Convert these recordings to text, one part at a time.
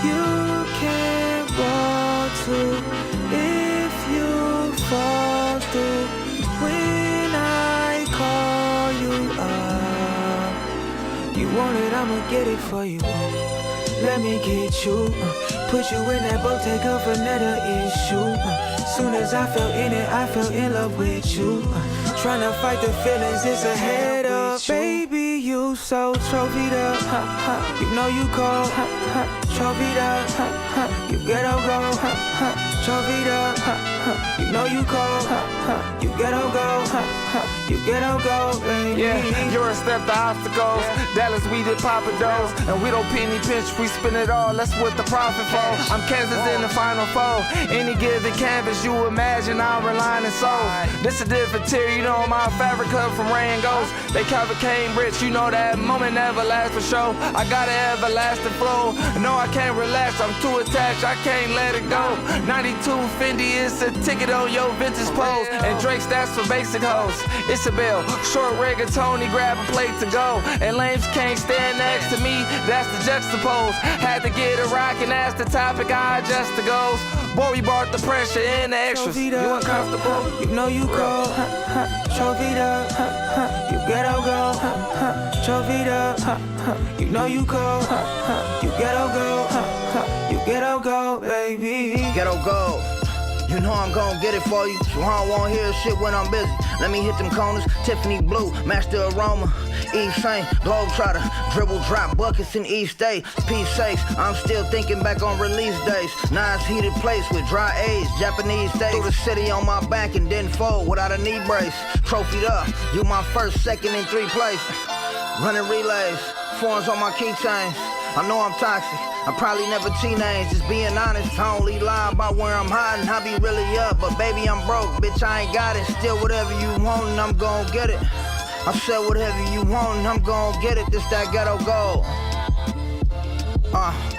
You can't walk to if you fall through. When I call you up, you want it, I'ma get it for you. Let me get you, put you in that boat, take up another issue. Soon as I fell in it, I fell in love with you. Tryna fight the feelings, it's ahead of. Baby, you so trophied up, you know you cold, trophied up, you ghetto go, trophied up, you know you cold, you ghetto go, you ghetto go, baby. Yeah, you're a step to obstacles. Dallas, we did Papa Do's, and we don't penny pinch, we spend it all, that's what the profit for. I'm Kansas in the Final Four. Any given canvas you imagine, I'm relying in souls. This a different tier, you know my fabric cut from rain goes. They cover Cambridge, you know that moment never lasts for show. I got an everlasting flow. No, I can't relax, I'm too attached, I can't let it go. 92 Fendi is a ticket on your vintage pose. And Drake's that's for basic hoes. Isabel, short rigatoni, grab a plate to go. And lames can't stand next to me, that's the juxtapose. Had to get a rock and that's the topic, I adjust the goals. Boy, we brought the pressure and the extras. You uncomfortable? You know you go, trophied up, you ghetto go, trophied up, you know you go, you ghetto go, you ghetto go, baby. Ghetto go. You know I'm gon' get it for you, so I don't wanna hear shit when I'm busy. Let me hit them corners, Tiffany blue, match the aroma. East Saint, Globetrotter, dribble drop buckets in East State. P6, I'm still thinking back on release days. Nice heated place with dry age, Japanese days. Threw the city on my back and didn't fold without a knee brace. Trophied up, you my first, second, and three place. Running relays, forms on my keychains. I know I'm toxic, I probably never teenage, just being honest. I only lie about where I'm hiding, I be really up, but baby I'm broke, bitch I ain't got it. Still whatever you want and I'm gon' get it. I said whatever you want and I'm gon' get it, this that ghetto gold.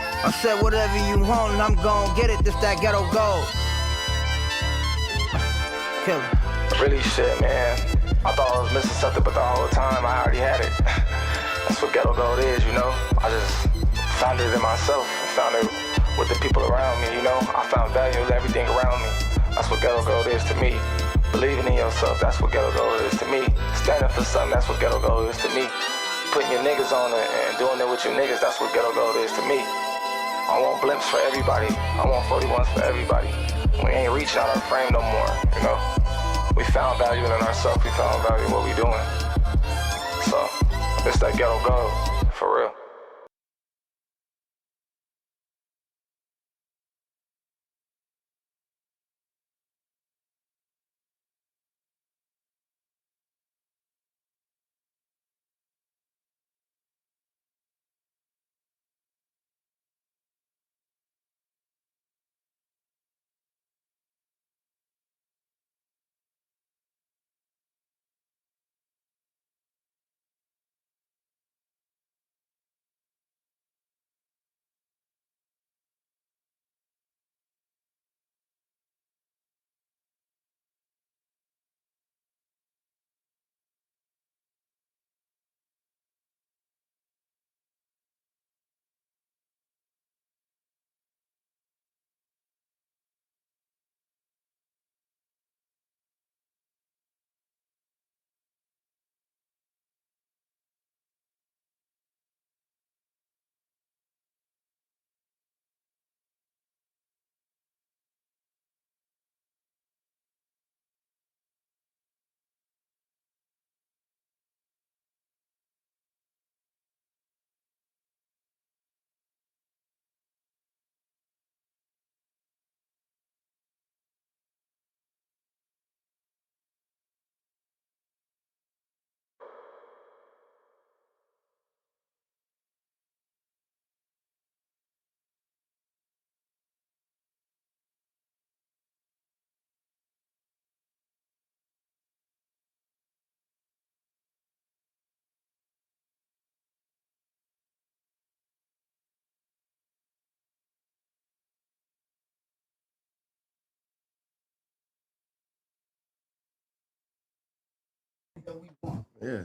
I said whatever you want and I'm gon' get it, this that ghetto gold. Kill it. Really shit, man. I thought I was missing something, but the whole time I already had it. That's what ghetto gold is, you know? I just found it in myself. I found it with the people around me, you know? I found value in everything around me. That's what ghetto gold is to me. Believing in yourself, that's what ghetto gold is to me. Standing for something, that's what ghetto gold is to me. Putting your niggas on it and doing it with your niggas, that's what ghetto gold is to me. I want blimps for everybody. I want 41s for everybody. We ain't reaching out our frame no more, you know? We found value in ourselves, we found value in what we doing. So, it's that ghetto gold, for real. Yeah.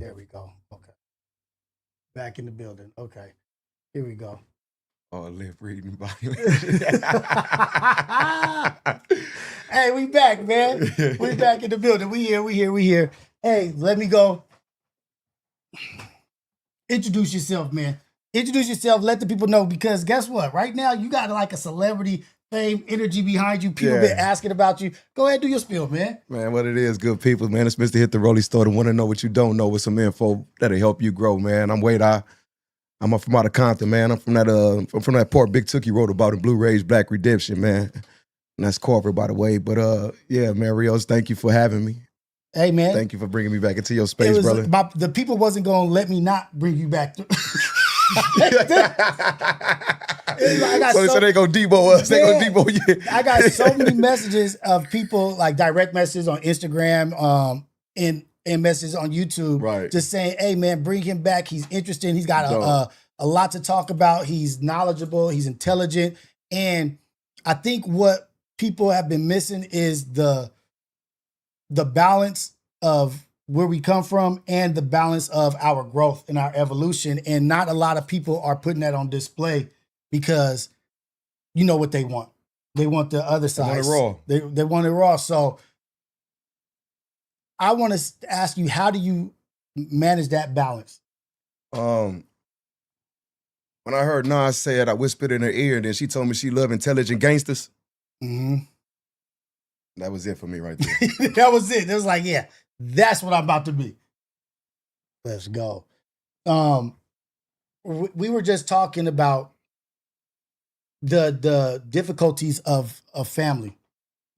There we go. Okay. Back in the building. Okay. Here we go. Oh, lip reading about Hey, we back, man. We back in the building. We here. Hey, let me go. Introduce yourself, man. Introduce yourself. Let the people know, because guess what? Right now, you got like a celebrity fame energy behind you. People been asking about you. Go ahead, do your spiel, man. Man, what it is, good people, man. It's Mr. Hit the Rolling Store. To want to know what you don't know with some info that'll help you grow, man. I'm WahDay. I'm from out of Compton, man. I'm from that part Big Tookie wrote about in Blue Rage Black Redemption, man. And that's corporate, by the way. But yeah, man, Rios, thank you for having me. Hey, man. Thank you for bringing me back into your space, brother. The people wasn't going to let me not bring you back. So they go Debo us. They go Debo you. I got so many messages of people, like direct messages on Instagram, and messages on YouTube, right, just saying, hey, man, bring him back. He's interesting. He's got a lot to talk about. He's knowledgeable. He's intelligent. And I think what people have been missing is the balance of where we come from and the balance of our growth and our evolution. And not a lot of people are putting that on display, because you know what they want. They want the other side. They want it raw. They want it raw. So I want to ask you, how do you manage that balance? When I heard Nas say it, I whispered in her ear, and then she told me she loved intelligent gangsters. Mm-hmm. That was it for me right there. That was it. It was like, yeah, that's what I'm about to be. Let's go. We were just talking about the difficulties of family.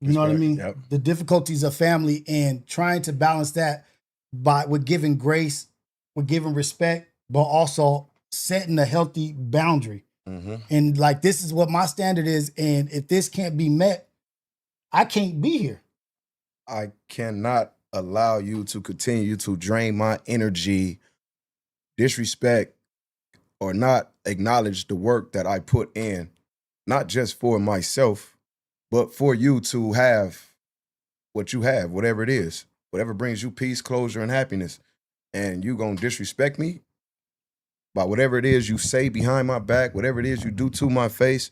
You know what I mean? Yep. The difficulties of family, and trying to balance that with giving grace, with giving respect, but also setting a healthy boundary. Mm-hmm. And like, this is what my standard is. And if this can't be met, I can't be here. I cannot allow you to continue to drain my energy, disrespect, or not acknowledge the work that I put in, not just for myself, but for you to have what you have, whatever it is, whatever brings you peace, closure, and happiness. And you gonna disrespect me by whatever it is you say behind my back, whatever it is you do to my face.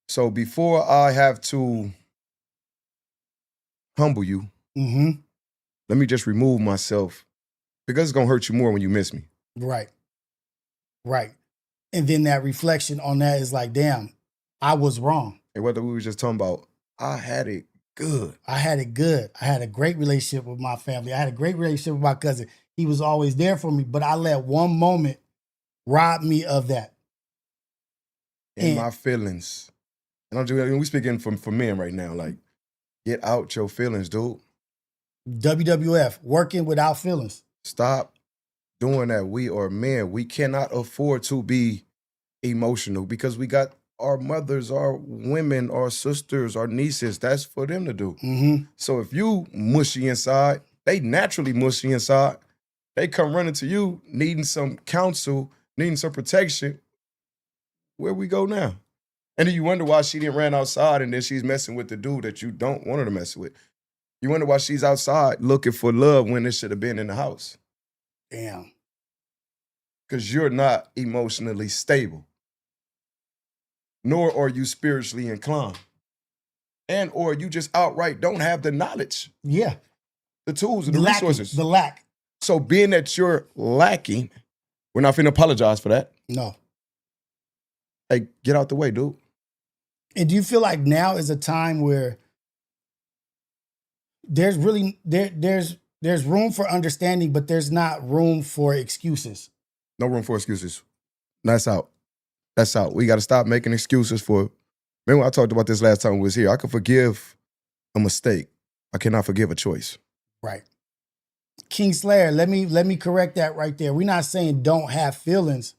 So before I have to humble you, Mm-hmm. let me just remove myself, because it's gonna hurt you more when you miss me. Right. Right. And then that reflection on that is like, damn, I was wrong. And what we were just talking about, I had it good. I had it good. I had a great relationship with my family. I had a great relationship with my cousin. He was always there for me, but I let one moment rob me of that. In my feelings. And we speaking for men right now, like, get out your feelings, dude. WWF, working without feelings. Stop doing that. We are men. We cannot afford to be emotional, because we got our mothers, our women, our sisters, our nieces. That's for them to do. Mm-hmm. So if you mushy inside, they naturally mushy inside. They come running to you, needing some counsel, needing some protection. Where we go now? And then you wonder why she didn't ran outside, and then she's messing with the dude that you don't want her to mess with. You wonder why she's outside looking for love when it should have been in the house. Damn. Because you're not emotionally stable. Nor are you spiritually inclined. And or you just outright don't have the knowledge. Yeah. The tools and the resources. The lack. So being that you're lacking, we're not finna apologize for that. No. Hey, get out the way, dude. And do you feel like now is a time where there's really there's room for understanding, but there's not room for excuses? No room for excuses. That's out. That's out. We got to stop making excuses for. Remember, I talked about this last time we was here. I could forgive a mistake. I cannot forgive a choice. Right. King Slayer, let me correct that right there. We're not saying don't have feelings.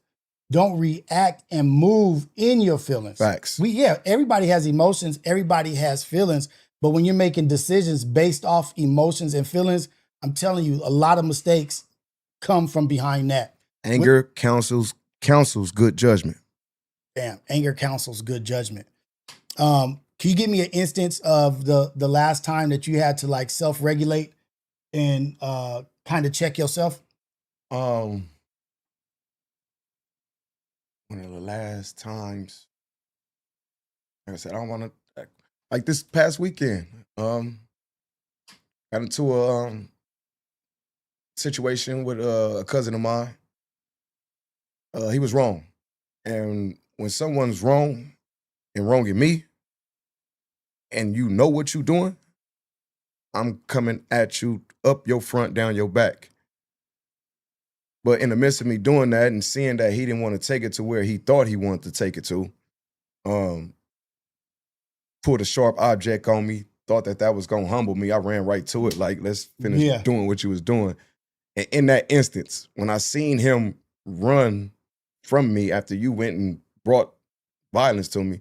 Don't react and move in your feelings. Facts. Everybody has emotions. Everybody has feelings. But when you're making decisions based off emotions and feelings, I'm telling you, a lot of mistakes come from behind that. Anger counsels good judgment. Damn, anger counsels good judgment. Can you give me an instance of the last time that you had to like self-regulate and kind of check yourself? One of the last times, like I said, I don't want to, like this past weekend, got into a situation with a cousin of mine. He was wrong. And when someone's wrong and wronging me, and you know what you're doing, I'm coming at you up your front, down your back. But in the midst of me doing that and seeing that he didn't want to take it to where he thought he wanted to take it to, pulled a sharp object on me, thought that was going to humble me. I ran right to it, like, let's finish doing what you was doing. And in that instance, when I seen him run from me after you went and brought violence to me,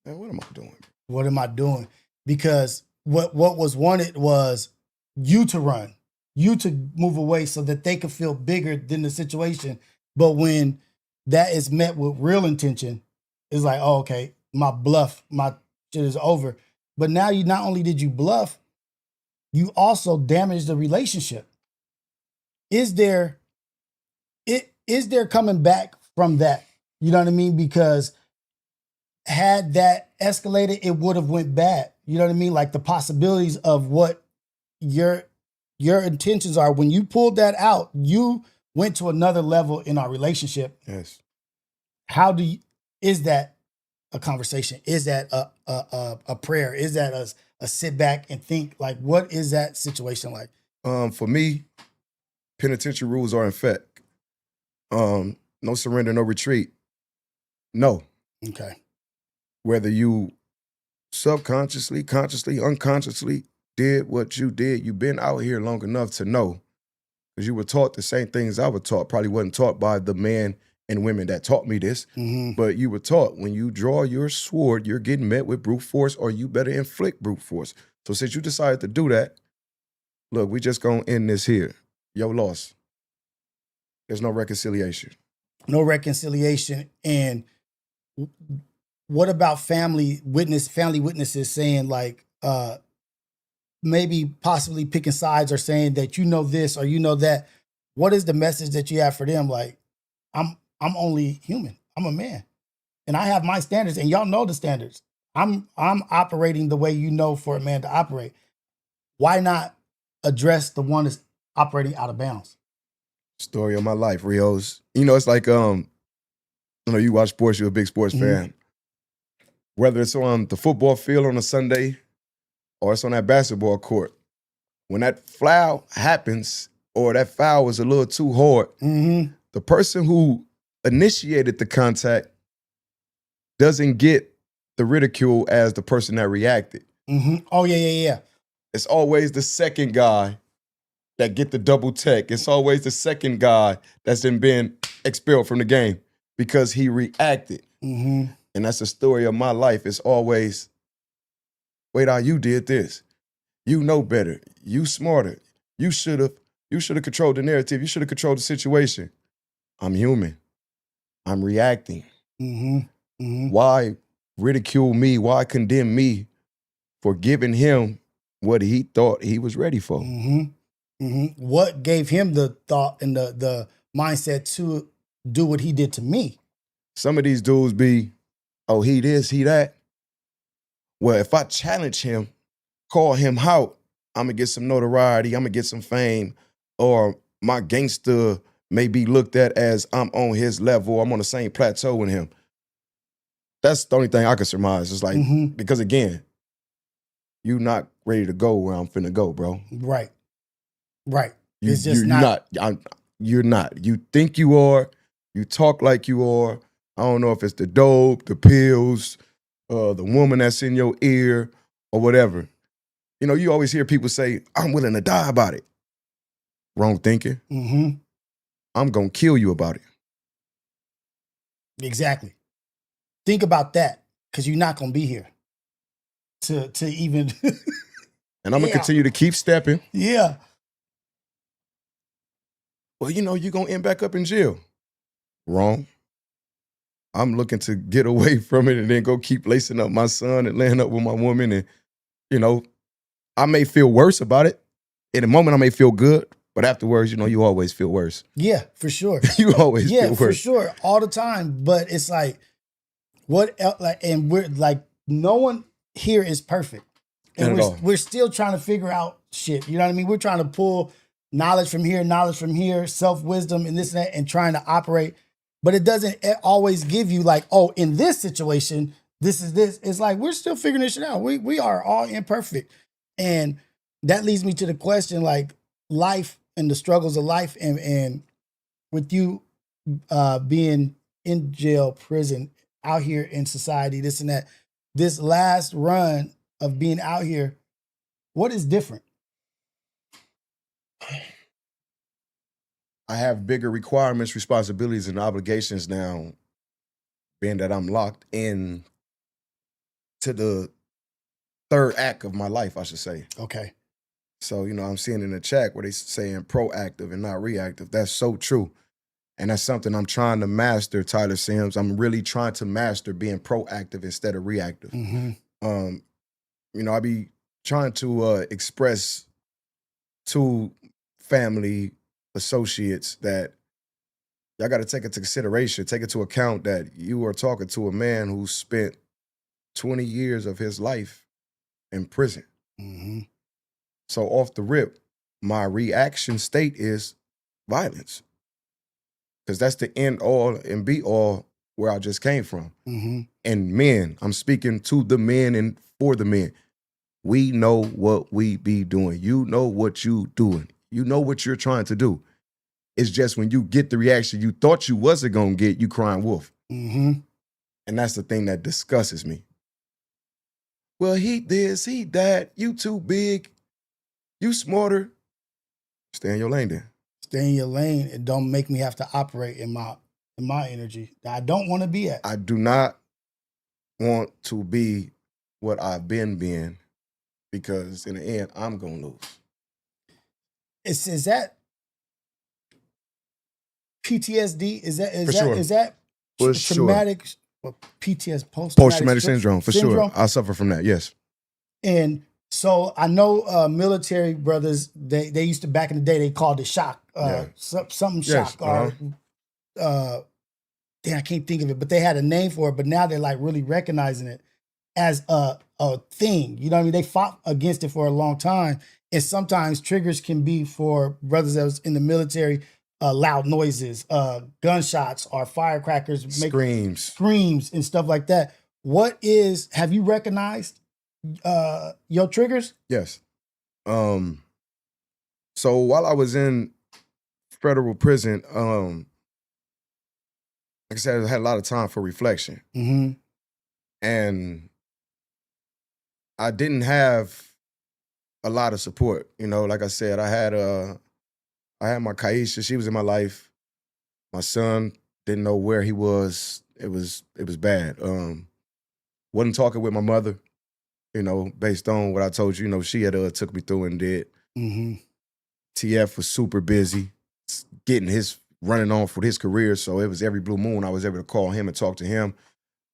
man, what am I doing? What am I doing? Because what was wanted was you to run, you to move away so that they could feel bigger than the situation. But when that is met with real intention, it's like, oh, okay, my bluff, my shit is over. But now you not only did you bluff, you also damaged the relationship. Is there coming back from that? You know what I mean? Because had that escalated, it would have went bad. You know what I mean? Like the possibilities of what your intentions are. When you pulled that out, you went to another level in our relationship. Yes. Is that a conversation? Is that a prayer? Is that a sit back and think? Like, what is that situation like? For me, penitentiary rules are in effect. No surrender, no retreat. No. Okay. Whether you subconsciously, consciously, unconsciously did what you did, you've been out here long enough to know. Because you were taught the same things I was taught. Probably wasn't taught by the men and women that taught me this. Mm-hmm. But you were taught when you draw your sword, you're getting met with brute force, or you better inflict brute force. So since you decided to do that, look, we just gonna end this here. Your loss. There's no reconciliation. No reconciliation. And what about family witnesses saying like, maybe possibly picking sides or saying that you know this or you know that? What is the message that you have for them? Like, I'm only human. I'm a man, and I have my standards, and y'all know the standards. I'm operating the way you know for a man to operate. Why not address the one that's operating out of bounds? Story of my life, Rios. You know, it's like, you watch sports, you're a big sports fan. Whether it's on the football field on a Sunday or it's on that basketball court, when that foul happens or that foul was a little too hard, the person who initiated the contact doesn't get the ridicule as the person that reacted. Oh, yeah. It's always the second guy that get the double tech. It's always the second guy that's been expelled from the game because he reacted. And that's the story of my life. It's always, wait, you did this. You know better. You smarter. You should have controlled the narrative. You should have controlled the situation. I'm human. I'm reacting. Why ridicule me? Why condemn me for giving him what he thought he was ready for? What gave him the thought and the mindset to do what he did to me? Some of these dudes be, oh, he this, he that. Well, if I challenge him, call him out, I'm going to get some notoriety, I'm going to get some fame, or my gangster may be looked at as I'm on his level, I'm on the same plateau with him. That's the only thing I can surmise. It's like, because again, you not ready to go where I'm finna go, bro. Right. It's just you're not. You think you are, you talk like you are. I don't know if it's the dope, the pills, the woman that's in your ear, or whatever. You know, you always hear people say, I'm willing to die about it. Wrong thinking. I'm going to kill you about it. Exactly. Think about that, because you're not going to be here to even... And I'm going to continue to keep stepping. Yeah. Well, you know, you're going to end back up in jail. Wrong. I'm looking to get away from it and then go keep lacing up my son and laying up with my woman. And, you know, I may feel worse about it. In a moment, I may feel good. But afterwards, you know, you always feel worse. Yeah, for sure. You always feel worse. For sure, all the time. But it's like, what else? Like, and we're like, no one here is perfect, and we're still trying to figure out shit. You know what I mean? We're trying to pull knowledge from here, self wisdom, and this and that, and trying to operate. But it doesn't always give you like, oh, in this situation, this is this. It's like we're still figuring this shit out. We are all imperfect, and that leads me to the question, like life and the struggles of life, and with you being in jail, prison, out here in society, this and that. This last run of being out here, what is different? I have bigger requirements, responsibilities, and obligations now, being that I'm locked in to the third act of my life, I should say. Okay. So, you know, I'm seeing in the chat where they saying proactive and not reactive. That's so true. And that's something I'm trying to master, Tyler Sims. I'm really trying to master being proactive instead of reactive. Mm-hmm. You know, I be trying to express to family, associates that y'all got to take into consideration, take into account that you are talking to a man who spent 20 years of his life in prison. Mm-hmm. So off the rip, my reaction state is violence. Because that's the end all and be all where I just came from. Mm-hmm. And men, I'm speaking to the men and for the men. We know what we be doing. You know what you doing. You know what you're trying to do. It's just when you get the reaction you thought you wasn't going to get, you crying wolf. Mm-hmm. And that's the thing that disgusts me. Well, he this, he that, you too big, you smarter. Stay in your lane then. Stay in your lane and don't make me have to operate in my energy that I don't want to be at. I do not want to be what I've been being, because in the end, I'm going to lose. Is that PTSD? Is that For traumatic? Sure. Well, PTSD, post-traumatic syndrome, for sure. I suffer from that, yes. And so I know military brothers, they used to, back in the day, they called it shock, something shock, or I can't think of it, but they had a name for it, but now they're like really recognizing it as a thing. You know what I mean? They fought against it for a long time. And sometimes triggers can be, for brothers that was in the military, loud noises, gunshots, or firecrackers, screams and stuff like that. Have you recognized your triggers? Yes. So while I was in federal prison, like I said, I had a lot of time for reflection. Mm-hmm. And I didn't have a lot of support. You know, like I said, I had my Kaisha, she was in my life. My son didn't know where he was. It was bad. Wasn't talking with my mother, you know, based on what I told you. You know, she had took me through and did. Mm-hmm. TF was super busy, running on for his career. So it was every blue moon I was able to call him and talk to him.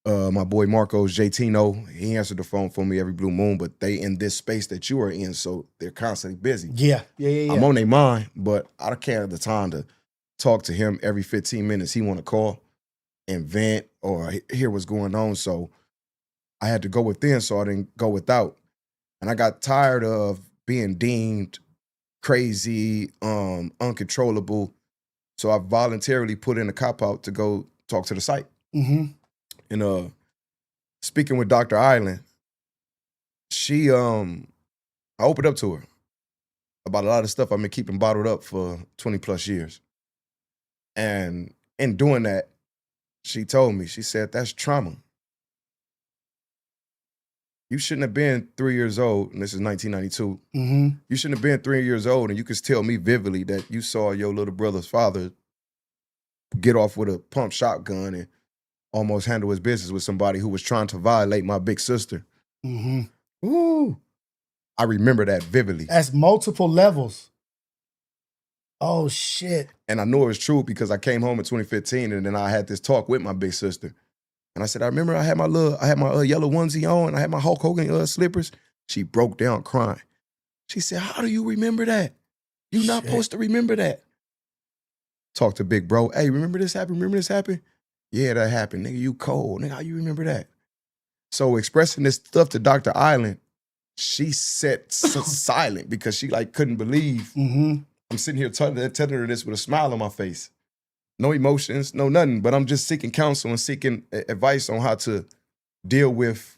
My boy Marcos J. Tino, he answered the phone for me every blue moon, but they in this space that you are in, so they're constantly busy. Yeah. I'm on their mind, but I don't care the time to talk to him every 15 minutes. He want to call and vent or hear what's going on. So I had to go within, so I didn't go without. And I got tired of being deemed crazy, uncontrollable. So I voluntarily put in a cop-out to go talk to the site. Mm-hmm. And speaking with Dr. Island, she, I opened up to her about a lot of stuff I've been keeping bottled up for 20 plus years. And in doing that, she told me, she said, that's trauma. You shouldn't have been 3 years old, and this is 1992. Mm-hmm. You shouldn't have been 3 years old, and you could tell me vividly that you saw your little brother's father get off with a pump shotgun and almost handle his business with somebody who was trying to violate my big sister. Mm-hmm. Ooh. I remember that vividly. That's multiple levels. Oh, shit. And I know it's true because I came home in 2015 and then I had this talk with my big sister. And I said, I remember I had my yellow onesie on and I had my Hulk Hogan slippers. She broke down crying. She said, how do you remember that? You not supposed to remember that. Talk to big bro. Hey, remember this happened? Remember this happened? Yeah, that happened. Nigga, you cold. Nigga, how you remember that? So expressing this stuff to Dr. Island, she sat silent because she like couldn't believe. I'm sitting here telling her this with a smile on my face. No emotions, no nothing, but I'm just seeking counsel and seeking advice on how to deal with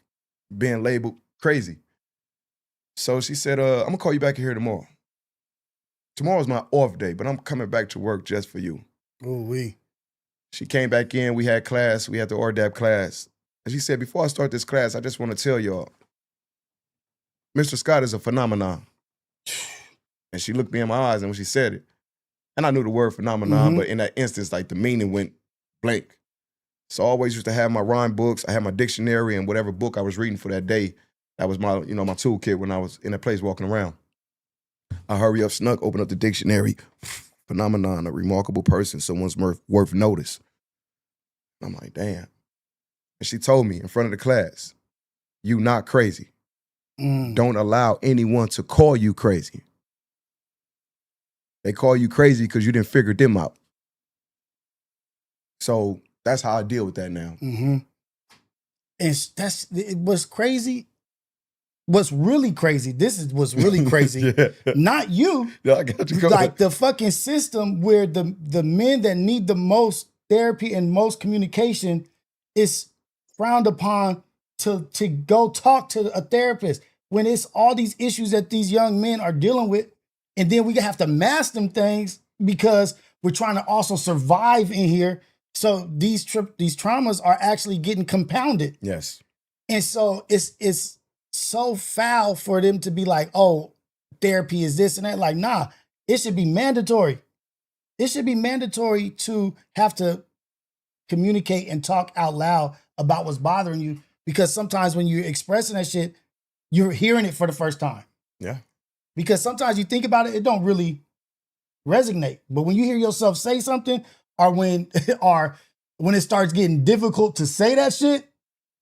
being labeled crazy. So she said, I'm gonna call you back here tomorrow. Tomorrow's my off day, but I'm coming back to work just for you. Ooh-wee. She came back in, we had class, we had the ORDAP class. And she said, before I start this class, I just want to tell y'all, Mr. Scott is a phenomenon. And she looked me in my eyes and when she said it, and I knew the word phenomenon, but in that instance, like the meaning went blank. So I always used to have my rhyme books, I had my dictionary and whatever book I was reading for that day. That was my, my toolkit when I was in that place walking around. I hurry up, snuck, open up the dictionary. Phenomenon, a remarkable person, someone's worth notice. I'm like, damn. And she told me in front of the class, you not crazy. Don't allow anyone to call you crazy. They call you crazy because you didn't figure them out. So that's how I deal with that now. And what's crazy. What's really crazy, this is what's really crazy. Not you. Yeah, I got you. Like the fucking system where the men that need the most therapy and most communication is frowned upon to go talk to a therapist when it's all these issues that these young men are dealing with. And then we have to mask them things because we're trying to also survive in here. So these traumas are actually getting compounded. Yes. And so it's so foul for them to be like, oh, therapy is this and that. Like, nah, it should be mandatory. It should be mandatory to have to communicate and talk out loud about what's bothering you. Because sometimes when you're expressing that shit, you're hearing it for the first time. Yeah. Because sometimes you think about it, it don't really resonate. But when you hear yourself say something, or when it starts getting difficult to say that shit,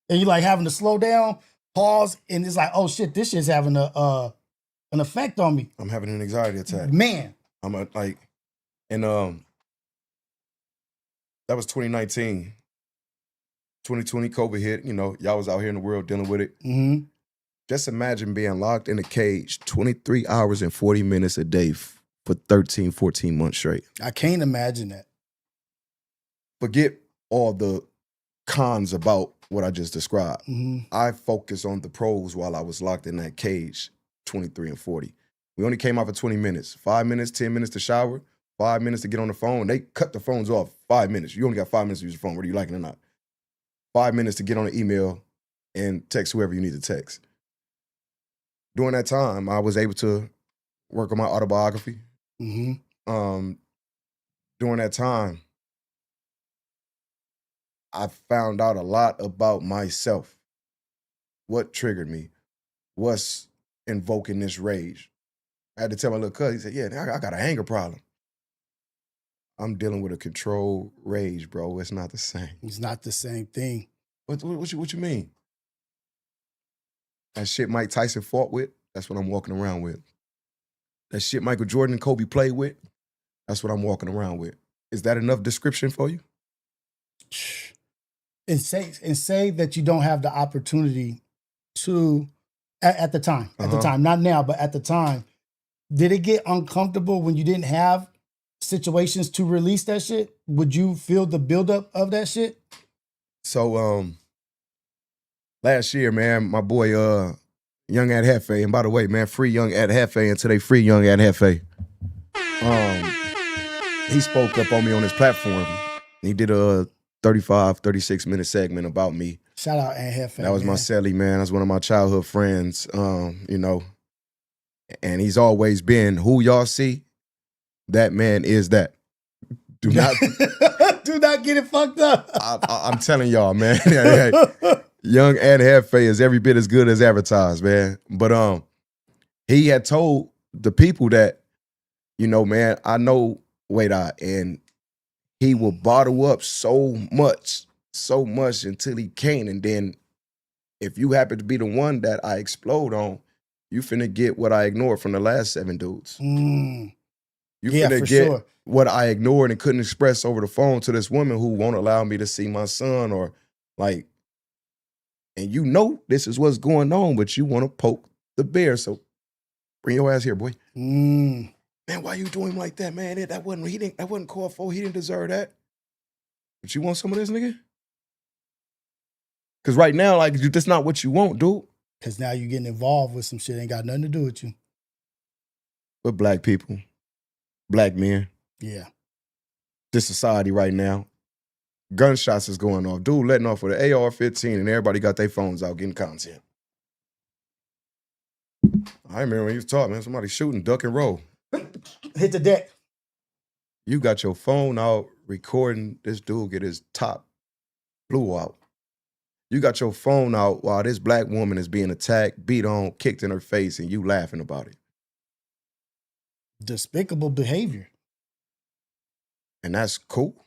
and you're like having to slow down, pause, and it's like, oh shit, this shit's having an effect on me. I'm having an anxiety attack. Man. I'm that was 2019. 2020, COVID hit, y'all was out here in the world dealing with it. Just imagine being locked in a cage 23 hours and 40 minutes a day for 13, 14 months straight. I can't imagine that. Forget all the cons about what I just described. I focused on the pros while I was locked in that cage, 23 and 40. We only came out for 20 minutes, 5 minutes, 10 minutes to shower, 5 minutes to get on the phone. They cut the phones off 5 minutes. You only got 5 minutes to use your phone, whether you like it or not. 5 minutes to get on the email and text whoever you need to text. During that time, I was able to work on my autobiography. During that time, I found out a lot about myself. What triggered me? What's invoking this rage? I had to tell my little cousin, he said, yeah, I got an anger problem. I'm dealing with a controlled rage, bro. It's not the same. It's not the same thing. What you mean? That shit Mike Tyson fought with, that's what I'm walking around with. That shit Michael Jordan and Kobe played with, that's what I'm walking around with. Is that enough description for you? And say that you don't have the opportunity to, at the time, not now, but at the time, did it get uncomfortable when you didn't have situations to release that shit? Would you feel the buildup of that shit? So, last year, man, my boy, Young Ad Hefe, and by the way, man, free Young Ad Hefe until they free Young Ad Hefe. He spoke up on me on his platform. He did a 36-minute segment about me. Shout out Ad Hefe. That was my celly, man. That's one of my childhood friends, and he's always been who y'all see. That man is that. Do not get it fucked up. I'm telling y'all, man. Young Ad Hefe is every bit as good as advertised, man. But he had told the people that, man, I know WahDay, and he will bottle up so much until he can't. And then if you happen to be the one that I explode on, you finna get what I ignored from the last 7 dudes. You Yeah, finna for get sure. what I ignored and couldn't express over the phone to this woman who won't allow me to see my son or like, and you know this is what's going on, but you want to poke the bear. So bring your ass here, boy. Mm. Man, why you doing him like that, man? That wasn't called for. He didn't deserve that. But you want some of this, nigga? Because right now, like, that's not what you want, dude. Because now you're getting involved with some shit ain't got nothing to do with you. But black people, black men, Yeah. this society right now, gunshots is going off. Dude letting off with an AR-15 and everybody got their phones out getting content. I remember when you was talking, man, somebody shooting, duck and roll. Hit the deck. You got your phone out recording this dude get his top blew out. You got your phone out while this black woman is being attacked, beat on, kicked in her face, and you laughing about it. Despicable behavior. And that's cool.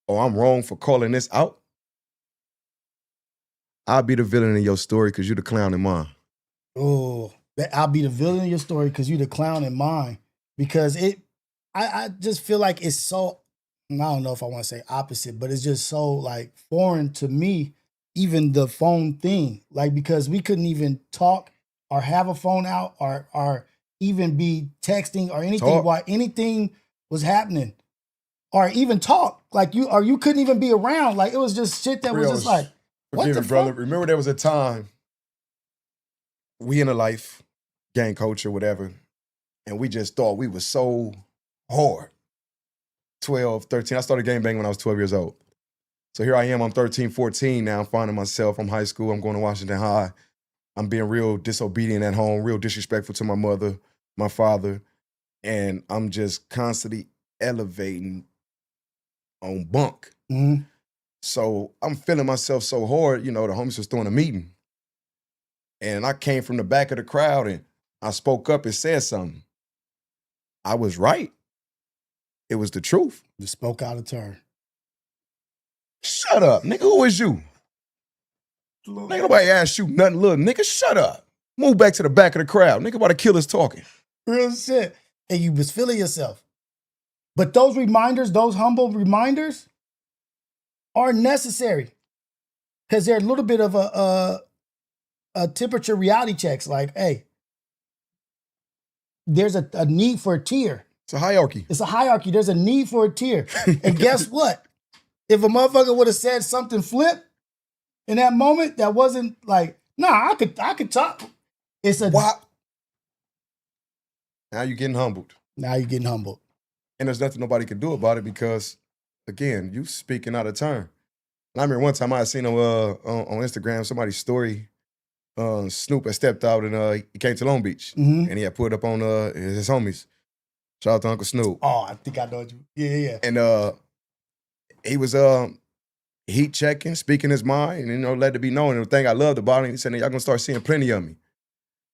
Oh, I'm wrong for calling this out. I'll be the villain in your story because you the clown in mine. Oh, I'll be the villain in your story because you the clown in mine. Because I just feel like it's so, I don't know if I want to say opposite, but it's just so like foreign to me, even the phone thing. Like, because we couldn't even talk or have a phone out or even be texting or anything while anything was happening. Or even talk. Like you couldn't even be around. Like it was just shit that was just like, what the brother. fuck? Remember there was a time we in a life, gang culture, whatever, and we just thought we was so hard. 12, 13. I started gang banging when I was 12 years old. So here I am, I'm 13, 14 now. I'm finding myself, I'm high school, I'm going to Washington High. I'm being real disobedient at home, real disrespectful to my mother, my father, and I'm just constantly elevating on bunk. Mm-hmm. So I'm feeling myself so hard, you know, the homies was throwing a meeting. And I came from the back of the crowd and I spoke up and said something. I was right. It was the truth. You spoke out of turn. Shut up, nigga. Who is you? Nigga, nobody asked you nothing, little nigga. Shut up. Move back to the back of the crowd. Nigga, about to kill us talking. Real shit. And you was feeling yourself. But those reminders, those humble reminders are necessary. Because they're a little bit of a temperature reality checks. Like, hey, there's a need for a tier. It's a hierarchy. It's a hierarchy. There's a need for a tier. And guess what? If a motherfucker would have said something flip in that moment, that wasn't like, nah, I could talk. It's a what? Now you're getting humbled. Now you're getting humbled. And there's nothing nobody could do about it because, again, you speaking out of turn. And I remember one time I had seen on Instagram somebody's story. Snoop had stepped out and he came to Long Beach. Mm-hmm. And he had put up on his homies. Shout out to Uncle Snoop. Oh, I think I know what you. Yeah. And he was heat checking, speaking his mind, and, you know, let it be known. And the thing I loved about him, he said, y'all gonna start seeing plenty of me.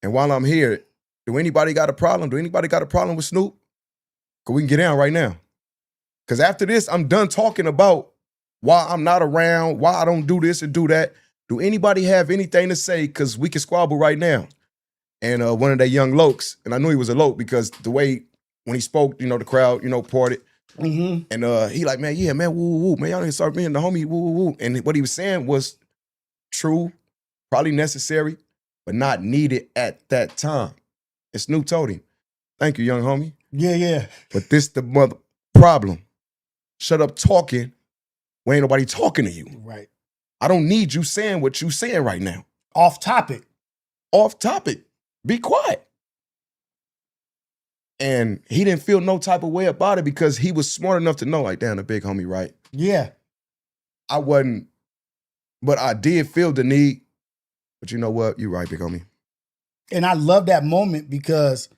And while I'm here, do anybody got a problem? Do anybody got a problem with Snoop? Because we can get down right now. Because after this, I'm done talking about why I'm not around, why I don't do this and do that. Do anybody have anything to say? Because we can squabble right now. And one of the young lokes, and I knew he was a loke because the way when he spoke, you know, the crowd, you know, parted. Mm-hmm. And he like, man, yeah, man, woo, woo, woo. Man, y'all need to start being the homie, woo, woo, woo. And what he was saying was true, probably necessary, but not needed at that time. And Snoop told him, thank you, young homie. Yeah. But this the mother problem. Shut up talking when ain't nobody talking to you. Right. I don't need you saying what you saying right now. Off topic. Off topic. Be quiet. And he didn't feel no type of way about it because he was smart enough to know, like, damn, the big homie, right? Yeah. I wasn't, but I did feel the need. But you know what? You're right, big homie. And I love that moment because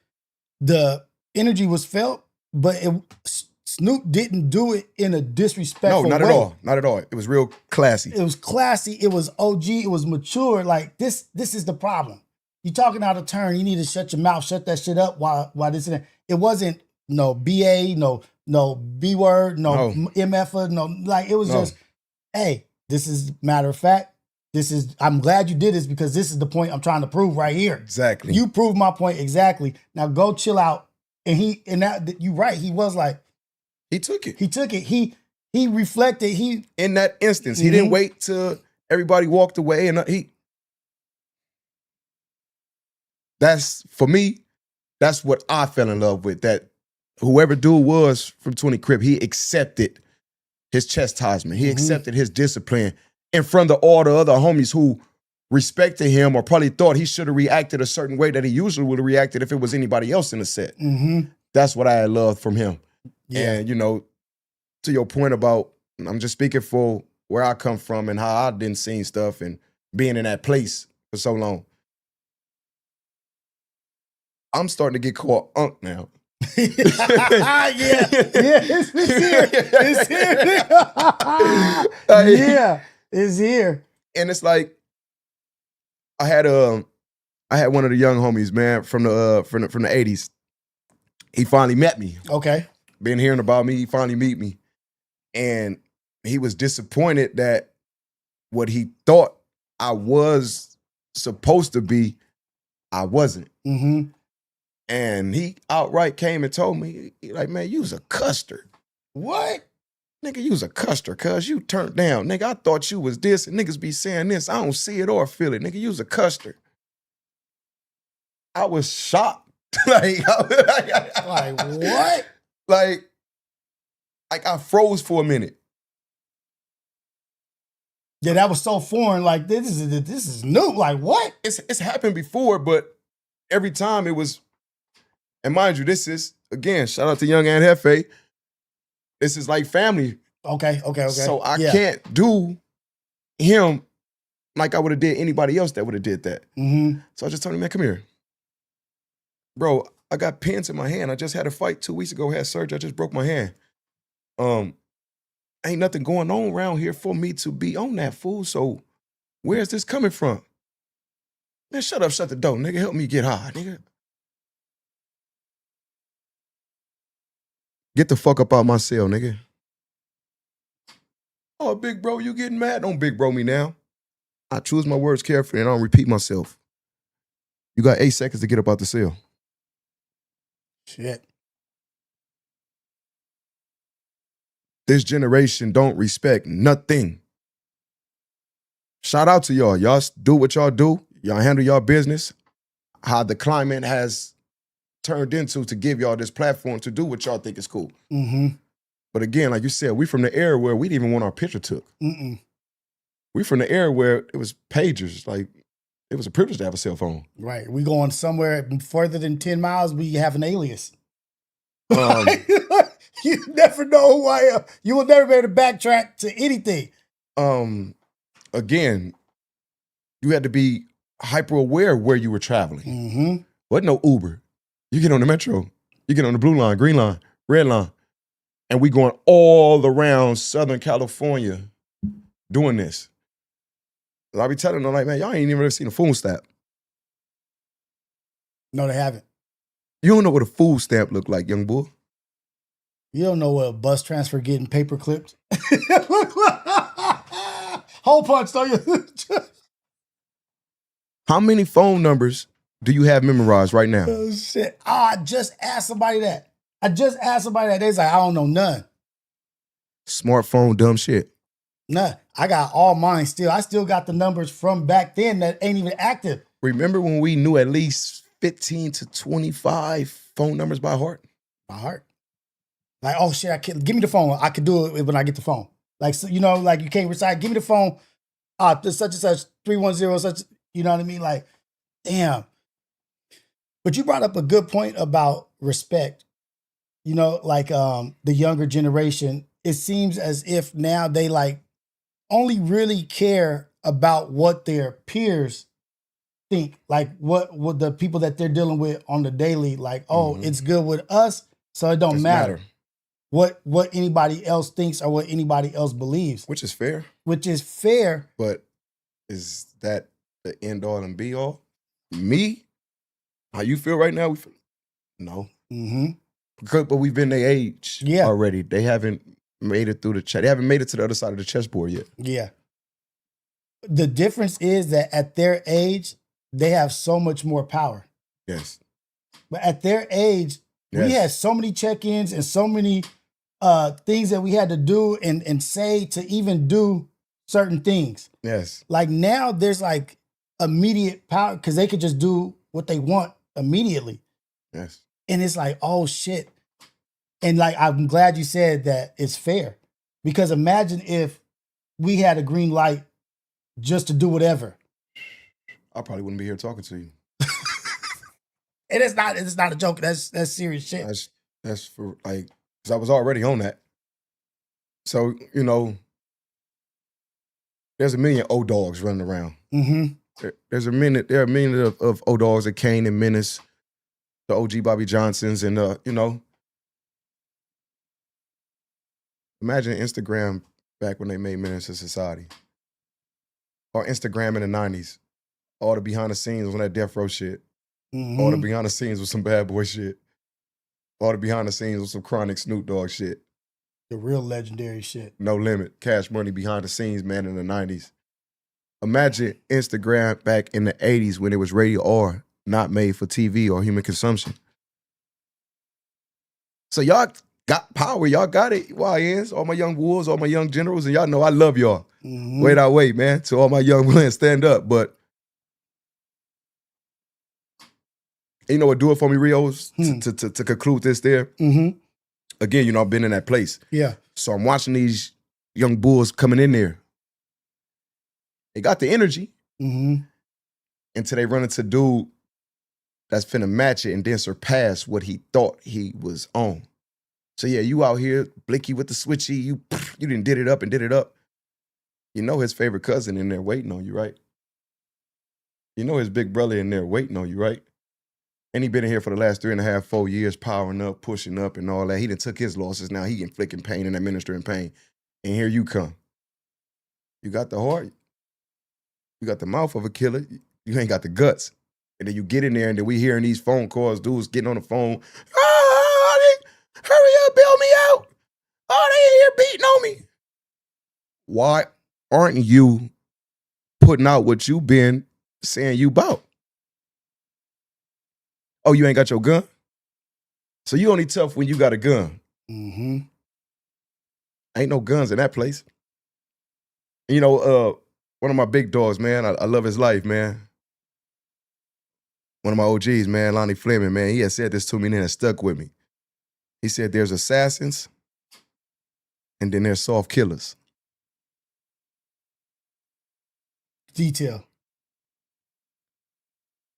the energy was felt, but Snoop didn't do it in a disrespectful way. No, not at all. Not at all. It was real classy. It was classy. It was OG. It was mature. Like, this is the problem. You're talking out of turn. You need to shut your mouth, shut that shit up while this and that. It wasn't no BA, no B word, no MF, no, like, it was just, hey, this is matter of fact. I'm glad you did this because this is the point I'm trying to prove right here. Exactly. You proved my point exactly. Now go chill out And that you're right. He was like, He took it. he took it. He reflected. In that instance, he didn't wait till everybody walked away, and that's, for me, that's what I fell in love with. That whoever dude was from 20 Crip, he accepted his chastisement. He accepted his discipline in front of all the other homies who respected him or probably thought he should have reacted a certain way that he usually would have reacted if it was anybody else in the set. That's what I loved from him. Yeah. And, to your point about, I'm just speaking for where I come from and how I didn't see stuff and being in that place for so long. I'm starting to get called Unc now. Yeah, it's here. It's here. Yeah, it's here. And it's like, I had one of the young homies, man, from the 80s. He finally met me. Okay. Been hearing about me, he finally meet me. And he was disappointed that what he thought I was supposed to be, I wasn't. And he outright came and told me, he like, man, you was a custer. What? Nigga, you was a custer, cuz you turned down. Nigga, I thought you was this, and niggas be saying this. I don't see it or feel it. Nigga, you was a custer. I was shocked. Like what? Like I froze for a minute. Yeah, that was so foreign. Like, this is new. Like, what? It's happened before, but every time it was, and mind you, this is, again, shout out to Young and Hefe. This is like family. Okay. So I can't do him like I would have did anybody else that would have did that. So I just told him, man, come here. Bro, I got pins in my hand. I just had a fight 2 weeks ago, had surgery. I just broke my hand. Ain't nothing going on around here for me to be on that, fool. So where's this coming from? Man, shut up, shut the door, nigga. Help me get high, nigga. Get the fuck up out my cell, nigga. Oh, big bro, you getting mad? Don't big bro me now. I choose my words carefully and I don't repeat myself. You got 8 seconds to get up out the cell. Shit. This generation don't respect nothing. Shout out to y'all. Y'all do what y'all do. Y'all handle y'all business. How the climate has turned into to give y'all this platform to do what y'all think is cool. But again, like you said, we from the era where we didn't even want our picture took. We from the era where it was pagers. Like, it was a privilege to have a cell phone. Right. We going somewhere further than 10 miles, we have an alias. You never know who I am. You will never be able to backtrack to anything. Again, you had to be hyper aware of where you were traveling. Wasn't no Uber. You get on the metro, you get on the blue line, green line, red line, and we going all around Southern California doing this. I be telling them, like, man, y'all ain't even ever seen a food stamp. No, they haven't. You don't know what a food stamp look like, young boy. You don't know what a bus transfer getting paper clipped. Hole punch, don't you? How many phone numbers do you have memorized right now? Oh, shit. I just asked somebody that. They was like, I don't know none. Smartphone, dumb shit. Nah, I got all mine still. I still got the numbers from back then that ain't even active. Remember when we knew at least 15 to 25 phone numbers by heart? By heart. Like, oh shit, give me the phone. I can do it when I get the phone. Like, so, like you can't recite, give me the phone. This such and such, 310, such, you know what I mean? Like, damn. But you brought up a good point about respect. Like the younger generation, it seems as if now they like only really care about what their peers think. Like what the people that they're dealing with on the daily, like, oh, it's good with us, so it don't matter. What anybody else thinks or what anybody else believes. Which is fair. But is that the end all and be all? Me? How you feel right now? No. But we've been their age already. They haven't made it through the chess. They haven't made it to the other side of the chessboard yet. Yeah. The difference is that at their age, they have so much more power. Yes. But at their age, We Yes. had so many check-ins and so many things that we had to do and say to even do certain things. Yes. Like now there's like immediate power because they could just do what they want immediately. Yes. And it's like, oh shit. And like, I'm glad you said that it's fair. Because imagine if we had a green light just to do whatever. I probably wouldn't be here talking to you. And it's not a joke. That's serious shit. That's for like, because I was already on that. So, you know, there's a million old dogs running around. Mm-hmm. There are a million of old dogs that Kane and Menace, the OG Bobby Johnsons, and you know. Imagine Instagram back when they made Menace to Society. Or Instagram in the 90s. All the behind the scenes on that death row shit. Mm-hmm. All the behind the scenes with some bad boy shit. All the behind the scenes with some chronic Snoop Dogg shit. The real legendary shit. No Limit, Cash Money behind the scenes, man, in the 90s. Imagine Instagram back in the 80s when it was radio R, not made for TV or human consumption. So y'all got power. Y'all got it. YNs, all my young wolves, all my young generals, and y'all know I love y'all. Mm-hmm. Wait, I wait, man. To all my young men, stand up. But you know what? Do it for me, Rios, to conclude this there. Mm-hmm. Again, you know, I've been in that place. Yeah. So I'm watching these young bulls coming in there. They got the energy. Mm-hmm. Until they run into dude that's finna match it and then surpass what he thought he was on. So yeah, you out here, Blicky with the switchy, you done did it up and did it up. You know his favorite cousin in there waiting on you, right? You know his big brother in there waiting on you, right? And he been in here for the last 3.5, 4 years, powering up, pushing up and all that. He done took his losses. Now he inflicting pain and administering pain. And here you come. You got the heart. You got the mouth of a killer. You ain't got the guts. And then you get in there and then we hearing these phone calls, dudes getting on the phone. Oh, hurry up, bail me out. Oh, they in here beating on me. Why aren't you putting out what you been saying you about? Oh, you ain't got your gun? So you only tough when you got a gun. Mm-hmm. Ain't no guns in that place. You know, one of my big dogs, man, I love his life, man. One of my OGs, man, Lonnie Fleming, man, he had said this to me and then it stuck with me. He said there's assassins and then there's soft killers. Detail.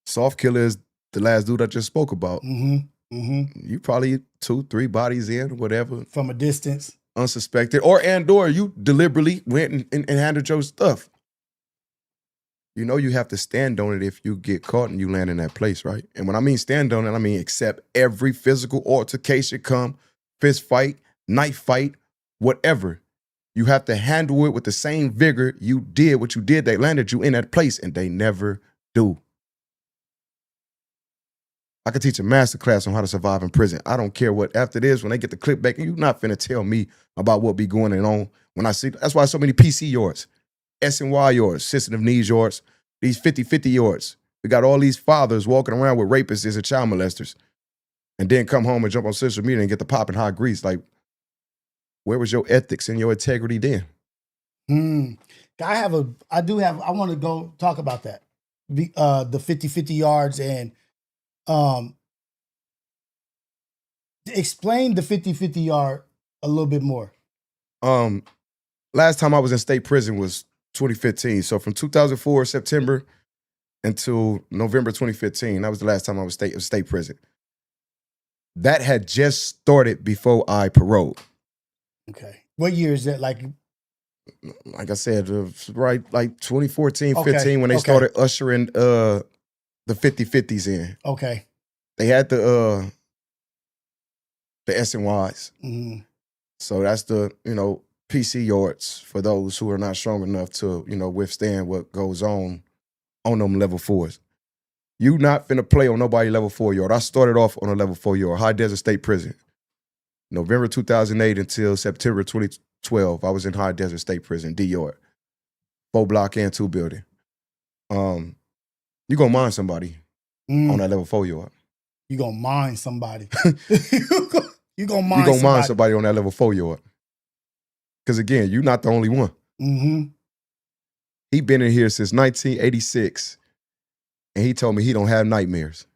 Soft killer is the last dude I just spoke about. Mm-hmm. Mm-hmm. You probably 2-3 bodies in, whatever. From a distance. Unsuspected. Or you deliberately went and handled your stuff. You know you have to stand on it if you get caught and you land in that place, right? And when I mean stand on it, I mean accept every physical altercation come, fist fight, knife fight, whatever. You have to handle it with the same vigor you did what you did that landed you in that place, and they never do. I could teach a master class on how to survive in prison. I don't care what, after this, when they get the clip back, you're not finna tell me about what be going on when I see, that's why so many PC yards, S&Y yards, sensitive needs yards, these 50-50 yards. We got all these fathers walking around with rapists and child molesters and then come home and jump on social media and get the popping hot grease. Like, where was your ethics and your integrity then? I want to go talk about that. The 50-50 yards and explain the 50-50 yard a little bit more. Last time I was in state prison was 2015. So from 2004, September, until November 2015, that was the last time I was state prison. That had just started before I paroled. Okay. What year is that? Like I said, right, like 2014, Okay, 15, when they okay. started ushering the 50-50s in. Okay. They had the S&Ys. Mm-hmm. So that's the, PC yards for those who are not strong enough to, withstand what goes on them level 4s. You not finna play on nobody level 4 yard. I started off on a level 4 yard, High Desert State Prison. November 2008 until September 2012, I was in High Desert State Prison, D yard. 4 block and 2 building. You gonna mind somebody on that level 4 yard. you gonna mind somebody. you gonna mind somebody on that level 4-yard. Because again, you're not the only one. Mm-hmm. He been in here since 1986, and he told me he don't have nightmares.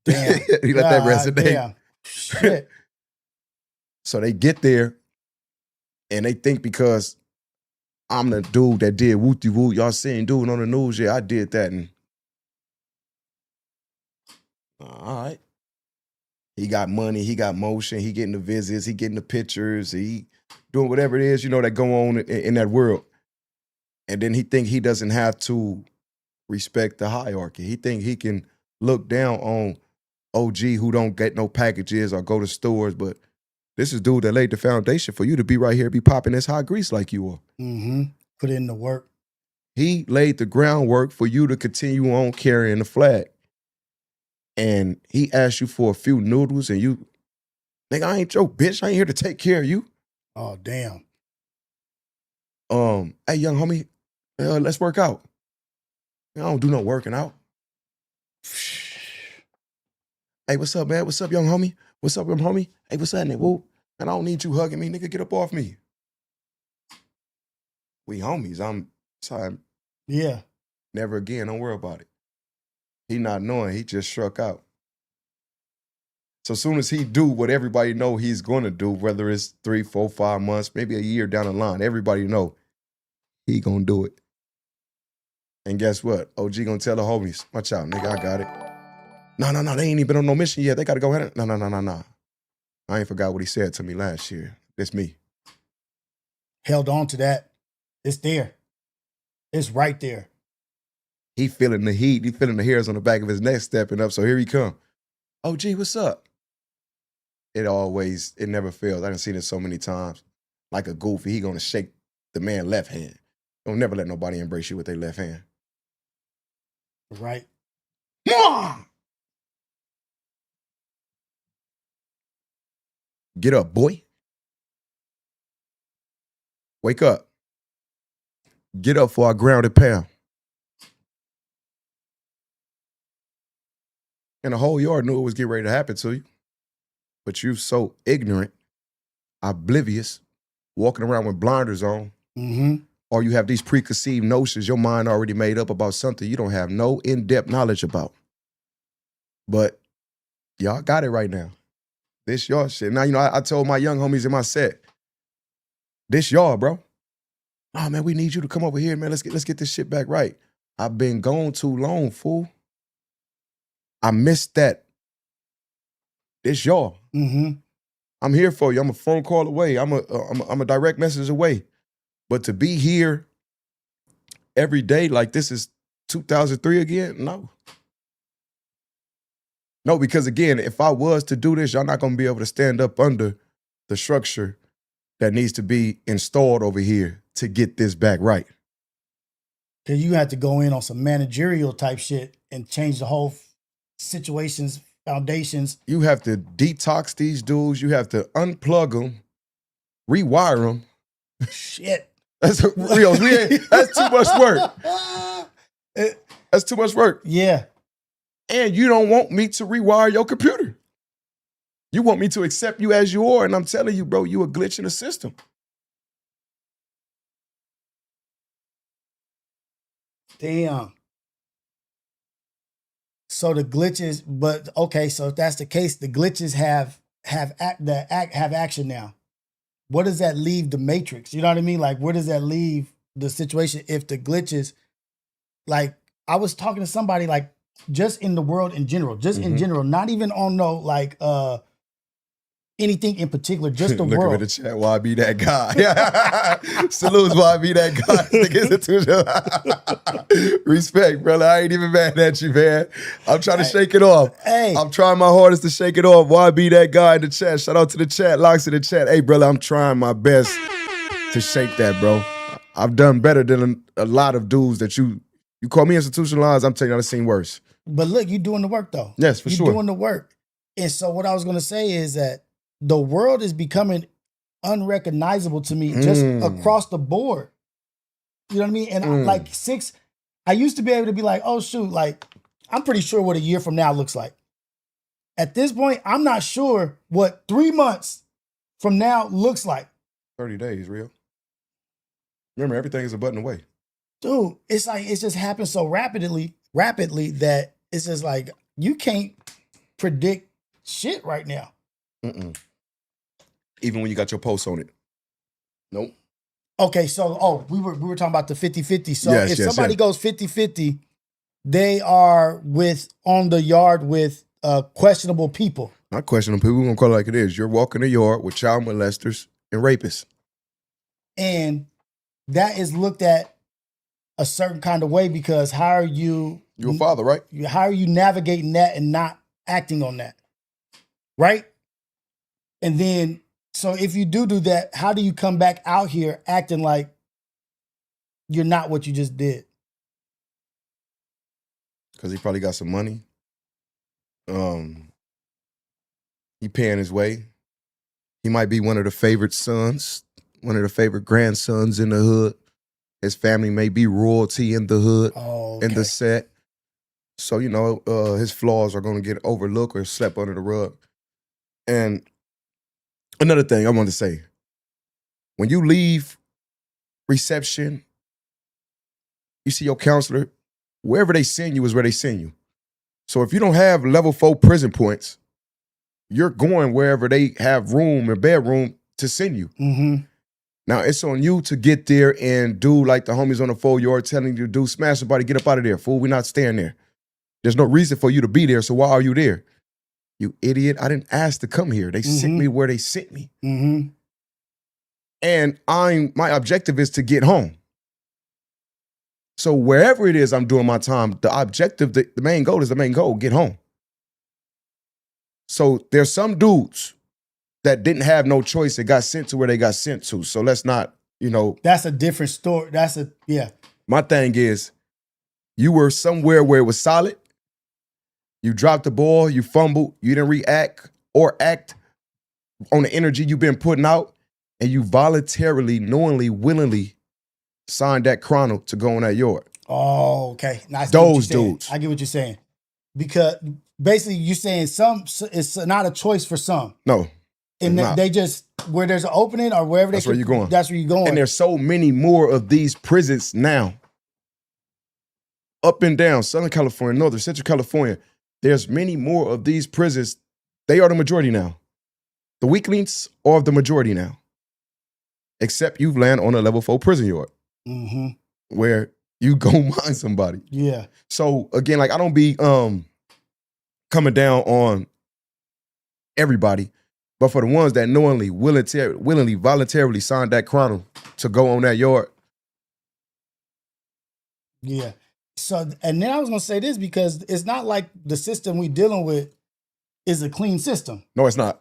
Damn. He let that resonate. Damn. Shit. So they get there, and they think because I'm the dude that did wooty woo. Y'all seen dude on the news? Yeah, I did that. And all right. He got money, he got motion, he getting the visits, he getting the pictures, he doing whatever it is, that go on in that world. And then he think he doesn't have to respect the hierarchy. He think he can look down on OG who don't get no packages or go to stores, but this is dude that laid the foundation for you to be right here, be popping this hot grease like you are. Mm-hmm. Put in the work. He laid the groundwork for you to continue on carrying the flag. And he asked you for a few noodles and you, nigga, I ain't your bitch. I ain't here to take care of you. Oh, damn. Hey, young homie, let's work out. I don't do no working out. Hey, what's up, man? What's up, young homie? What's up, young homie? Hey, what's up, nigga? Whoa. Man, I don't need you hugging me, nigga. Get up off me. We homies. I'm sorry. Yeah. Never again. Don't worry about it. He not knowing. He just struck out. So soon as he do what everybody know he's going to do, whether it's 3, 4, 5 months, maybe a year down the line, everybody know he going to do it. And guess what? OG going to tell the homies, watch out, nigga, I got it. No, they ain't even been on no mission yet. They got to go ahead. No. I ain't forgot what he said to me last year. It's me. Held on to that. It's there. It's right there. He feeling the heat. He feeling the hairs on the back of his neck stepping up. So here he come. OG, what's up? It never fails. I done seen it so many times. Like a goofy, he gonna shake the man left hand. Don't never let nobody embrace you with their left hand. Right. Get up, boy. Wake up. Get up for our grounded pound. And the whole yard knew it was getting ready to happen to you. But you so ignorant, oblivious, walking around with blinders on, or you have these preconceived notions your mind already made up about something you don't have no in-depth knowledge about. But y'all got it right now. This y'all shit. Now, I told my young homies in my set, this y'all, bro. Oh, man, we need you to come over here, man. Let's get this shit back right. I've been gone too long, fool. I missed that. This y'all. I'm here for you. I'm a phone call away. I'm a direct message away. But to be here every day like this is 2003 again, no. No, because again, if I was to do this, y'all not gonna be able to stand up under the structure that needs to be installed over here to get this back right. Because you have to go in on some managerial type shit and change the whole situations, foundations. You have to detox these dudes. You have to unplug them, rewire them. Shit. That's Rios. That's too much work. That's too much work. Yeah. And you don't want me to rewire your computer. You want me to accept you as you are, and I'm telling you, bro, you a glitch in the system. Damn. So the glitches, but okay, so if that's the case, the glitches have action now. What does that leave the matrix? You know what I mean? Like, where does that leave the situation if the glitches, like, I was talking to somebody, like, just in the world in general, in general, not even on no, like, anything in particular, just the Look world. at the chat, why be that guy? Salutes, why be that guy? Respect, brother. I ain't even mad at you, man. I'm trying to shake it off. Hey. I'm trying my hardest to shake it off. Why be that guy in the chat? Shout out to the chat, locks in the chat. Hey, brother, I'm trying my best to shake that, bro. I've done better than a lot of dudes that you call me institutionalized. I'm telling you, I've seen worse. But look, you're doing the work, though. Yes, for sure. You're doing the work. And so what I was going to say is that the world is becoming unrecognizable to me just across the board. You know what I mean? And I used to be able to be like, oh, shoot, like, I'm pretty sure what a year from now looks like. At this point, I'm not sure what 3 months from now looks like. 30 days, real. Remember, everything is a button away. Dude, it's like it's just happened so rapidly that it's just like you can't predict shit right now. Even when you got your posts on it. Nope. Okay, so we were talking about the 50-50. So Yes, if yes, somebody yes. goes 50-50, they are on the yard with questionable people. Not questioning people, we're gonna call it like it is. You're walking the yard with child molesters and rapists. And that is looked at a certain kind of way because how are you? You're a father, right? How are you navigating that and not acting on that? Right? And then, so if you do that, how do you come back out here acting like you're not what you just did? Because he probably got some money. He paying his way. He might be one of the favorite sons, one of the favorite grandsons in the hood. His family may be royalty in the hood, in the set. So, you know, his flaws are going to get overlooked or swept under the rug. And another thing I want to say, when you leave reception, you see your counselor, wherever they send you is where they send you. So if you don't have level 4 prison points, you're going wherever they have room or bedroom to send you. Mm-hmm. Now, it's on you to get there and do like the homies on the 4-yard telling you to do, smash somebody, get up out of there, fool. We're not staying there. There's no reason for you to be there, so why are you there? You idiot. I didn't ask to come here. They sent me where they sent me. Mm-hmm. And my objective is to get home. So wherever it is I'm doing my time, the objective, the main goal is the main goal, get home. So there's some dudes that didn't have no choice that got sent to where they got sent to. So let's not, you know. That's a different story. Yeah. My thing is, you were somewhere where it was solid. You dropped the ball, you fumbled, you didn't react or act on the energy you've been putting out, and you voluntarily, knowingly, willingly signed that chrono to go on that yard. Oh, okay. Nice. Those dudes. I get what you're saying. Because basically you're saying it's not a choice for some. No. And they just, where there's an opening or wherever That's where you're going. That's where you're going. And there's so many more of these prisons now. Up and down, Southern California, Northern, Central California. There's many more of these prisons. They are the majority now. The weaklings are the majority now. Except you've landed on a level 4 prison yard. Mm-hmm. Where you go mind somebody. Yeah. So again, like I don't be coming down on everybody, but for the ones that knowingly, willingly, voluntarily signed that chrono to go on that yard. Yeah. So, and then I was gonna say this because it's not like the system we dealing with is a clean system. No, it's not.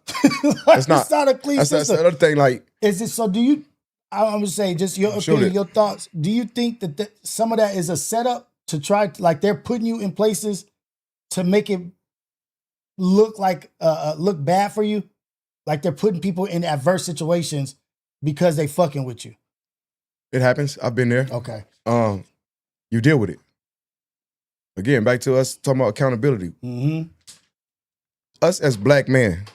Like, It's not. It's not a clean system. That's the other thing. Like, is it? So, do you? I'm gonna say just your opinion, your thoughts. Do you think that some of that is a setup to try, like they're putting you in places to make it look like look bad for you, like they're putting people in adverse situations because they fucking with you? it happens. I've been there. Okay. You deal with it. Again, back to us talking about accountability. Mm-hmm. Us as black men,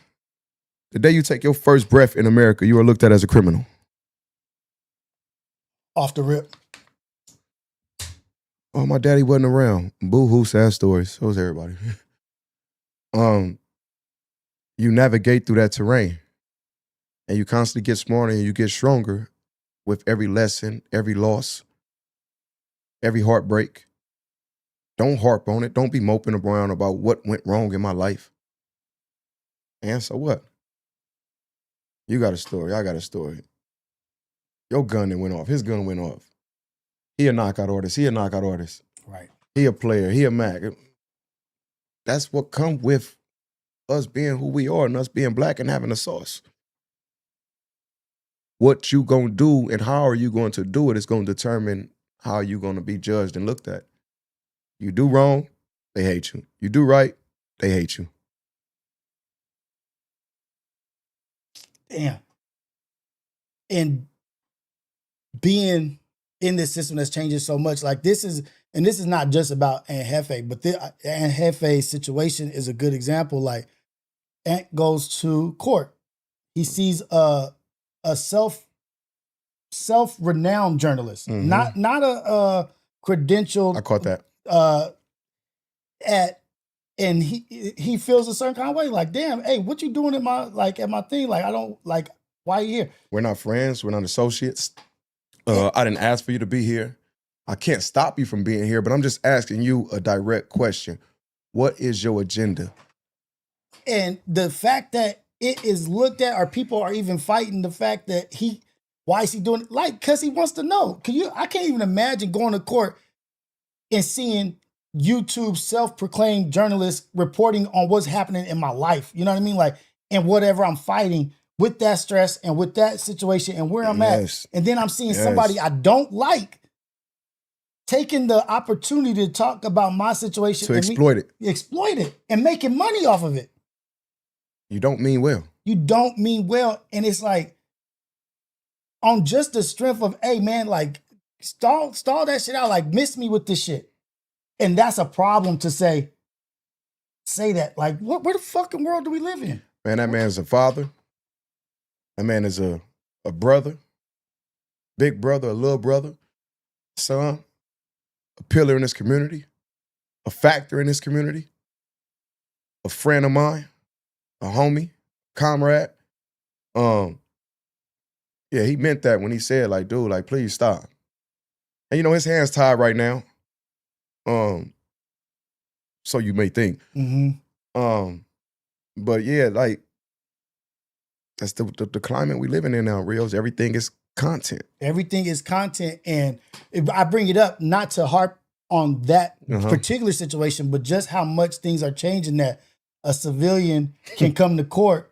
the day you take your first breath in America, you are looked at as a criminal. Off the rip. Oh, my daddy wasn't around. Boo-hoo, sad stories. So was everybody. You navigate through that terrain. And you constantly get smarter and you get stronger with every lesson, every loss, every heartbreak. Don't harp on it. Don't be moping around about what went wrong in my life. And so what? You got a story. I got a story. Your gun that went off. His gun went off. He a knockout artist. He a knockout artist. Right. He a player. He a Mac. That's what come with us being who we are and us being black and having a sauce. What you gonna do and how are you going to do it is gonna determine how you gonna be judged and looked at. You do wrong, they hate you. You do right, they hate you. Damn. And being in this system that's changing so much, like this is and this is not just about Aunt Hefe, but Aunt Hefe's situation is a good example. Like, Aunt goes to court. He sees a self-renowned journalist, not a credentialed. I caught that. And he feels a certain kind of way. Like, damn, hey, what you doing at my thing? Like, I don't like. Why are you here? We're not friends. We're not associates. I didn't ask for you to be here. I can't stop you from being here, but I'm just asking you a direct question. What is your agenda? And the fact that it is looked at, or people are even fighting the fact that why is he doing it? Like, because he wants to know. I can't even imagine going to court and seeing YouTube self-proclaimed journalists reporting on what's happening in my life. You know what I mean? Like, and whatever I'm fighting with that stress and with that situation and where I'm at. And then I'm seeing somebody I don't like taking the opportunity to talk about my situation. To exploit it and making money off of it. You don't mean well. You don't mean well. And it's like, on just the strength of, hey man, like, stall that shit out, like, miss me with this shit. And that's a problem to say that. Like, where the fucking world do we live in? Man, that man's a father. That man is a brother, big brother, a little brother, son, a pillar in this community, a factor in this community, a friend of mine, a homie, comrade. Yeah, he meant that when he said, like, dude, like, please stop. And you know, his hands tied right now. So you may think. But yeah, like, that's the climate we living in now, Rios. Everything is content. Everything is content. And I bring it up not to harp on that particular situation, but just how much things are changing, that a civilian can come to court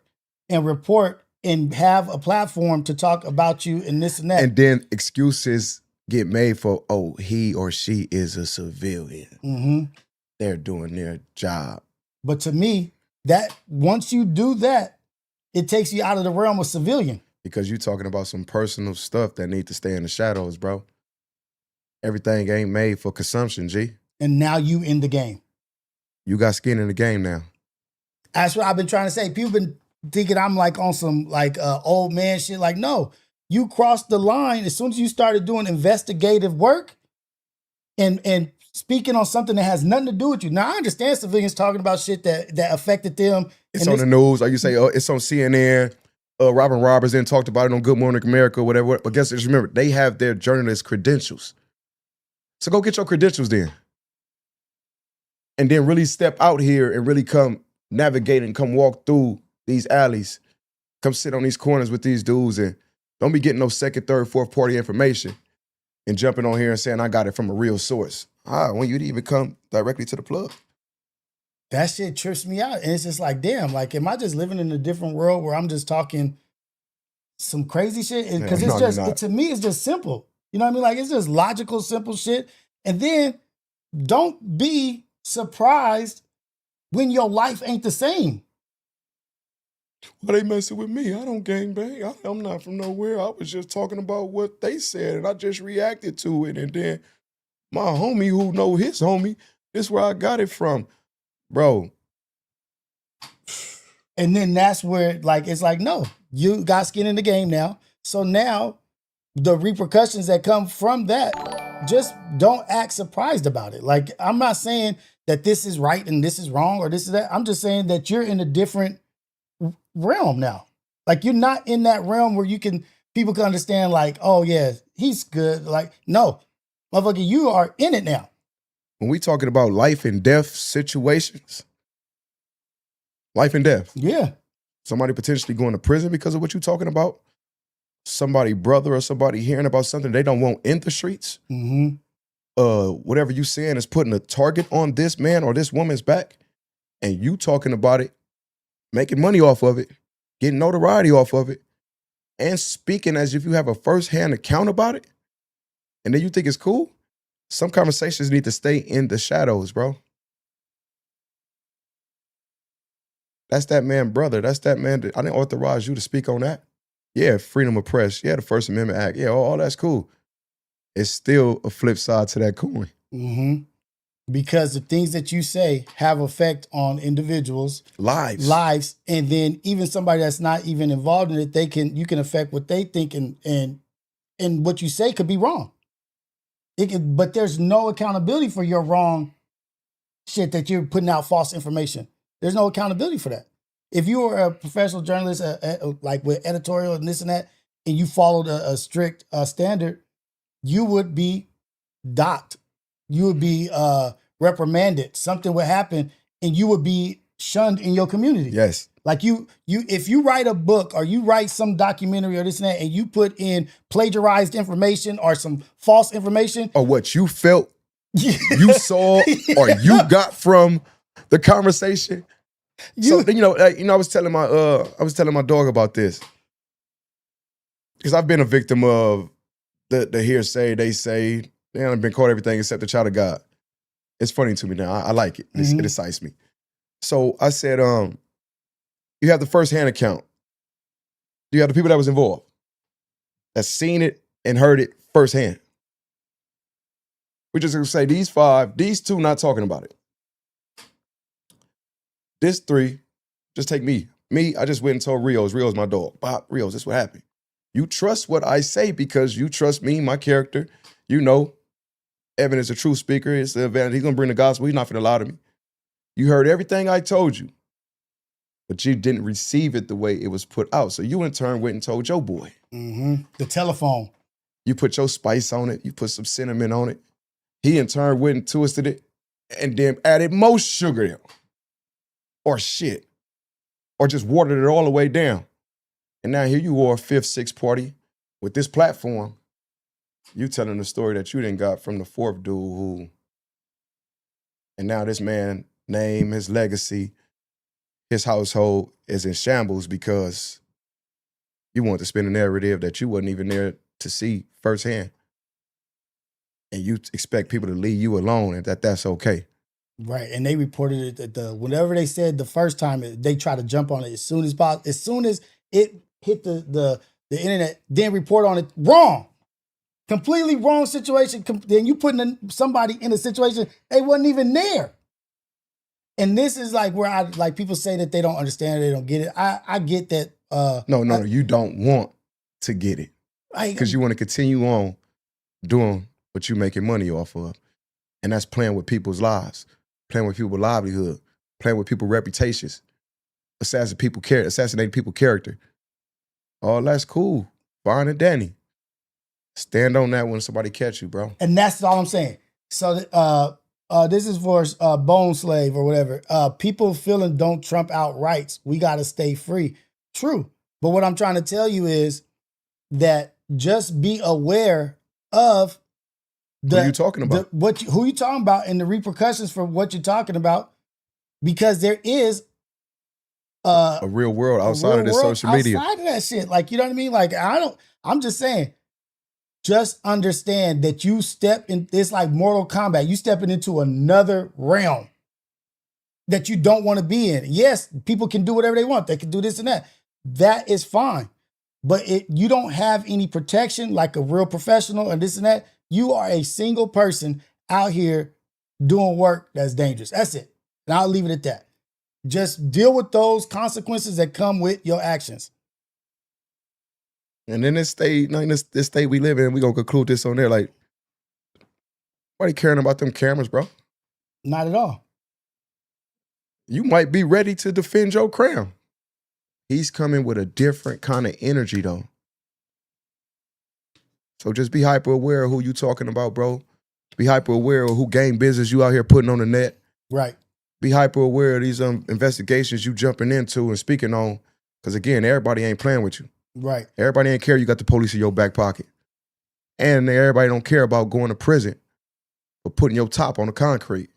and report and have a platform to talk about you and this and that. And then excuses get made for, oh, he or she is a civilian. They're doing their job. But to me, that once you do that, it takes you out of the realm of civilian. Because you're talking about some personal stuff that need to stay in the shadows, bro. Everything ain't made for consumption, G. And now you in the game. You got skin in the game now. That's what I've been trying to say. People been thinking I'm like on some like old man shit. Like, no, you crossed the line as soon as you started doing investigative work and speaking on something that has nothing to do with you. Now, I understand civilians talking about shit that affected them. It's on the news, like you say, it's on CNN. Robin Roberts then talked about it on Good Morning America, whatever. But guess what? Just remember, they have their journalist credentials. So go get your credentials then. And then really step out here and really come navigate and come walk through these alleys. Come sit on these corners with these dudes and don't be getting no second, third, fourth party information and jumping on here and saying, I got it from a real source. When you'd even come directly to the plug. That shit trips me out. And it's just like, damn, like, am I just living in a different world where I'm just talking some crazy shit? Because to me, it's just simple. You know what I mean? Like, it's just logical, simple shit. And then don't be surprised when your life ain't the same. Why they messing with me? I don't gangbang. I'm not from nowhere. I was just talking about what they said, and I just reacted to it. And then my homie who know his homie, this is where I got it from. Bro. And then that's where, like, it's like, no, you got skin in the game now. So now the repercussions that come from that, just don't act surprised about it. Like, I'm not saying that this is right and this is wrong or this is that. I'm just saying that you're in a different realm now. Like, you're not in that realm where people can understand, like, oh yeah, he's good. Like, no, motherfucker, you are in it now. When we talking about life and death situations, life and death. Yeah. Somebody potentially going to prison because of what you're talking about. Somebody brother or somebody hearing about something they don't want in the streets. Whatever you saying is putting a target on this man or this woman's back. And you talking about it, making money off of it, getting notoriety off of it, and speaking as if you have a first-hand account about it. And then you think it's cool? Some conversations need to stay in the shadows, bro. That's that man, brother. That's that man. I didn't authorize you to speak on that. Yeah, freedom of press. Yeah, the First Amendment Act. Yeah, all that's cool. It's still a flip side to that coin. Mm-hmm. Because the things that you say have effect on individuals' lives, and then even somebody that's not even involved in it, you can affect what they think, and what you say could be wrong. But there's no accountability for your wrong shit that you're putting out false information. There's no accountability for that. If you were a professional journalist, like with editorial and this and that, and you followed a strict standard, you would be docked. You would be reprimanded. Something would happen, and you would be shunned in your community. Yes. Like if you write a book or you write some documentary or this and that, and you put in plagiarized information or some false information, or what you felt, you saw, or you got from the conversation. So I was telling my dog about this, because I've been a victim of the hearsay. They say they haven't been called everything except the child of God. It's funny to me now. I like it. It excites me. So I said, you have the first-hand account. You have the people that was involved, that's seen it and heard it firsthand. We're just gonna say these two not talking about it. This three, just take me. Me, I just went and told Rios. Rios, my dog. Bob, Rios, this is what happened. You trust what I say because you trust me, my character. You know, Evan is a true speaker. It's the advantage. He's gonna bring the gospel. He's not gonna lie to me. You heard everything I told you, but you didn't receive it the way it was put out. So you in turn went and told your boy. Mm-hmm. The telephone. You put your spice on it. You put some cinnamon on it. He in turn went and twisted it and then added more sugar in. Or shit. Or just watered it all the way down. And now here you are, fifth, sixth party with this platform. You telling the story that you didn't got from the fourth dude who, and now this man name, his legacy, his household is in shambles because you want to spin a narrative that you wasn't even there to see firsthand. And you expect people to leave you alone and that's okay. Right, and they reported it whenever they said the first time, they try to jump on it as soon as possible. As soon as it hit the internet, then report on it. Wrong, completely wrong situation. Then you putting somebody in a situation they wasn't even there. And this is like where people say that they don't understand it, they don't get it. I get that. No, you don't want to get it because you want to continue on doing what you're making money off of, and that's playing with people's lives. Playing with people's livelihood, playing with people's reputations, assassinating people's character. Oh, that's cool. Fine and Danny. Stand on that when somebody catch you, bro. And that's all I'm saying. So this is for Bone Slave or whatever. People feeling don't trump out rights. We got to stay free. True. But what I'm trying to tell you is that just be aware of who are you talking about? Who you talking about and the repercussions for what you're talking about, because there is a real world outside of this social media. Outside of that shit. Like, you know what I mean? Like, I'm just saying, just understand that you step in, it's like Mortal Kombat. You stepping into another realm that you don't want to be in. Yes, people can do whatever they want. They can do this and that. That is fine. But you don't have any protection like a real professional and this and that. You are a single person out here doing work that's dangerous. That's it. And I'll leave it at that. Just deal with those consequences that come with your actions. And in this state, this state we live in, we're going to conclude this on there. Like, nobody caring about them cameras, bro. Not at all. You might be ready to defend your crown. He's coming with a different kind of energy, though. So just be hyper aware of who you talking about, bro. Be hyper aware of who game business you out here putting on the net. Right. Be hyper aware of these investigations you jumping into and speaking on. Because again, everybody ain't playing with you. Right. Everybody ain't care you got the police in your back pocket. And everybody don't care about going to prison or putting your top on the concrete.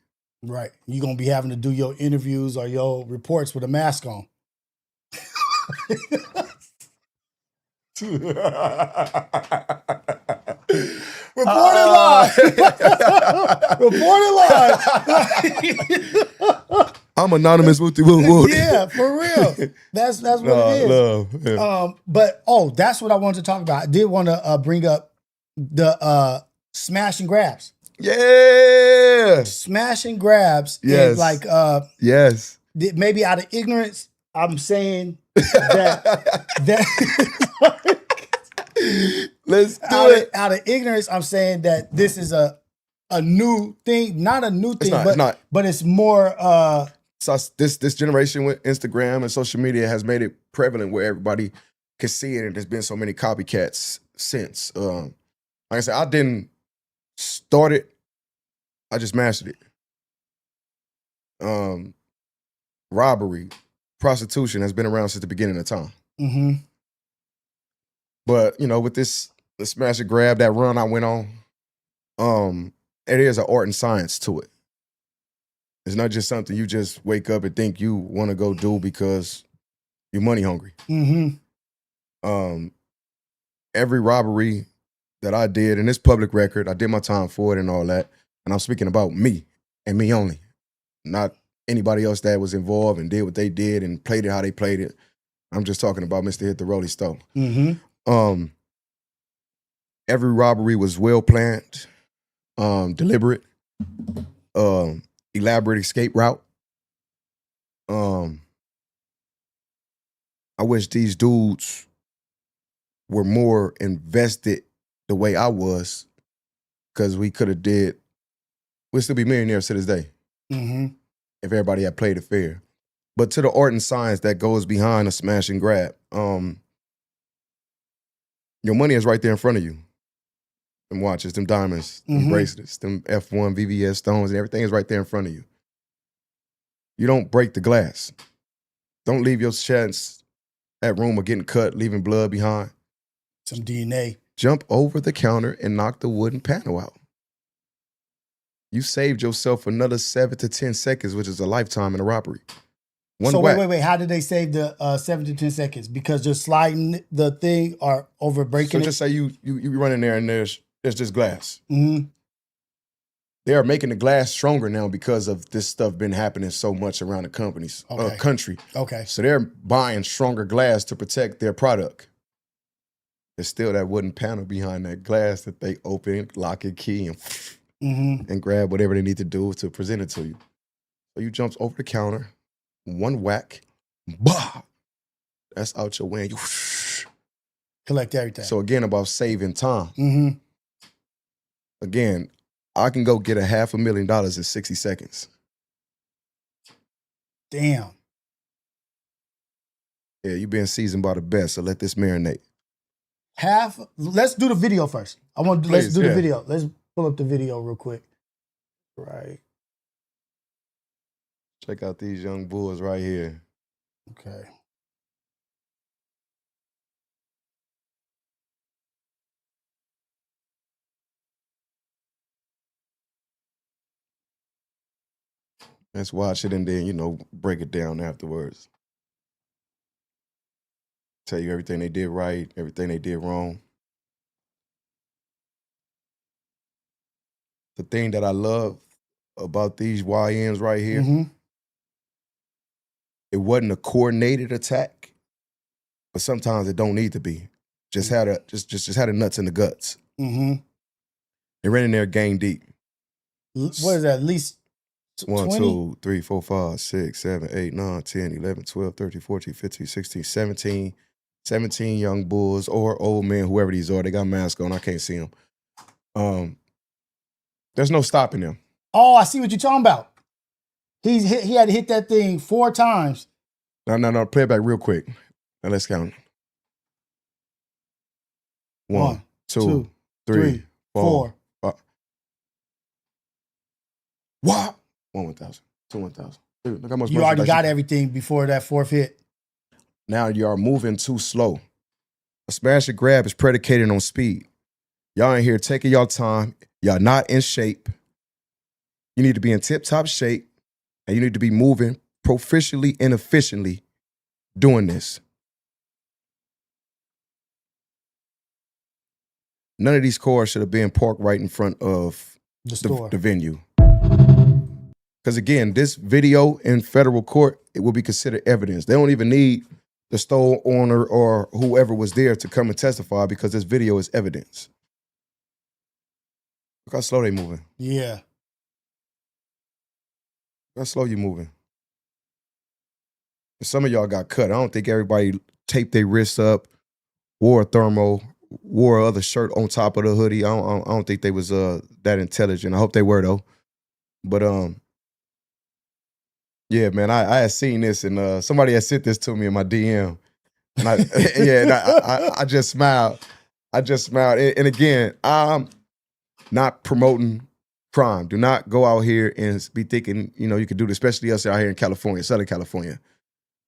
Right. You're going to be having to do your interviews or your reports with a mask on. Reported live. Reported live. I'm anonymous with the woo. Yeah, for real. That's what it is. Love. Yeah. But that's what I wanted to talk about. I did want to bring up the smash and grabs. Yeah. Smash and grabs. Yes. And like Yes. maybe out of ignorance, I'm saying that Let's do it. Out of ignorance, I'm saying that this is a new thing, not a new thing, but it's more So this generation with Instagram and social media has made it prevalent where everybody can see it, and there's been so many copycats since. Like I said, I didn't start it, I just mastered it. Robbery, prostitution has been around since the beginning of time. mm-hmm. But with this smash and grab, that run I went on, it is an art and science to it. It's not just something you just wake up and think you want to go do because you're money hungry. Mm-hmm. Every robbery that I did, and it's public record, I did my time for it and all that. And I'm speaking about me and me only, not anybody else that was involved and did what they did and played it how they played it. I'm just talking about Mr. Hit the Rolling Stone. Mm-hmm. Every robbery was well planned, deliberate, elaborate escape route. I wish these dudes were more invested the way I was, because we could have we'd still be millionaires to this day Mm-hmm. if everybody had played it fair. But to the art and science that goes behind a smash and grab, your money is right there in front of you. Them watches, them diamonds, them bracelets, them F1 VVS stones, and everything is right there in front of you. You don't break the glass. Don't leave your chance at room of getting cut, leaving blood behind. Some DNA. Jump over the counter and knock the wooden panel out. You saved yourself another 7 to 10 seconds, which is a lifetime in a robbery. Wait. How did they save the 7 to 10 seconds? Because they're sliding the thing or over breaking it? So just say you run in there and there's just glass. Mm-hmm. They are making the glass stronger now because of this stuff been happening so much around the country. Okay. So they're buying stronger glass to protect their product. There's still that wooden panel behind that glass that they open, lock and key, and grab whatever they need to do to present it to you. So you jumps over the counter, one whack, bah! That's out your way. You collect everything. So again, about saving time. Mm-hmm. Again, I can go get $500,000 in 60 seconds. Damn. Yeah, you being seasoned by the best, so let this marinate. Let's do the video first. Let's do the video. Let's pull up the video real quick. Right. Check out these young bulls right here. Okay. Let's watch it and then, break it down afterwards. Tell you everything they did right, everything they did wrong. The thing that I love about these YNs right here, it wasn't a coordinated attack, but sometimes it don't need to be. Just had the nuts and the guts. Mm-hmm. They ran in there gang deep. What is that? At least 1, 20? 2, 3, 4, 5, 6, 7, 8, 9, 10, 11, 12, 13, 14, 15, 16, 17 young bulls or old men, whoever these are. They got masks on. I can't see them. There's no stopping them. Oh, I see what you're talking about. He had to hit that thing 4 times. No. Play it back real quick. Now let's count. 1, 2, 3, 4, 5. What? 1, 1,000. 2, 1,000. Look how much you already got everything before that 4th hit. Now you are moving too slow. A smash and grab is predicated on speed. Y'all ain't here taking y'all time. Y'all not in shape. You need to be in tip-top shape, and you need to be moving proficiently and efficiently doing this. None of these cars should have been parked right in front of the venue. Because again, this video in federal court, it will be considered evidence. They don't even need the store owner or whoever was there to come and testify because this video is evidence. Look how slow they moving. Yeah. Look how slow you moving. Some of y'all got cut. I don't think everybody taped their wrists up, wore a thermal, wore a other shirt on top of the hoodie. I don't think they was that intelligent. I hope they were though. But yeah, man, I had seen this and somebody had sent this to me in my DM. And I just smiled. I just smiled. And again, I'm not promoting crime. Do not go out here and be thinking, you can do this, especially us out here in California, Southern California.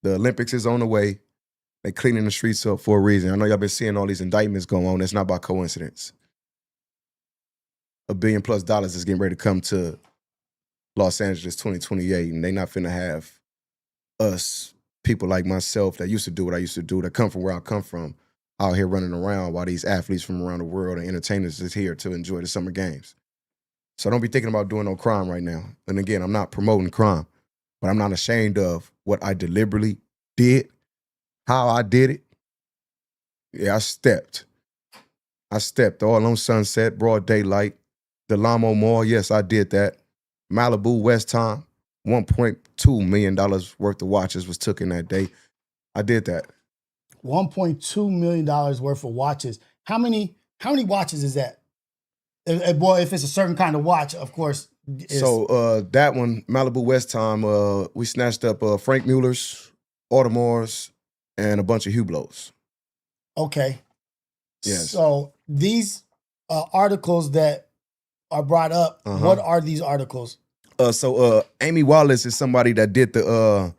The Olympics is on the way. They cleaning the streets up for a reason. I know y'all been seeing all these indictments going on. It's not by coincidence. $1 billion+ is getting ready to come to Los Angeles 2028, and they not finna have us, people like myself that used to do what I used to do, that come from where I come from, out here running around while these athletes from around the world and entertainers is here to enjoy the summer games. So don't be thinking about doing no crime right now. And again, I'm not promoting crime, but I'm not ashamed of what I deliberately did, how I did it. Yeah, I stepped all on Sunset, broad daylight, the Lamo Mall. Yes, I did that. Malibu, West Time, $1.2 million worth of watches was took in that day. I did that. $1.2 million worth of watches. How many watches is that? Well, if it's a certain kind of watch, of course. So that one, Malibu West Time, we snatched up Frank Mueller's, Audemars, and a bunch of Hublots. Okay. Yes. So these articles that are brought up, what are these articles? So Amy Wallace is somebody that did the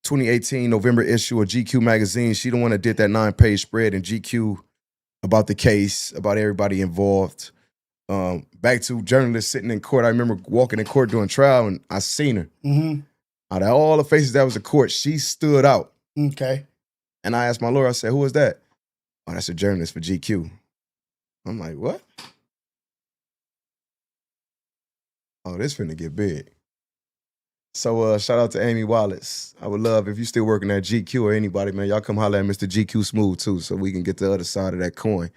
2018 November issue of GQ magazine. She the one that did that 9-page spread in GQ about the case, about everybody involved. Back to journalists sitting in court. I remember walking in court doing trial and I seen her. Mm-hmm. Out of all the faces that was in court, she stood out. Okay. And I asked my lawyer, I said, who is that? Oh, that's a journalist for GQ. I'm like, what? Oh, this finna get big. So shout out to Amy Wallace. I would love, if you still working at GQ or anybody, man, y'all come holler at Mr. GQ Smooth too, so we can get the other side of that coin.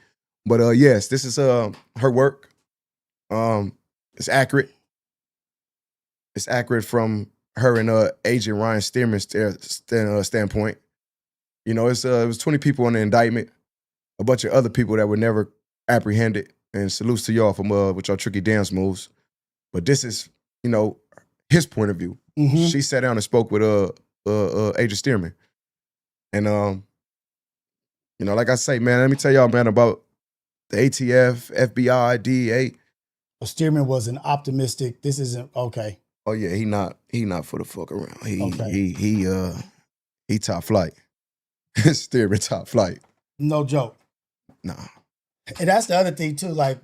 But yes, this is her work. It's accurate. It's accurate from her and agent Ryan Stearman's standpoint. It was 20 people on the indictment, a bunch of other people that were never apprehended. And salutes to y'all from with y'all tricky dance moves. But this is, his point of view. Mm-hmm. She sat down and spoke with Agent Stearman. And like I say, man, let me tell y'all, man, about the ATF, FBI, DEA. Stearman was an optimistic. This isn't okay. Oh yeah, he not for the fuck around. He top flight. Stearman top flight. No joke. Nah. And that's the other thing too. Like,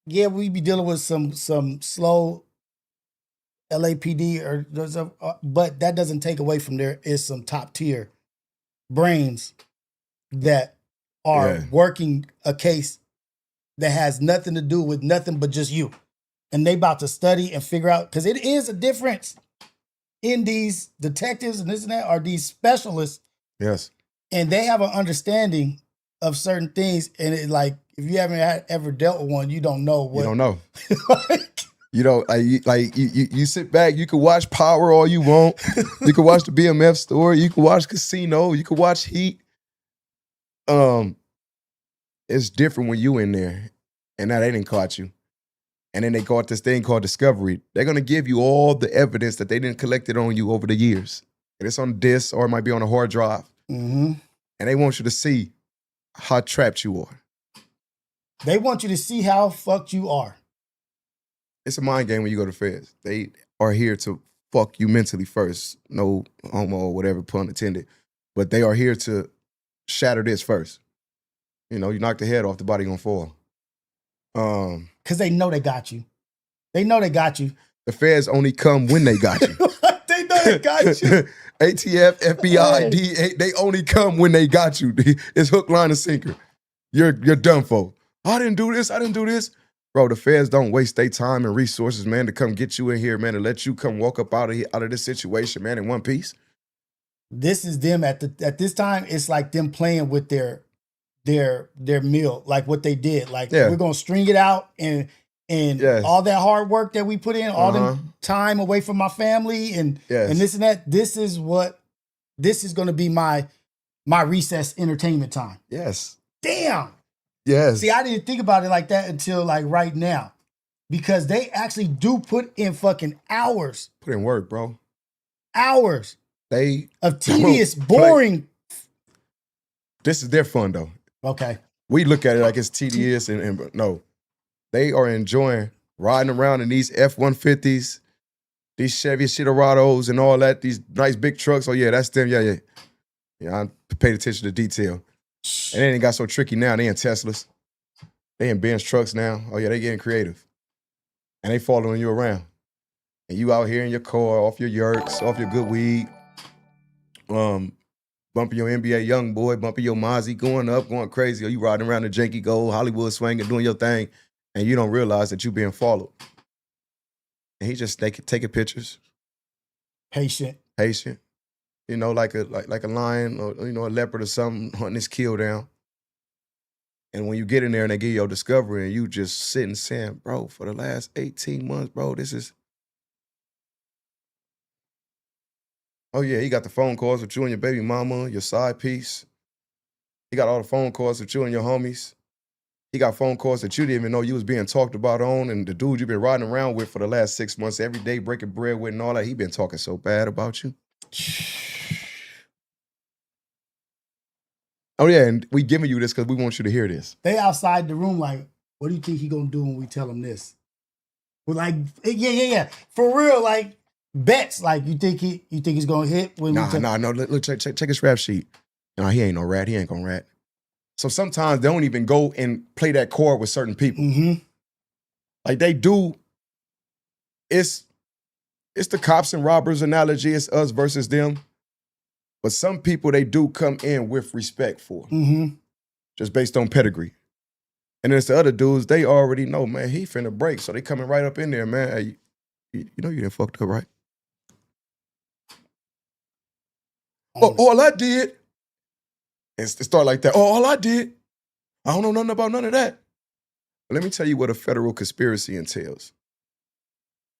yeah, we be dealing with some slow LAPD but that doesn't take away from there is some top tier brains that are working a case that has nothing to do with nothing but just you. And they about to study and figure out, because it is a difference in these detectives and this and that, are these specialists. Yes. And they have an understanding of certain things. And it, like, if you haven't ever dealt with one, you don't know what. You don't know. You sit back, you can watch Power all you want. You can watch the BMF story. You can watch Casino. You can watch Heat. It's different when you in there. And now they didn't caught you. And then they got this thing called discovery. They're going to give you all the evidence that they didn't collect it on you over the years. And it's on disk or it might be on a hard drive. Mm-hmm. And they want you to see how trapped you are. They want you to see how fucked you are. It's a mind game when you go to feds. They are here to fuck you mentally first. No homo or whatever, pun intended. But they are here to shatter this first. You knock the head off, the body gonna fall. Because they know they got you. They know they got you. The feds only come when they got you. They know they got you. ATF, FBI, DEA, they only come when they got you. It's hook, line, and sinker. You're done for. I didn't do this. Bro, the feds don't waste their time and resources, man, to come get you in here, man, and let you come walk up out of this situation, man, in one piece. This is them at this time. It's like them playing with their their meal, like what they did. Like Yeah. we're gonna string it out and Yes. all that hard work that we put in, all Uh-huh. the time away from my family and Yes. this and that. This is gonna be my recess entertainment time. Yes. Damn. Yes. See, I didn't think about it like that until like right now. Because they actually do put in fucking hours. Put in work, bro. Hours They of tedious, don't play. boring. This is their fun though. Okay. We look at it like it's tedious and no. They are enjoying riding around in these F-150s, these Chevy Silverados and all that, these nice big trucks. Oh yeah, that's them. Yeah. Yeah, I paid attention to detail. And they ain't got so tricky now. They in Teslas. They in Benz trucks now. Oh yeah, they getting creative. And they following you around. And you out here in your car, off your yurks, off your good weed, bumping your NBA young boy, bumping your Mozzie, going up, going crazy, or you riding around the janky gold, Hollywood swinging, doing your thing, and you don't realize that you're being followed. And he just taking pictures. Patient. You know, like a lion or a leopard or something hunting his kill down. And when you get in there and they give you your discovery and you just sitting saying, bro, for the last 18 months, bro, this is... Oh yeah, he got the phone calls with you and your baby mama, your side piece. He got all the phone calls with you and your homies. He got phone calls that you didn't even know you was being talked about on, and the dude you've been riding around with for the last 6 months, every day breaking bread with and all that, he been talking so bad about you. Oh yeah, and we giving you this because we want you to hear this. They outside the room like, what do you think he gonna do when we tell him this? We're like, yeah. For real, like bets. Like you think he's gonna hit when we tell No. Look, check his rap sheet. No, he ain't no rat. He ain't gonna rat. So sometimes they don't even go and play that chord with certain people. Mm-hmm. Like they do. It's the cops and robbers analogy. It's us versus them. But some people they do come in with respect for, just based on pedigree. And then it's the other dudes, they already know, man, he finna break. So they coming right up in there, man. Hey, you know you done fucked up, right? Oh, all I did. And start like that. Oh, all I did. I don't know nothing about none of that. But let me tell you what a federal conspiracy entails.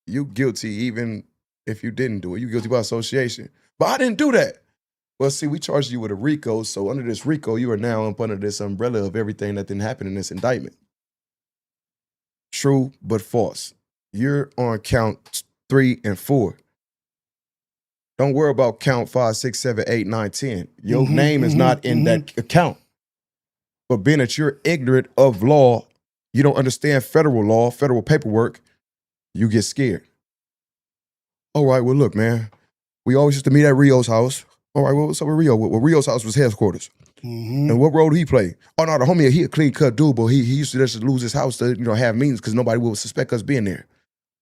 You guilty even if you didn't do it. You guilty by association. But I didn't do that. Well, see, we charged you with a RICO, so under this RICO, you are now up under this umbrella of everything that didn't happen in this indictment. True, but false. You're on count 3 and 4. Don't worry about count 5, 6, 7, 8, 9, 10. Your name is not in that account. But being that you're ignorant of law, you don't understand federal law, federal paperwork, you get scared. All right, well, look, man, we always used to meet at Rios' house. All right, well, what's up with Rio? Well, Rio's house was headquarters. And what role did he play? Oh, no, the homie, he a clean-cut dude, but he used to just lose his house to, have meetings because nobody would suspect us being there.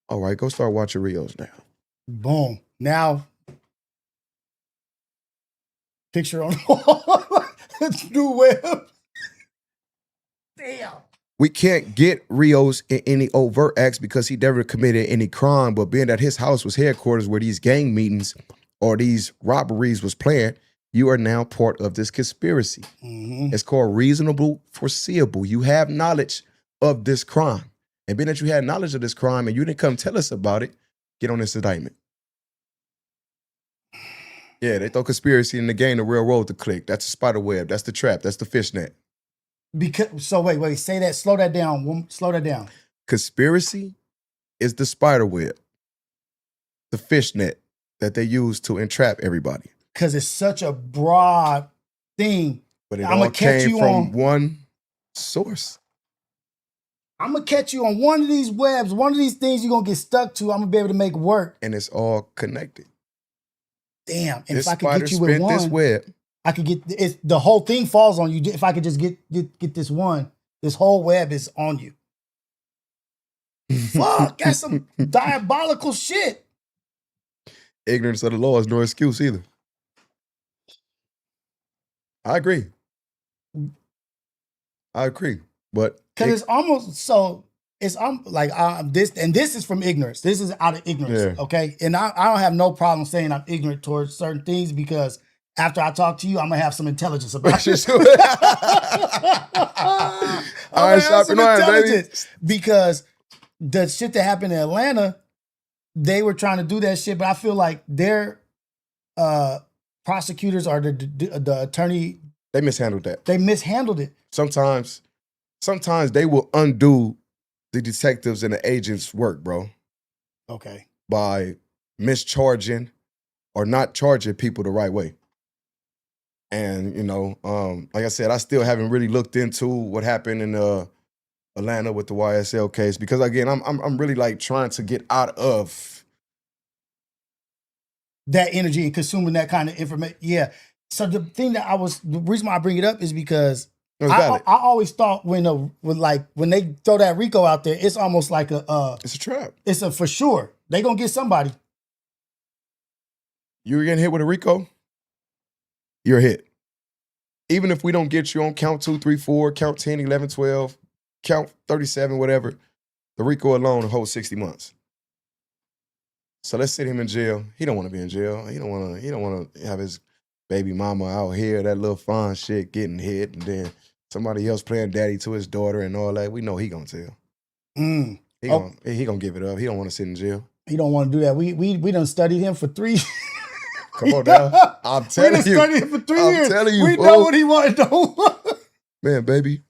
All right, go start watching Rios now. Boom. Now, picture on the wall. It's new web. Damn. We can't get Rios in any overt acts because he never committed any crime, but being that his house was headquarters where these gang meetings or these robberies was planned, you are now part of this conspiracy. It's called reasonable foreseeable. You have knowledge of this crime. And being that you had knowledge of this crime and you didn't come tell us about it, get on this indictment. Yeah, they throw conspiracy in the game to railroad the click. That's the spider web. That's the trap. That's the fishnet. So wait, say that. Slow that down. Slow that down. Conspiracy is the spider web, the fishnet that they use to entrap everybody. Because it's such a broad thing. But it all came from one source. I'm going to catch you on one of these webs, one of these things you're going to get stuck to, I'm going to be able to make work. And it's all connected. Damn. And this if I could get you with one, this web. I could get, the whole thing falls on you. If I could just get this one, this whole web is on you. Fuck, that's some diabolical shit. Ignorance of the law is no excuse either. I agree. But because it's almost so it's like this is from ignorance. This is out of ignorance, okay? And I don't have no problem saying I'm ignorant towards certain things because after I talk to you, I'm gonna have some intelligence about it. Iron sharpen iron, baby. Because the shit that happened in Atlanta, they were trying to do that shit, but I feel like their prosecutors or the attorney, They mishandled that. they mishandled it. Sometimes they will undo the detectives and the agents' work, bro, Okay. by mischarging or not charging people the right way. And, you know, like I said, I still haven't really looked into what happened in Atlanta with the YSL case because, again, I'm really like trying to get out of that energy and consuming that kind of information. Yeah. So the reason why I bring it up is because it was I valid. always thought when they throw that RICO out there, it's almost like It's a trap. it's a for sure. They gonna get somebody. You were getting hit with a RICO, you're hit. Even if we don't get you on count 2, 3, 4, count 10, 11, 12, count 37, whatever, the RICO alone holds 60 months. So let's sit him in jail. He don't want to be in jail. He don't want to have his baby mama out here, that little fun shit getting hit, and then somebody else playing daddy to his daughter and all that. We know he gonna tell. He gonna give it up. He don't want to sit in jail. He don't want to do that. We done studied him for 3 Come on now. I'm telling you. We done studied him for 3 years. I'm telling you, we fool. know what he wanted to do. Man, baby.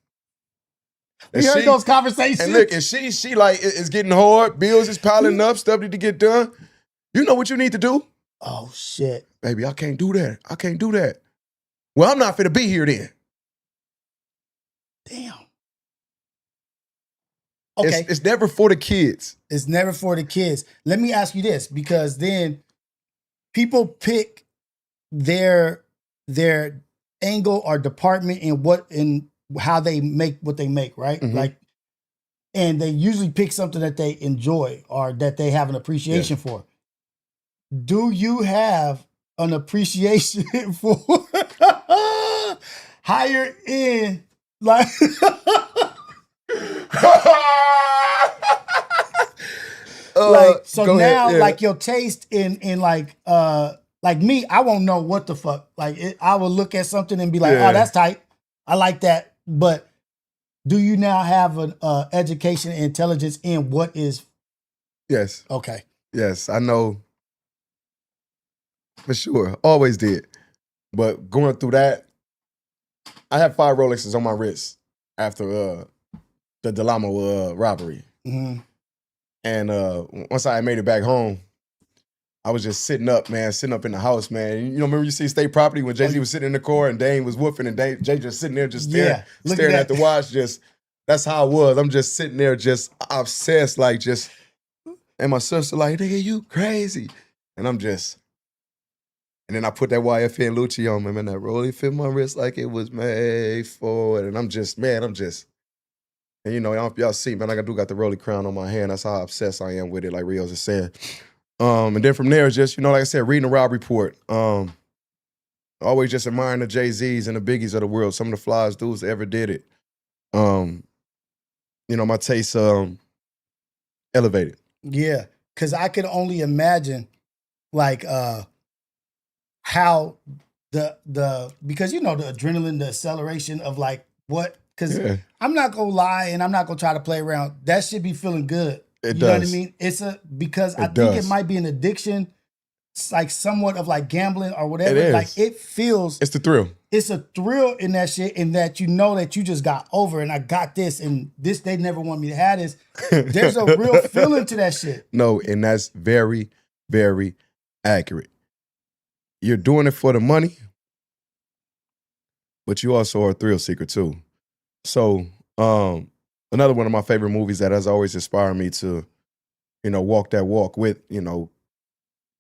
We heard those conversations. And look, and she like it's getting hard. Bills is piling up. Stuff need to get done. You know what you need to do? Oh shit, baby, I can't do that. I can't do that. Well, I'm not finna be here then. Damn. Okay. It's never for the kids. It's never for the kids. Let me ask you this, because then people pick their angle or department in how they make what they make, right? Mhm. Like, and they usually pick something that they enjoy or that they have an appreciation for. Do you have an appreciation for higher end, like like, so now like your taste in like me, I won't know what the fuck. Like I will look at something and be like, oh, that's tight. I like that. But do you now have an education and intelligence in what is? Yes. Okay. Yes, I know. For sure. Always did. But going through that, I had 5 Rolexes on my wrist after the Delamo robbery. Mm-hmm. And once I made it back home, I was just sitting up in the house, man. You know, remember you see State Property when Jay-Z was sitting in the car and Dane was whooping and Jay just sitting there just staring at the watch. That's how I was. I'm just sitting there just obsessed, like just, and my sister like, nigga, you crazy. And I'm just, and then I put that YFN Lucci on me, man. That rollie fit my wrist like it was made for it. And I'm just, and you know, y'all see, man, I got the rollie crown on my hand. That's how obsessed I am with it, like Rios is saying. And then from there, just, you know, like I said, reading the Rob Report. Always just admiring the Jay-Z's and the Biggies of the world. Some of the flies dudes that ever did it. You know, my taste elevated. Yeah, because I could only imagine, like, how because you know the adrenaline, the acceleration of like what. Because I'm not gonna lie and I'm not gonna try to play around. That should be feeling good. You know what I mean? Because I think it might be an addiction. It's like somewhat of like gambling or whatever. It is. Like it feels. It's the thrill. It's a thrill in that shit, and that you know that you just got over and I got this and this, they never want me to have this. There's a real feeling to that shit. No, and that's very, very accurate. You're doing it for the money, but you also are a thrill seeker too. So, another one of my favorite movies that has always inspired me to, you know, walk that walk with, you know,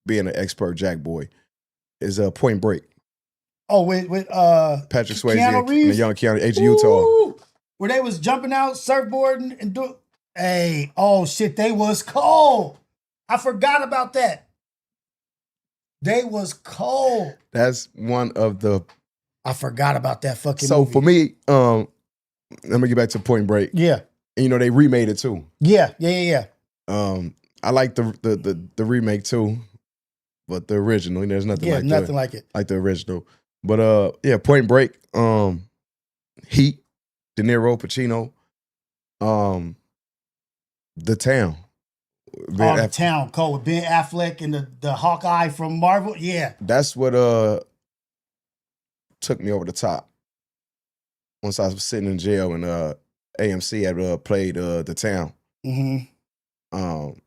being an expert Jack boy is Point Break. Oh, with Patrick Swayze Keanu Reeves? and the young Keanu, Age of Utah. Where they was jumping out, surfboarding and doing. Hey, oh shit, they was cold. I forgot about that. They was cold. That's one of the. I forgot about that fucking So movie. for me, let me get back to Point Break. Yeah. And, you know, they remade it too. Yeah. I like the remake too. but the original. There's nothing like nothing like it. Like the original. But yeah, Point Break, Heat, De Niro, Pacino, The Town. The Town, Cole, with Ben Affleck and the Hawkeye from Marvel. Yeah. That's what took me over the top. Once I was sitting in jail and AMC had played The Town. Mm-hmm.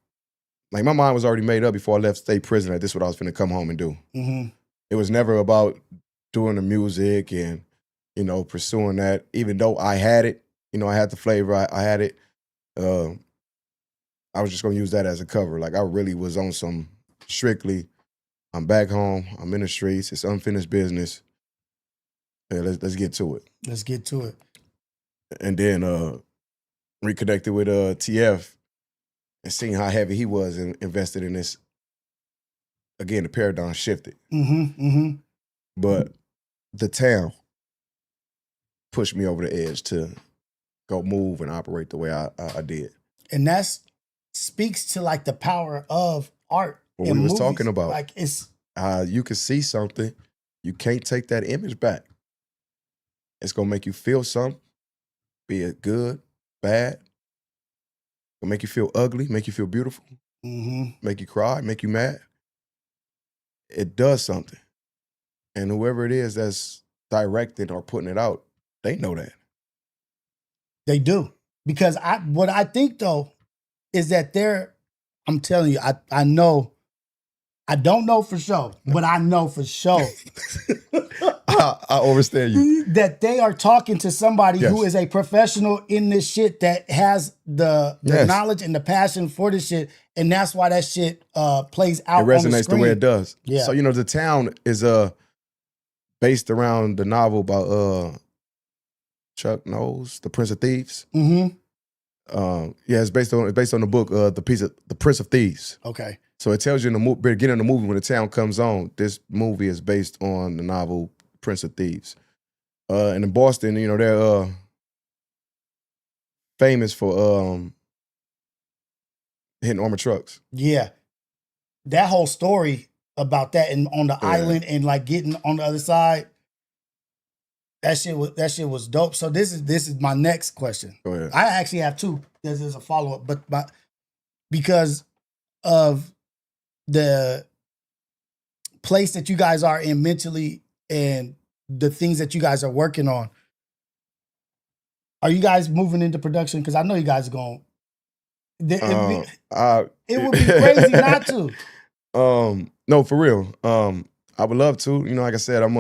Like my mind was already made up before I left state prison that this is what I was finna come home and do. Mm-hmm. It was never about doing the music and, pursuing that. Even though I had it, I had the flavor, I had it. I was just gonna use that as a cover. Like I really was on some strictly, I'm back home, I'm in the streets, it's unfinished business. Yeah, let's get to it. Let's get to it. And then reconnected with TF and seeing how heavy he was and invested in this. Again, the paradigm shifted. Mm-hmm. Mm-hmm. But The Town pushed me over the edge to go move and operate the way I did. And that speaks to like the power of art. What we was talking about. Like it's you can see something, you can't take that image back. It's gonna make you feel something, be it good, bad. It'll make you feel ugly, make you feel beautiful, make you cry, make you mad. It does something. And whoever it is that's directing or putting it out, they know that. They do. Because what I think though is that I'm telling you, I know, I don't know for sure, but I know for sure. I understand you. That they are talking to somebody who is a professional in this shit that has the knowledge and the passion for this shit. And that's why that shit plays out. It resonates the way it does. Yeah. So, The Town is based around the novel by Chuck Knowles, The Prince of Thieves. Mm-hmm. It's based on the book, The Prince of Thieves. Okay. So it tells you in the beginning of the movie when The Town comes on, this movie is based on the novel Prince of Thieves. And in Boston, they're famous for hitting armored trucks. Yeah. That whole story about that and on the island and like getting on the other side, that shit was dope. So this is my next question. Go ahead. I actually have two. There's a follow-up, but because of the place that you guys are in mentally and the things that you guys are working on, are you guys moving into production? Because I know you guys are going. It would be crazy not to. No, for real. I would love to. Like I said, I'm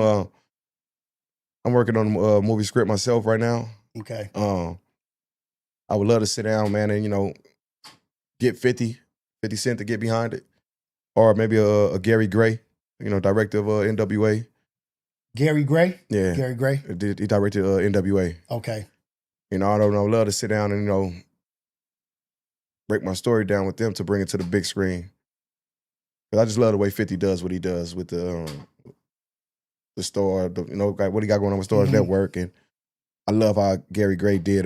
working on a movie script myself right now. Okay. I would love to sit down, man, and get 50 Cent to get behind it, or maybe a Gary Gray, director of NWA. Gary Gray? Yeah. Gary Gray? He directed NWA. Okay. I don't know, love to sit down and, break my story down with them to bring it to the big screen. Because I just love the way 50 does what he does with the store, what he got going on with Stars Network. And I love how Gary Gray did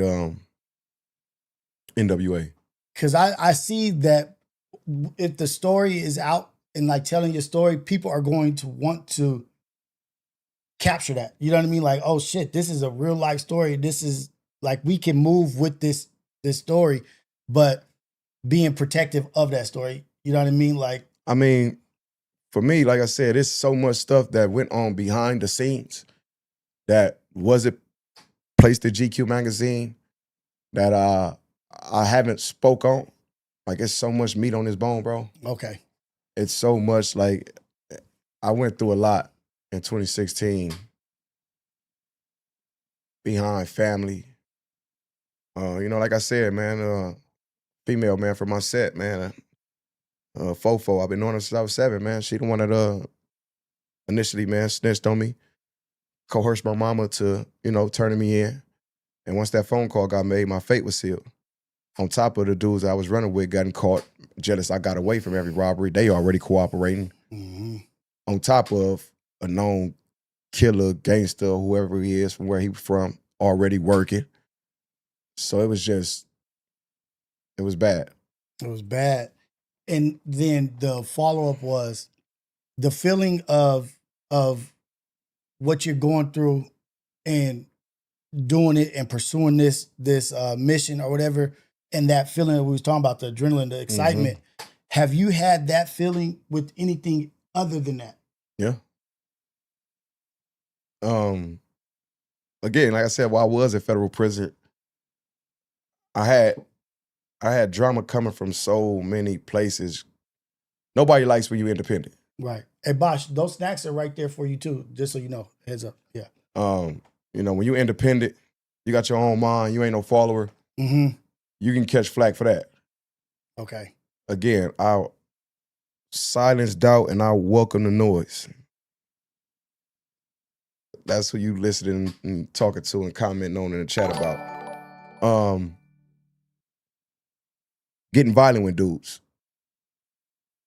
NWA. Because I see that if the story is out and like telling your story, people are going to want to capture that. You know what I mean? Like, oh shit, this is a real life story. This is like, we can move with this story, but being protective of that story. You know what I mean? Like, for me, like I said, there's so much stuff that went on behind the scenes that wasn't placed in GQ magazine that I haven't spoke on. Like, it's so much meat on this bone, bro. Okay. It's so much, like, I went through a lot in 2016 behind family. Like I said, man, female, man, from my set, man, Fofo, I've been knowing her since I was 7, man. She the one that initially, man, snitched on me, coerced my mama to, turning me in. And once that phone call got made, my fate was sealed. On top of the dudes I was running with getting caught, jealous I got away from every robbery, they already cooperating. Mm-hmm. On top of a known killer, gangster, whoever he is, from where he was from, already working. So it was bad. It was bad. And then the follow-up was, the feeling of what you're going through and doing it and pursuing this mission or whatever, and that feeling that we was talking about, the adrenaline, the excitement. Have you had that feeling with anything other than that? Yeah. Again, like I said, while I was in federal prison, I had drama coming from so many places. Nobody likes when you're independent. Right. Hey, Bosh, those snacks are right there for you too, just so you know. Heads up. Yeah. You know, when you're independent, you got your own mind, you ain't no follower, you can catch flack for that. Okay. Again, I'll silence doubt and I'll welcome the noise. That's who you listening and talking to and commenting on in the chat about. Getting violent with dudes.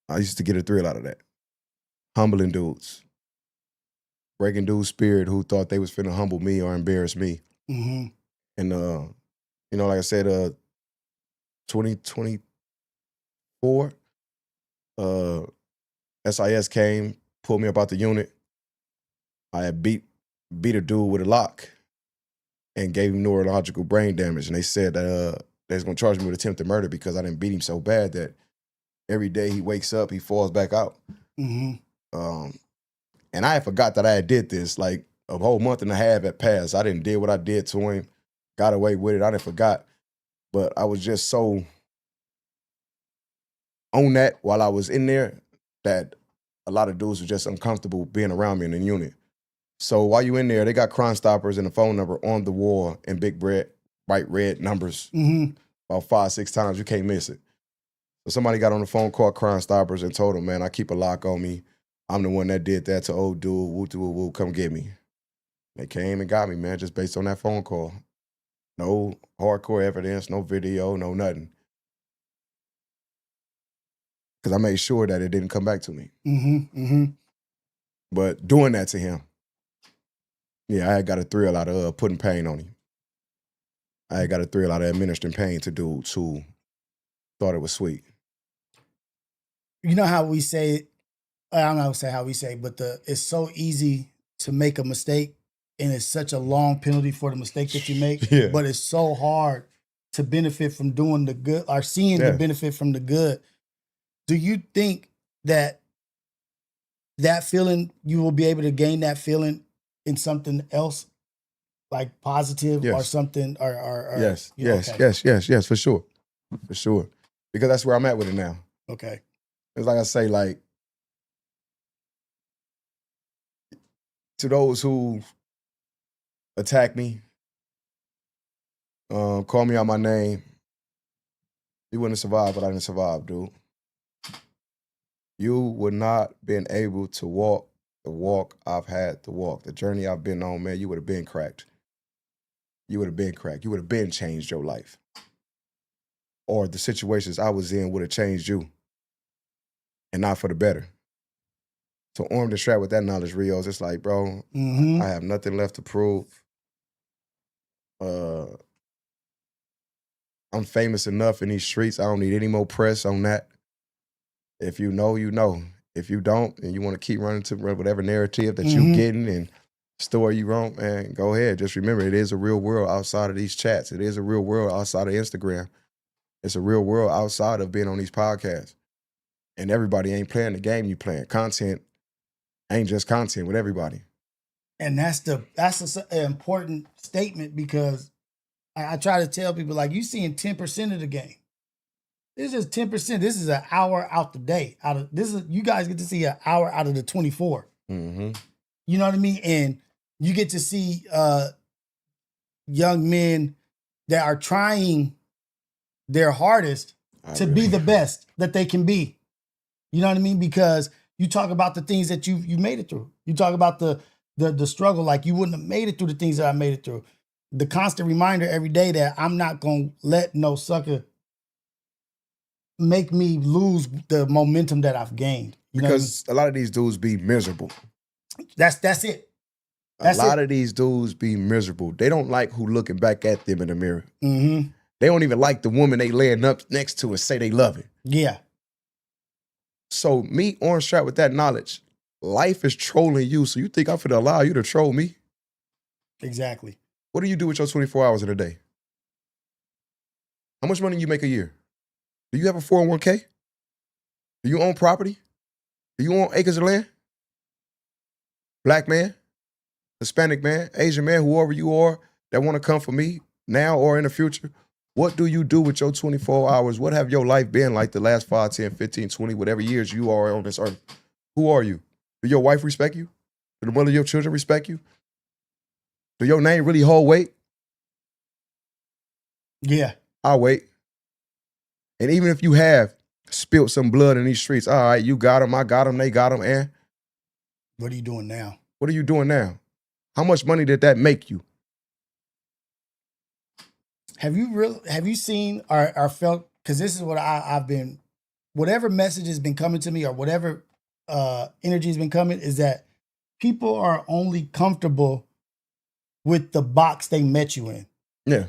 I used to get a thrill out of that. Humbling dudes. Breaking dudes' spirit who thought they was finna humble me or embarrass me. And, you know, like I said, 2024, SIS came, pulled me up out the unit. I had beat a dude with a lock and gave him neurological brain damage. And they said that they was gonna charge me with attempted murder because I didn't beat him so bad that every day he wakes up, he falls back out. And I had forgot that I had did this. Like a whole month and a half had passed. I didn't did what I did to him, got away with it. I didn't forgot. But I was just so on that while I was in there that a lot of dudes were just uncomfortable being around me in the unit. So while you in there, they got Crime Stoppers and the phone number on the wall in big bright red numbers. About 5-6 times, you can't miss it. So somebody got on the phone, called Crime Stoppers and told them, man, I keep a lock on me. I'm the one that did that to old dude. Woo, come get me. They came and got me, man, just based on that phone call. No hardcore evidence, no video, no nothing. Because I made sure that it didn't come back to me. But doing that to him, yeah, I had got a thrill out of putting pain on him. I had got a thrill out of administering pain to dudes who thought it was sweet. You know how we say, I don't know how to say how we say, but it's so easy to make a mistake and it's such a long penalty for the mistake that you make. But it's so hard to benefit from doing the good or seeing the benefit from the good. Do you think that feeling, you will be able to gain that feeling in something else, like positive or something? Or yes, for sure. For sure. Because that's where I'm at with it now. Okay. It's like I say, like, to those who attack me, call me out my name, you wouldn't have survived what I didn't survive, dude. You would not been able to walk the walk I've had to walk. The journey I've been on, man, you would have been cracked. You would have been cracked. You would have been changed your life. Or the situations I was in would have changed you. And not for the better. So armed and strapped with that knowledge, Rios, it's like, bro, I have nothing left to prove. I'm famous enough in these streets. I don't need any more press on that. If you know, you know. If you don't, and you want to keep running to whatever narrative that you're getting and story you wrong, man, go ahead. Just remember, it is a real world outside of these chats. It is a real world outside of Instagram. It's a real world outside of being on these podcasts. And everybody ain't playing the game you playing. Content ain't just content with everybody. And that's an important statement, because I try to tell people, like, you seeing 10% of the game. This is 10%. This is an hour out the day. You guys get to see an hour out of the 24. You know what I mean? And you get to see young men that are trying their hardest to be the best that they can be. You know what I mean? Because you talk about the things that you made it through. You talk about the struggle, like you wouldn't have made it through the things that I made it through. The constant reminder every day that I'm not going to let no sucker make me lose the momentum that I've gained. You know because a lot of these dudes be miserable. That's it. A lot of these dudes be miserable. They don't like who looking back at them in the mirror. They don't even like the woman they laying up next to and say they love it. Yeah. So me, orange strap with that knowledge, life is trolling you, so you think I'm finna allow you to troll me? Exactly. What do you do with your 24 hours in a day? How much money you make a year? Do you have a 401k? Do you own property? Do you own acres of land? Black man, Hispanic man, Asian man, whoever you are that want to come for me now or in the future, what do you do with your 24 hours? What have your life been like the last 5, 10, 15, 20, whatever years you are on this earth? Who are you? Do your wife respect you? Do the mother of your children respect you? Do your name really hold weight? Yeah. I'll wait. And even if you have spilled some blood in these streets, all right, you got them, I got them, they got them, and What are you doing now? what are you doing now? How much money did that make you? Have you seen or felt, because this is what I've been, whatever message has been coming to me or whatever energy has been coming, is that people are only comfortable with the box they met you in. Yeah.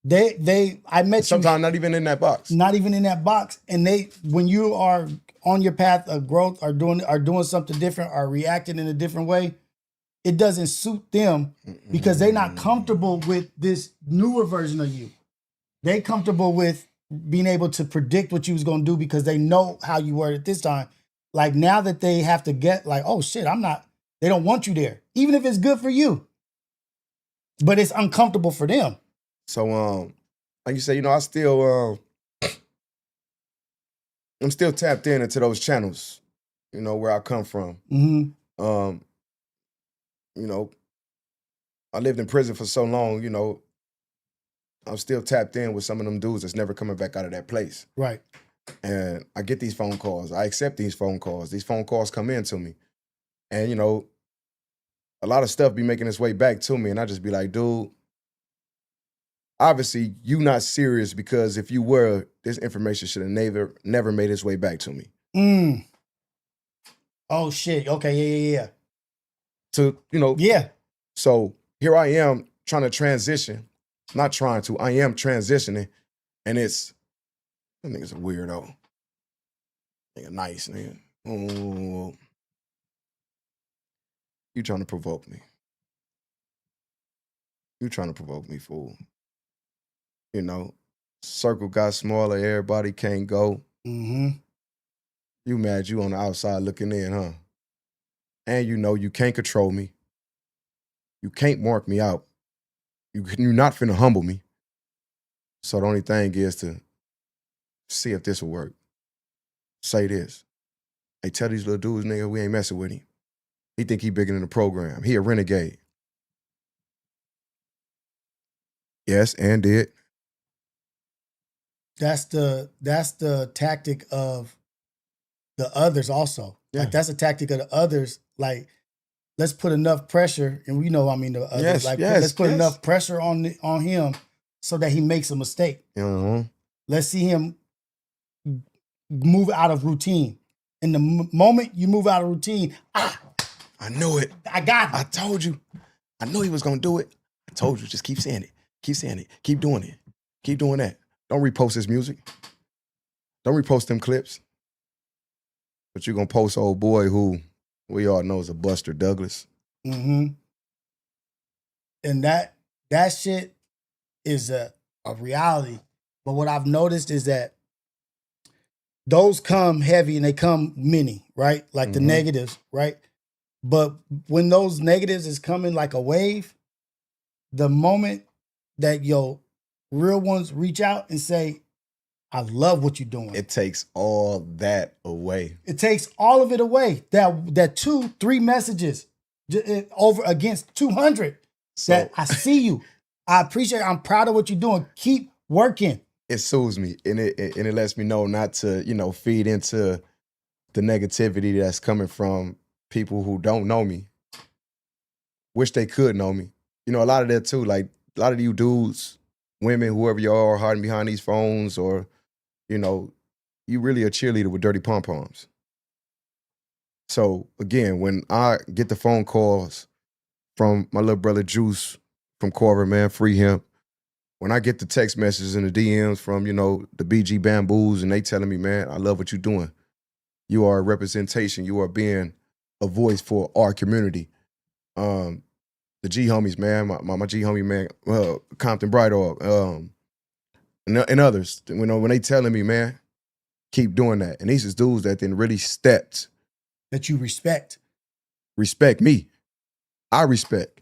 I met you Sometimes not even in that box. not even in that box. And when you are on your path of growth or doing something different or reacting in a different way, it doesn't suit them because they're not comfortable with this newer version of you. They comfortable with being able to predict what you was going to do because they know how you were at this time. Like now that they have to get like, oh shit, they don't want you there. Even if it's good for you. But it's uncomfortable for them. So, like you say, I'm still tapped into those channels, where I come from. Mm-hmm. I lived in prison for so long, I'm still tapped in with some of them dudes that's never coming back out of that place. Right. And I get these phone calls. I accept these phone calls. These phone calls come in to me. And, a lot of stuff be making its way back to me. And I just be like, dude, obviously you not serious, because if you were, this information should have never made its way back to me. Oh, shit. Okay, yeah. Yeah. So here I am trying to transition. Not trying to, I am transitioning. And that nigga's a weirdo. Nigga nice, nigga. Oh, you trying to provoke me. You trying to provoke me, fool. Circle got smaller, everybody can't go. Mm-hmm. You mad you on the outside looking in, huh? And you can't control me. You can't mark me out. You're not finna humble me. So the only thing is to see if this will work. Say this. Hey, tell these little dudes, nigga, we ain't messing with him. He think he bigger than the program. He a renegade. Yes, and did. That's the tactic of the others also. Yeah. Like that's a tactic of the others. Like, let's put enough pressure, and the others. Let's put enough pressure on him so that he makes a mistake. Uh-huh. Let's see him move out of routine. And the moment you move out of routine, I knew it. I got it. I told you. I knew he was gonna do it. I told you. Just keep saying it. Keep saying it. Keep doing it. Keep doing that. Don't repost his music. Don't repost them clips. But you're gonna post old boy who we all know is a Buster Douglas. Mm-hmm. And that shit is a reality. But what I've noticed is that those come heavy and they come many, right? Like the negatives, right? But when those negatives is coming like a wave, the moment that your real ones reach out and say, I love what you're doing. It takes all that away. It takes all of it away. That 2-3 messages over against 200. That I see you. I appreciate it. I'm proud of what you're doing. Keep working. It soothes me, and it lets me know not to, feed into the negativity that's coming from people who don't know me. Wish they could know me. A lot of that too, like a lot of you dudes, women, whoever you are hiding behind these phones, or, you really a cheerleader with dirty pom-poms. So again, when I get the phone calls from my little brother Juice from Corver, man, free him. When I get the text messages and the DMs from, the BG Bamboos, and they telling me, man, I love what you're doing. You are a representation. You are being a voice for our community. The G homies, man, my G homie, man, Compton Bright Dog, and others. When they telling me, man, keep doing that. And these is dudes that then really stepped. That you respect. Respect me. I respect.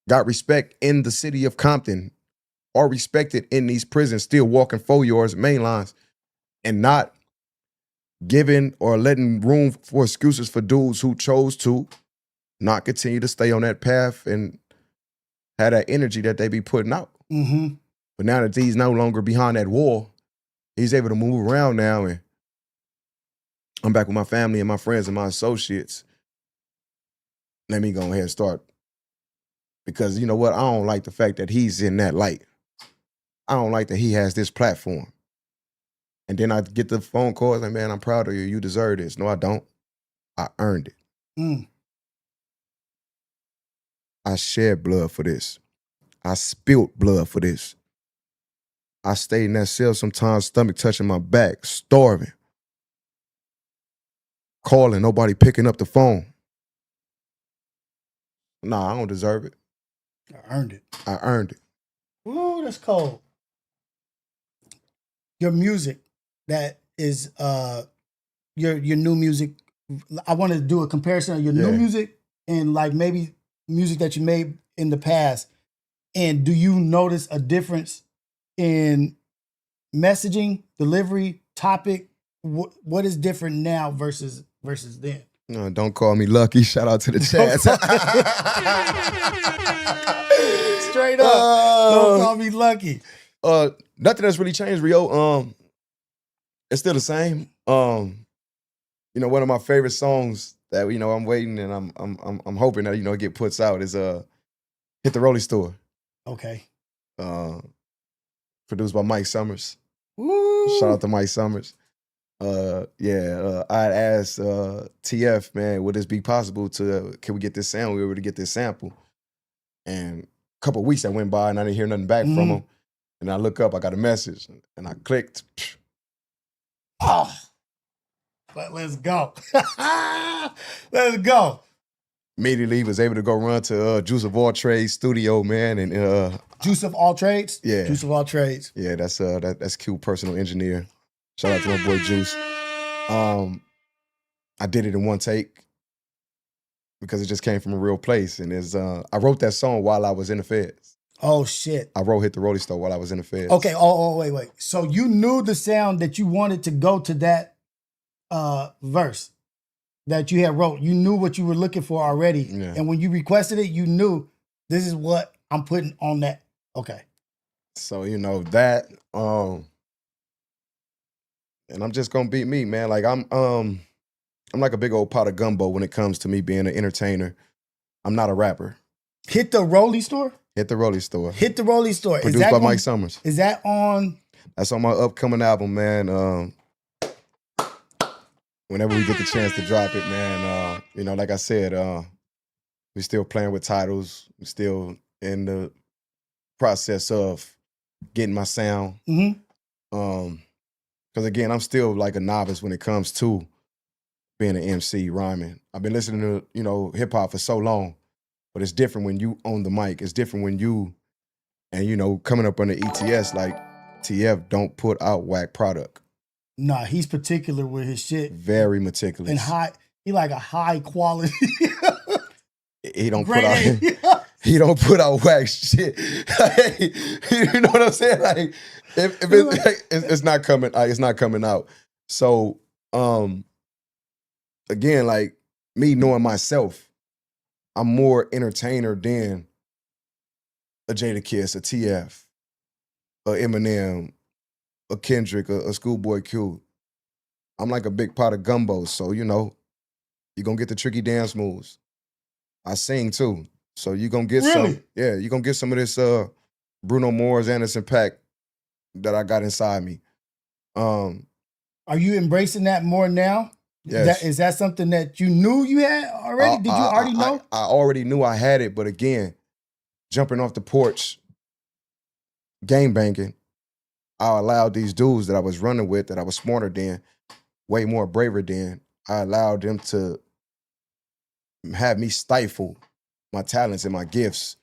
Got respect in the city of Compton, are respected in these prisons, still walking 4 yards, main lines, and not giving or letting room for excuses for dudes who chose to not continue to stay on that path and have that energy that they be putting out. Mm-hmm. But now that he's no longer behind that wall, he's able to move around now, and I'm back with my family and my friends and my associates. Let me go ahead and start. Because you know what? I don't like the fact that he's in that light. I don't like that he has this platform. And then I get the phone calls like, man, I'm proud of you. You deserve this. No, I don't. I earned it. Mm. I shed blood for this. I spilled blood for this. I stayed in that cell sometimes, stomach touching my back, starving. Calling, nobody picking up the phone. Nah, I don't deserve it. I earned it. I earned it. Ooh, that's cold. Your music, that is your new music. I want to do a comparison of your new music and like maybe music that you made in the past. And do you notice a difference in messaging, delivery, topic? What is different now versus then? No, don't call me lucky. Shout out to the chat. Straight up. Don't call me lucky. Nothing that's really changed, Rio. It's still the same. One of my favorite songs that I'm waiting and I'm hoping that it get puts out is "Hit the Rolling Store." Okay. Produced by Mike Summers. Woo. Shout out to Mike Summers. I'd asked TF, man, would this be possible can we get this sample? We were to get this sample. And a couple of weeks that went by and I didn't hear nothing back from him. And I look up, I got a message and I clicked. Oh, but let's go. Let's go. Immediately was able to go run to Juice of All Trades studio, man. And Juice of All Trades? Yeah. Juice of All Trades. Yeah, that's cute personal engineer. Shout out to my boy Juice. I did it in one take because it just came from a real place. And I wrote that song while I was in the feds. Oh, shit. I wrote Hit the Rolling Store while I was in the feds. Okay, wait. So you knew the sound that you wanted to go to that verse that you had wrote. You knew what you were looking for already. Yeah. And when you requested it, you knew this is what I'm putting on that. Okay. So, that, and I'm just gonna be me, man. Like I'm like a big old pot of gumbo when it comes to me being an entertainer. I'm not a rapper. Hit the Rolling Store? Hit the Rolling Store. Hit the Rolling Store. Produced by Mike Summers. Is that on? That's on my upcoming album, man. Whenever we get the chance to drop it, man, like I said, we're still playing with titles. We're still in the process of getting my sound. Mm-hmm. Because again, I'm still like a novice when it comes to being an MC, rhyming. I've been listening to, hip hop for so long, but it's different when you own the mic. It's different when coming up under ETS, like TF don't put out whack product. Nah, he's particular with his shit. Very meticulous. And he like a high quality. He don't put out he don't put out whack shit. Like, you know what I'm saying? Like if it's not coming, it's not coming out. So again, like me knowing myself, I'm more entertainer than a Jadakiss, a TF, a Eminem, a Kendrick, a Schoolboy Q. I'm like a big pot of gumbo, so you're gonna get the tricky dance moves. I sing too. So you're gonna get some. Yeah, you're gonna get some of this Bruno Mars, Anderson .Paak that I got inside me. Are you embracing that more now? Yes. Is that something that you knew you had already? Did you already know? I already knew I had it, but again, jumping off the porch, game banging, I allowed these dudes that I was running with, that I was smarter than, way more braver than, I allowed them to had me stifle my talents and my gifts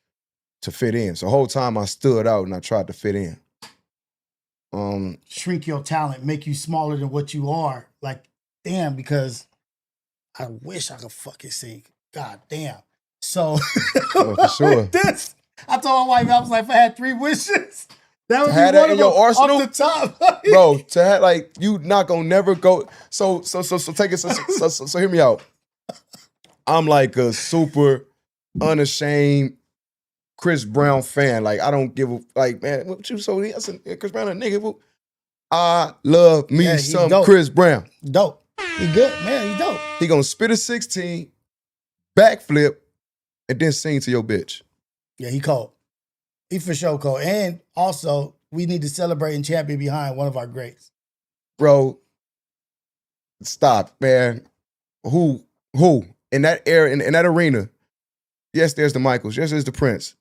to fit in. So the whole time I stood out and I tried to fit in. Shrink your talent, make you smaller than what you are. Like, damn, because I wish I could fucking sing. God damn. So for sure. this, I told my wife, I was like, if I had 3 wishes, that would be had one that of in your them arsenal? off the top. Bro, to have like you not gonna never go. So take it. So hear me out. I'm like a super unashamed Chris Brown fan. Like I don't give a like, man. What you so? I said, Chris Brown a nigga. Well, I love me some dope. Chris Brown. Dope. He good, man. He dope. He gonna spit a 16, backflip, and then sing to your bitch. Yeah, he cold. He for sure cold. And also, we need to celebrate and champion behind one of our greats. Bro, stop, man. Who in that era, in that arena? Yes, there's the Michaels. Yes, there's the Prince.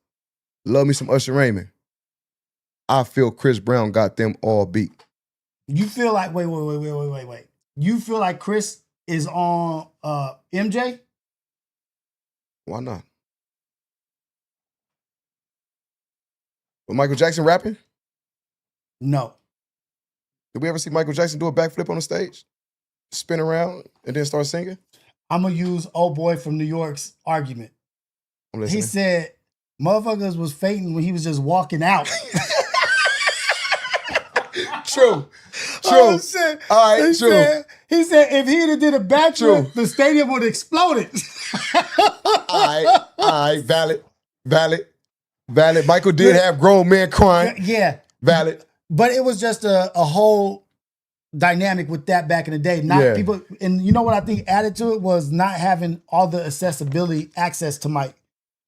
Love me some Usher Raymond. I feel Chris Brown got them all beat. You feel like wait. You feel like Chris is on MJ? Why not? Was Michael Jackson rapping? No. Did we ever see Michael Jackson do a backflip on the stage? Spin around and then start singing? I'm gonna use old boy from New York's argument. I'm listening. He said motherfuckers was fainting when he was just walking out. True. Oh, shit. All right, true. He said if he'd have did a backflip, the stadium would have exploded. All right, valid. Michael did have grown men crying. Yeah. Valid. But it was just a whole dynamic with that back in the day. Not people, and you know what I think added to it was not having all the access to Mike.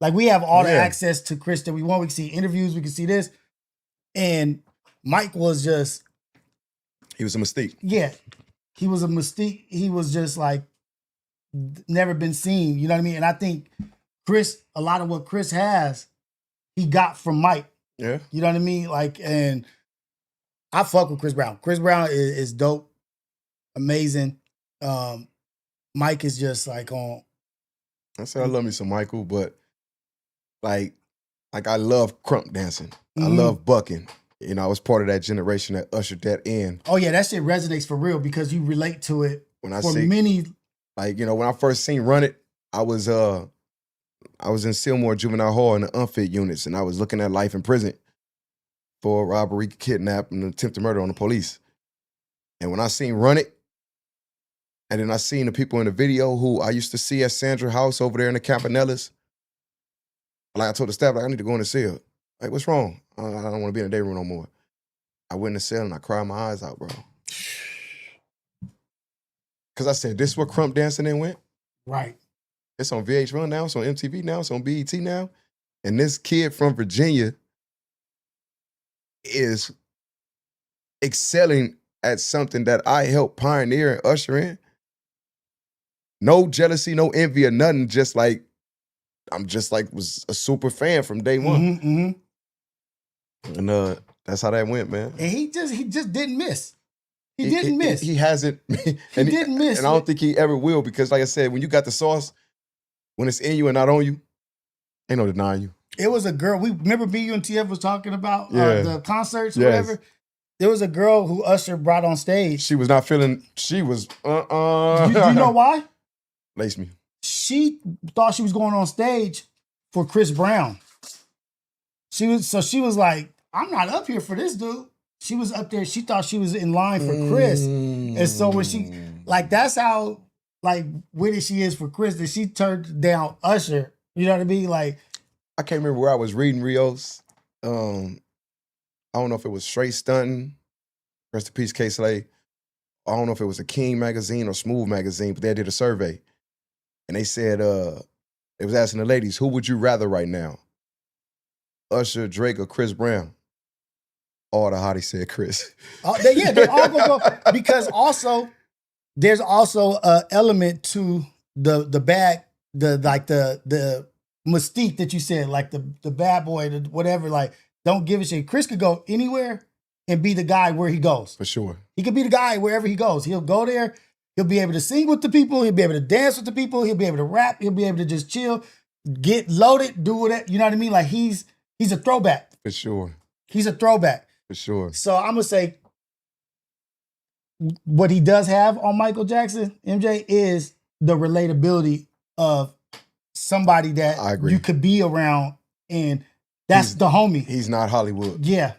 Like we have all the access to Chris that we want. We can see interviews, we can see this. And Mike was just... He was a mystique. Yeah. He was a mystique. He was just like never been seen. You know what I mean? And I think Chris, a lot of what Chris has, he got from Mike. Yeah. You know what I mean? Like, and I fuck with Chris Brown. Chris Brown is dope, amazing. Mike is just like on. I said I love me some Michael, but like I love crump dancing. I love bucking. You know, I was part of that generation that ushered that in. Oh yeah, that shit resonates for real because you relate to it. When I for see many, like, you know, when I first seen Run It, I was in Sylmore Juvenile Hall in the unfit units, and I was looking at life in prison for robbery, kidnap, and attempted murder on the police. And when I seen Run It, and then I seen the people in the video who I used to see at Sandra House over there in the Campanellas, like I told the staff, like, I need to go in the cell. Like, what's wrong? I don't want to be in the day room no more. I went in the cell and I cried my eyes out, bro. Because I said, this is where crump dancing then went? right? It's on VH1 now, it's on MTV now, it's on BET now. And this kid from Virginia is excelling at something that I helped pioneer and usher in. No jealousy, no envy or nothing, just like, I'm just like, was a super fan from day one. And that's how that went, man. And he just didn't miss. He didn't miss. He hasn't. He didn't miss. And I don't think he ever will because, like I said, when you got the sauce, when it's in you and not on you, ain't no denying you. It was a girl. We remember BU and TF was talking about the concerts or Yes. whatever. There was a girl who Usher brought on stage. She was not feeling. She was. Do you know why? Lace me. She thought she was going on stage for Chris Brown. She was like, I'm not up here for this dude. She was up there. She thought she was in line for Chris. And so when she, like, that's how, like, witty she is for Chris, that she turned down Usher. You know what I mean? Like, I can't remember where I was reading Rios. I don't know if it was Straight Stunting, rest in peace, K. Slay. I don't know if it was a King magazine or Smooth magazine, but they did a survey. And they said, it was asking the ladies, who would you rather right now? Usher, Drake, or Chris Brown? All the hotties said Chris. yeah, they're all gonna go because also there's also an element to the bad, the mystique that you said, like the bad boy, the whatever, like don't give a shit. Chris could go anywhere and be the guy where he goes. For sure. He could be the guy wherever he goes. He'll go there. He'll be able to sing with the people. He'll be able to dance with the people. He'll be able to rap. He'll be able to just chill, get loaded, do whatever. You know what I mean? Like he's a throwback. For sure. He's a throwback. For sure. So I'm gonna say what he does have on Michael Jackson, MJ, is the relatability of somebody that I agree. you could be around, and that's the homie. He's not Hollywood. Yeah.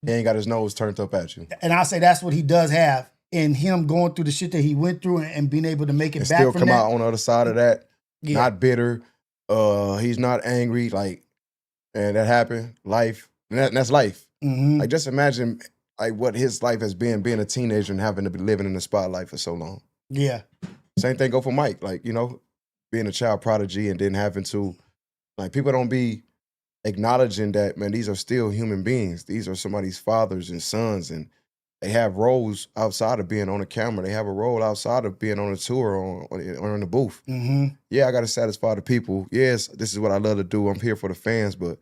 He ain't got his nose turned up at you. And I say that's what he does have. And him going through the shit that he went through and being able to make it And back still from come that. out on the other side of that. Yeah. Not bitter. He's not angry. Like, and that happened. Life. And that's life. Mhm. Like, just imagine like what his life has been, being a teenager and having to be living in the spotlight for so long. Yeah. Same thing go for Mike. Like, you know, being a child prodigy and then having to, like, people don't be acknowledging that, man, these are still human beings. These are somebody's fathers and sons, and they have roles outside of being on the camera. They have a role outside of being on a tour or in the booth. Mm-hmm. Yeah, I got to satisfy the people. Yes, this is what I love to do. I'm here for the fans, but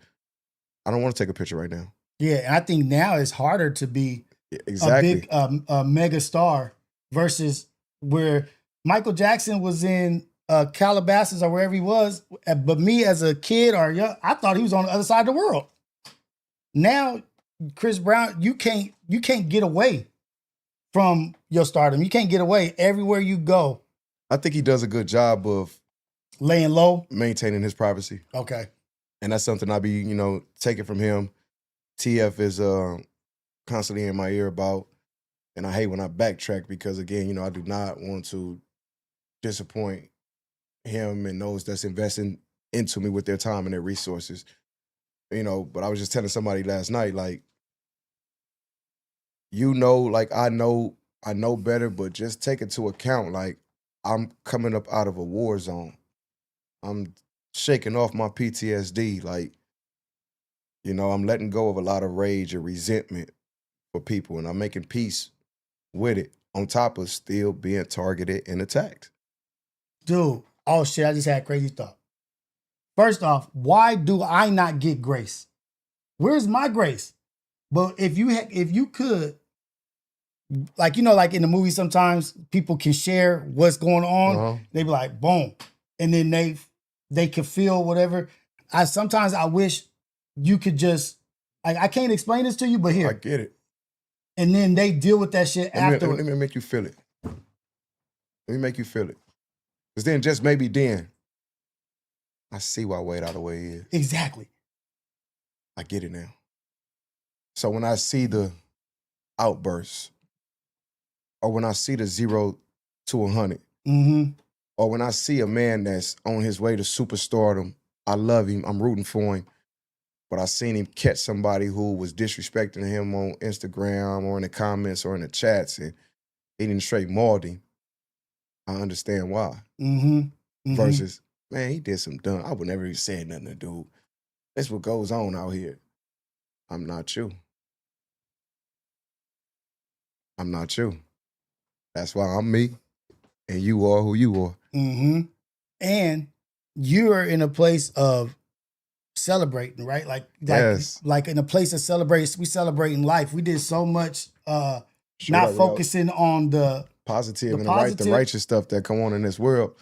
I don't want to take a picture right now. Yeah, and I think now it's harder to be Exactly. a big mega star versus where Michael Jackson was in Calabasas or wherever he was. But me as a kid or young, I thought he was on the other side of the world. Now, Chris Brown, you can't get away from your stardom. You can't get away everywhere you go. I think he does a good job of Laying low. maintaining his privacy. Okay. And that's something I be, you know, taking from him. TF is constantly in my ear about, and I hate when I backtrack because, again, you know, I do not want to disappoint him and those that's investing into me with their time and their resources. You know, but I was just telling somebody last night, like, you know, like I know better, but just take into account, like, I'm coming up out of a war zone. I'm shaking off my PTSD. Like, you know, I'm letting go of a lot of rage and resentment for people, and I'm making peace with it on top of still being targeted and attacked. Dude, oh shit, I just had a crazy thought. First off, why do I not get grace? Where's my grace? But if you could, like, you know, like in the movie, sometimes people can share what's going on. They be like, boom. And then they can feel whatever. Sometimes I wish you could just, I can't explain this to you, but here. I get it. And then they deal with that shit afterwards. Let me make you feel it. Let me make you feel it. Because then, just maybe then, I see why Wade out of the way he is. Exactly. I get it now. So when I see the outbursts, or when I see the 0 to 100, or when I see a man that's on his way to superstardom, I love him, I'm rooting for him, but I seen him catch somebody who was disrespecting him on Instagram or in the comments or in the chats, and he didn't straight mauled him. I understand why. Versus, man, he did some dumb. I would never even say nothing to dude. That's what goes on out here. I'm not you. I'm not you. That's why I'm me, and you are who you are. And you're in a place of celebrating, right? Yes. Like in a place of celebration, we celebrating life. We did so much not up, focusing on the positive and positive. the righteous stuff that come on in this world.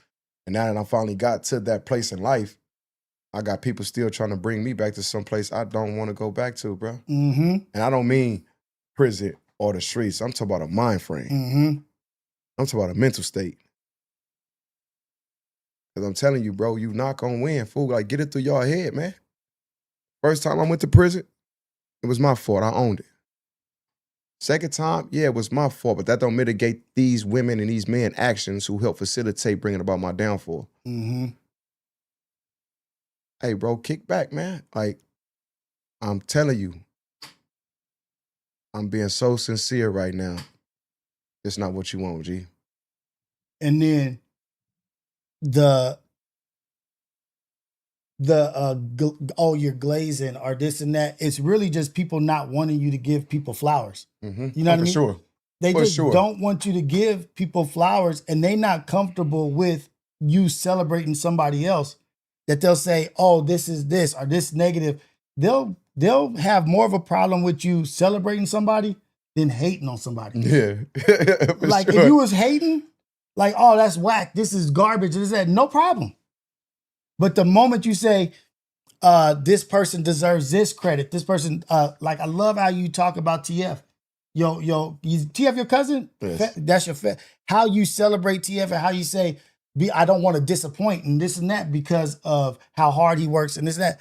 And now that I finally got to that place in life, I got people still trying to bring me back to some place I don't want to go back to, bro. And I don't mean prison or the streets. I'm talking about a mind frame. I'm talking about a mental state. Because I'm telling you, bro, you not going to win, fool. Like, get it through your head, man. First time I went to prison, it was my fault. I owned it. Second time, yeah, it was my fault, but that don't mitigate these women and these men actions who help facilitate bringing about my downfall. Hey, bro, kick back, man. Like, I'm telling you, I'm being so sincere right now. It's not what you want, G. And then you're glazing or this and that. It's really just people not wanting you to give people flowers. You know what I mean? For sure. They For just sure. don't want you to give people flowers, and they not comfortable with you celebrating somebody else. That they'll say, "Oh, this is this or this negative." They'll have more of a problem with you celebrating somebody than hating on somebody. Yeah. Like if you was hating, Like, oh, that's whack. This is garbage. This that. No problem. But the moment you say, this person deserves this credit, this person, like, I love how you talk about TF. TF your cousin? Yes. That's your how you celebrate TF and how you say, I don't want to disappoint and this and that because of how hard he works and this and that.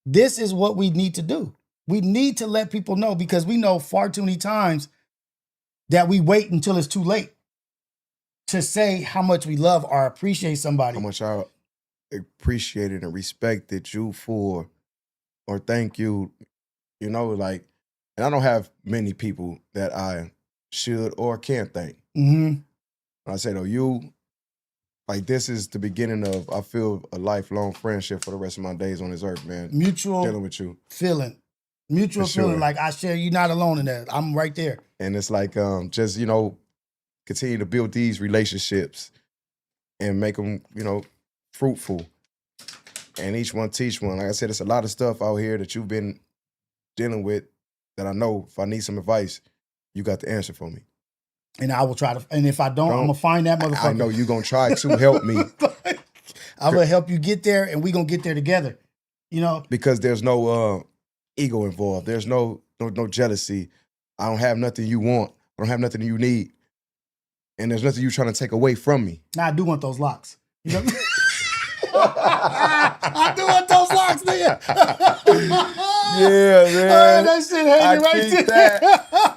This is what we need to do. We need to let people know because we know far too many times that we wait until it's too late to say how much we love or appreciate somebody. How much I appreciated and respected you for, or thank you, like, and I don't have many people that I should or can thank. Mm-hmm. I say, though, you, like, this is the beginning of, I feel, a lifelong friendship for the rest of my days on this earth, man. Mutual dealing with you. feeling. Mutual For sure. feeling, like I share, you're not alone in that. I'm right there. And it's like, just, continue to build these relationships and make them, fruitful. And each one teach one. Like I said, it's a lot of stuff out here that you've been dealing with that I know if I need some advice, you got the answer for me. And I will try to, and if I don't, I'm going to find that motherfucker. I know you're going to try to help me. I'm going to help you get there and we're going to get there together. Because there's no ego involved. There's no jealousy. I don't have nothing you want. I don't have nothing you need. And there's nothing you trying to take away from me. Now I do want those locks. I do want those locks, nigga. Yeah, man. That shit hanging right there.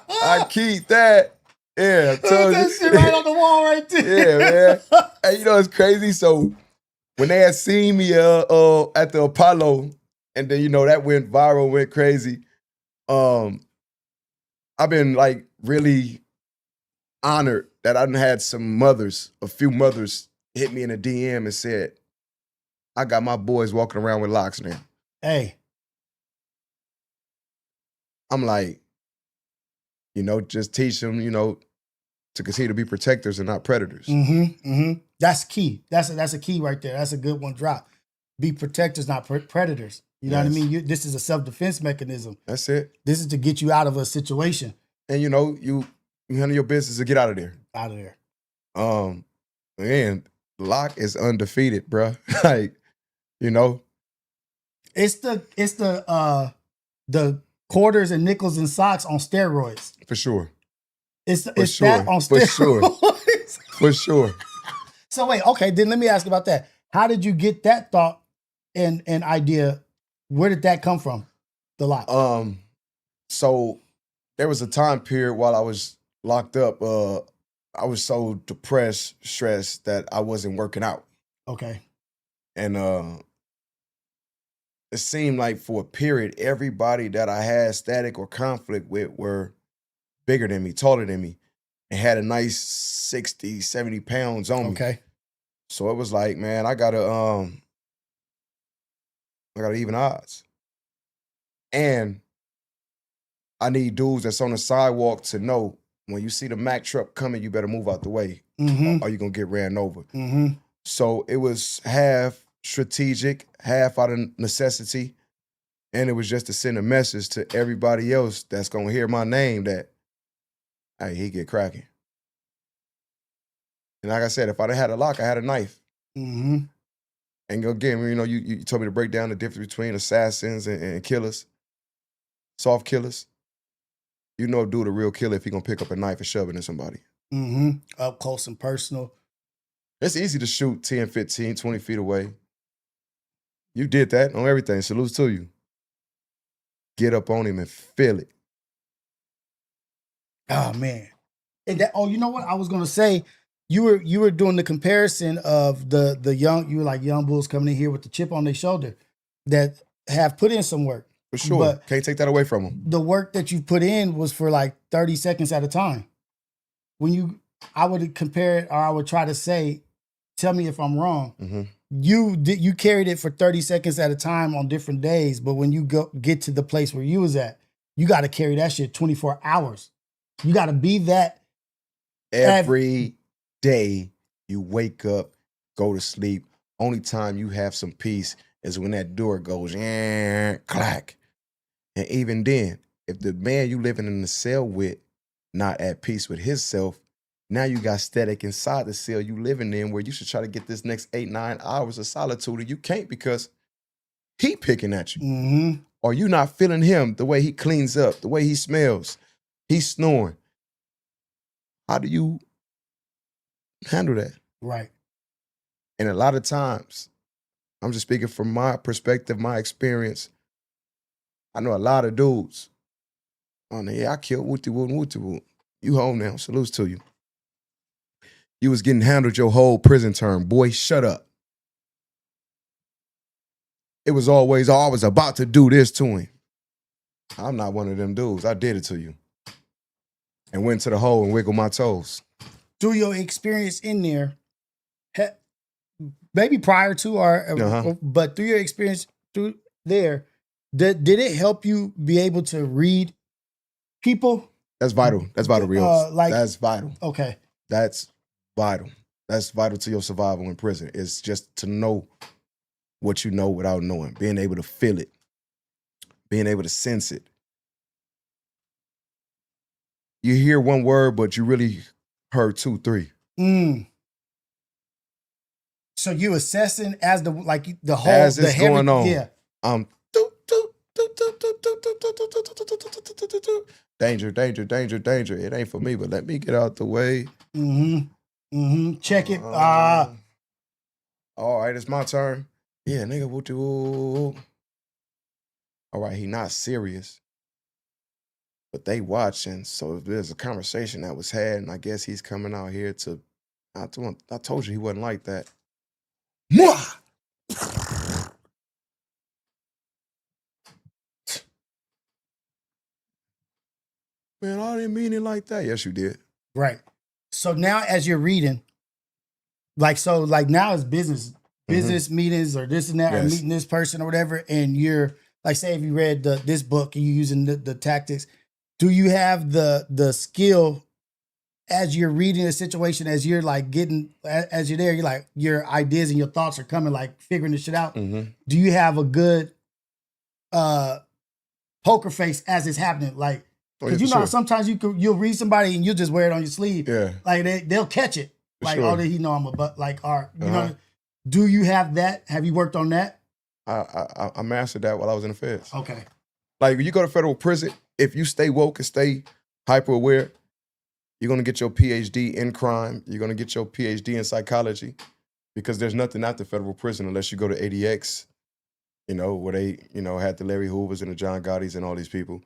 I keep that. Yeah, I told that you. shit right on the wall right there. Yeah, man. And it's crazy. So when they had seen me at the Apollo, and then that went viral, went crazy. I've been like really honored that I done had a few mothers hit me in a DM and said, I got my boys walking around with locks now. Hey. I'm like, just teach them, to continue to be protectors and not predators. Mm-hmm, mm-hmm. That's key. That's a key right there. That's a good one drop. Be protectors, not predators. You know what I mean? This is a self-defense mechanism. That's it. This is to get you out of a situation. And you handle your business to get out of there. Out of there. Man, Lock is undefeated, bro. Like, It's the quarters and nickels and socks on steroids. For sure. It's sure. that on steroids. For sure. So wait, okay, then let me ask about that. How did you get that thought and idea? Where did that come from? The lock. So there was a time period while I was locked up. I was so depressed, stressed that I wasn't working out. Okay. And it seemed like for a period, everybody that I had static or conflict with were bigger than me, taller than me, and had a nice 60, 70 pounds on me. Okay. So it was like, man, I gotta even odds. And I need dudes that's on the sidewalk to know when you see the Mack truck coming, you better move out the way, or you're gonna get ran over. Mm-hmm. So it was half strategic, half out of necessity, and it was just to send a message to everybody else that's gonna hear my name that, hey, he get cracking. And like I said, if I done had a lock, I had a knife. Mm-hmm. And again, you told me to break down the difference between assassins and killers, soft killers. You know a dude a real killer if he gonna pick up a knife and shove it in somebody. Mm-hmm. Up close and personal. It's easy to shoot 10, 15, 20 feet away. You did that on everything. Salutes to you. Get up on him and feel it. Oh man. And you know what? I was gonna say, you were doing the comparison of the young, you were like young bulls coming in here with the chip on their shoulder that have put in some work. For sure. But can't take that away from them. The work that you put in was for like 30 seconds at a time. I would compare it, or I would try to say, tell me if I'm wrong. Mm-hmm. You carried it for 30 seconds at a time on different days, but when you get to the place where you was at, you got to carry that shit 24 hours. You got to be that every day you wake up, go to sleep. Only time you have some peace is when that door goes, clack. And even then, if the man you living in the cell with not at peace with himself, Now you got static inside the cell you living in where you should try to get this next 8-9 hours of solitude and you can't because he picking at you. Mm-hmm. Or you not feeling him the way he cleans up, the way he smells. He's snoring. How do you handle that? Right. And a lot of times, I'm just speaking from my perspective, my experience. I know a lot of dudes. Oh, yeah, I killed Wooty Woot and Wooty Woot. You home now. Salutes to you. You was getting handled your whole prison term. Boy, shut up. It was always, oh, I was about to do this to him. I'm not one of them dudes. I did it to you. And went to the hole and wiggled my toes. Through your experience in there, maybe prior to or but through your experience through there, did it help you be able to read people? That's vital. That's vital, Rios. That's vital. Okay. That's vital. That's vital to your survival in prison. It's just to know what you know without knowing, being able to feel it, being able to sense it. You hear one word, but you really heard 2, 3. So you assessing as the whole as it's going on. Yeah. Danger, danger, danger, danger. It ain't for me, but let me get out the way. Check it. All right, it's my turn. Yeah, nigga, what you? All right, he not serious. But they watching, so if there's a conversation that was had, and I guess he's coming out here to, I told you he wasn't like that. Mwah! Man, I didn't mean it like that. Yes, you did. Right. So now as you're reading, now it's business meetings or this and that, or meeting this person or whatever, and you're, like, say if you read this book and you're using the tactics, do you have the skill as you're reading the situation, as you're as you're there, you're like, your ideas and your thoughts are coming, like figuring this shit out. Do you have a good poker face as it's happening? Like, because sometimes you'll read somebody and you'll just wear it on your sleeve. Yeah. Like they'll catch it. Like, oh, did he know I'm a butt? Like, or you know, do you have that? Have you worked on that? I mastered that while I was in the feds. Okay. Like when you go to federal prison, if you stay woke and stay hyper aware, you're gonna get your PhD in crime. You're gonna get your PhD in psychology, because there's nothing at the federal prison unless you go to ADX, where they, had the Larry Hoovers and the John Gottis and all these people.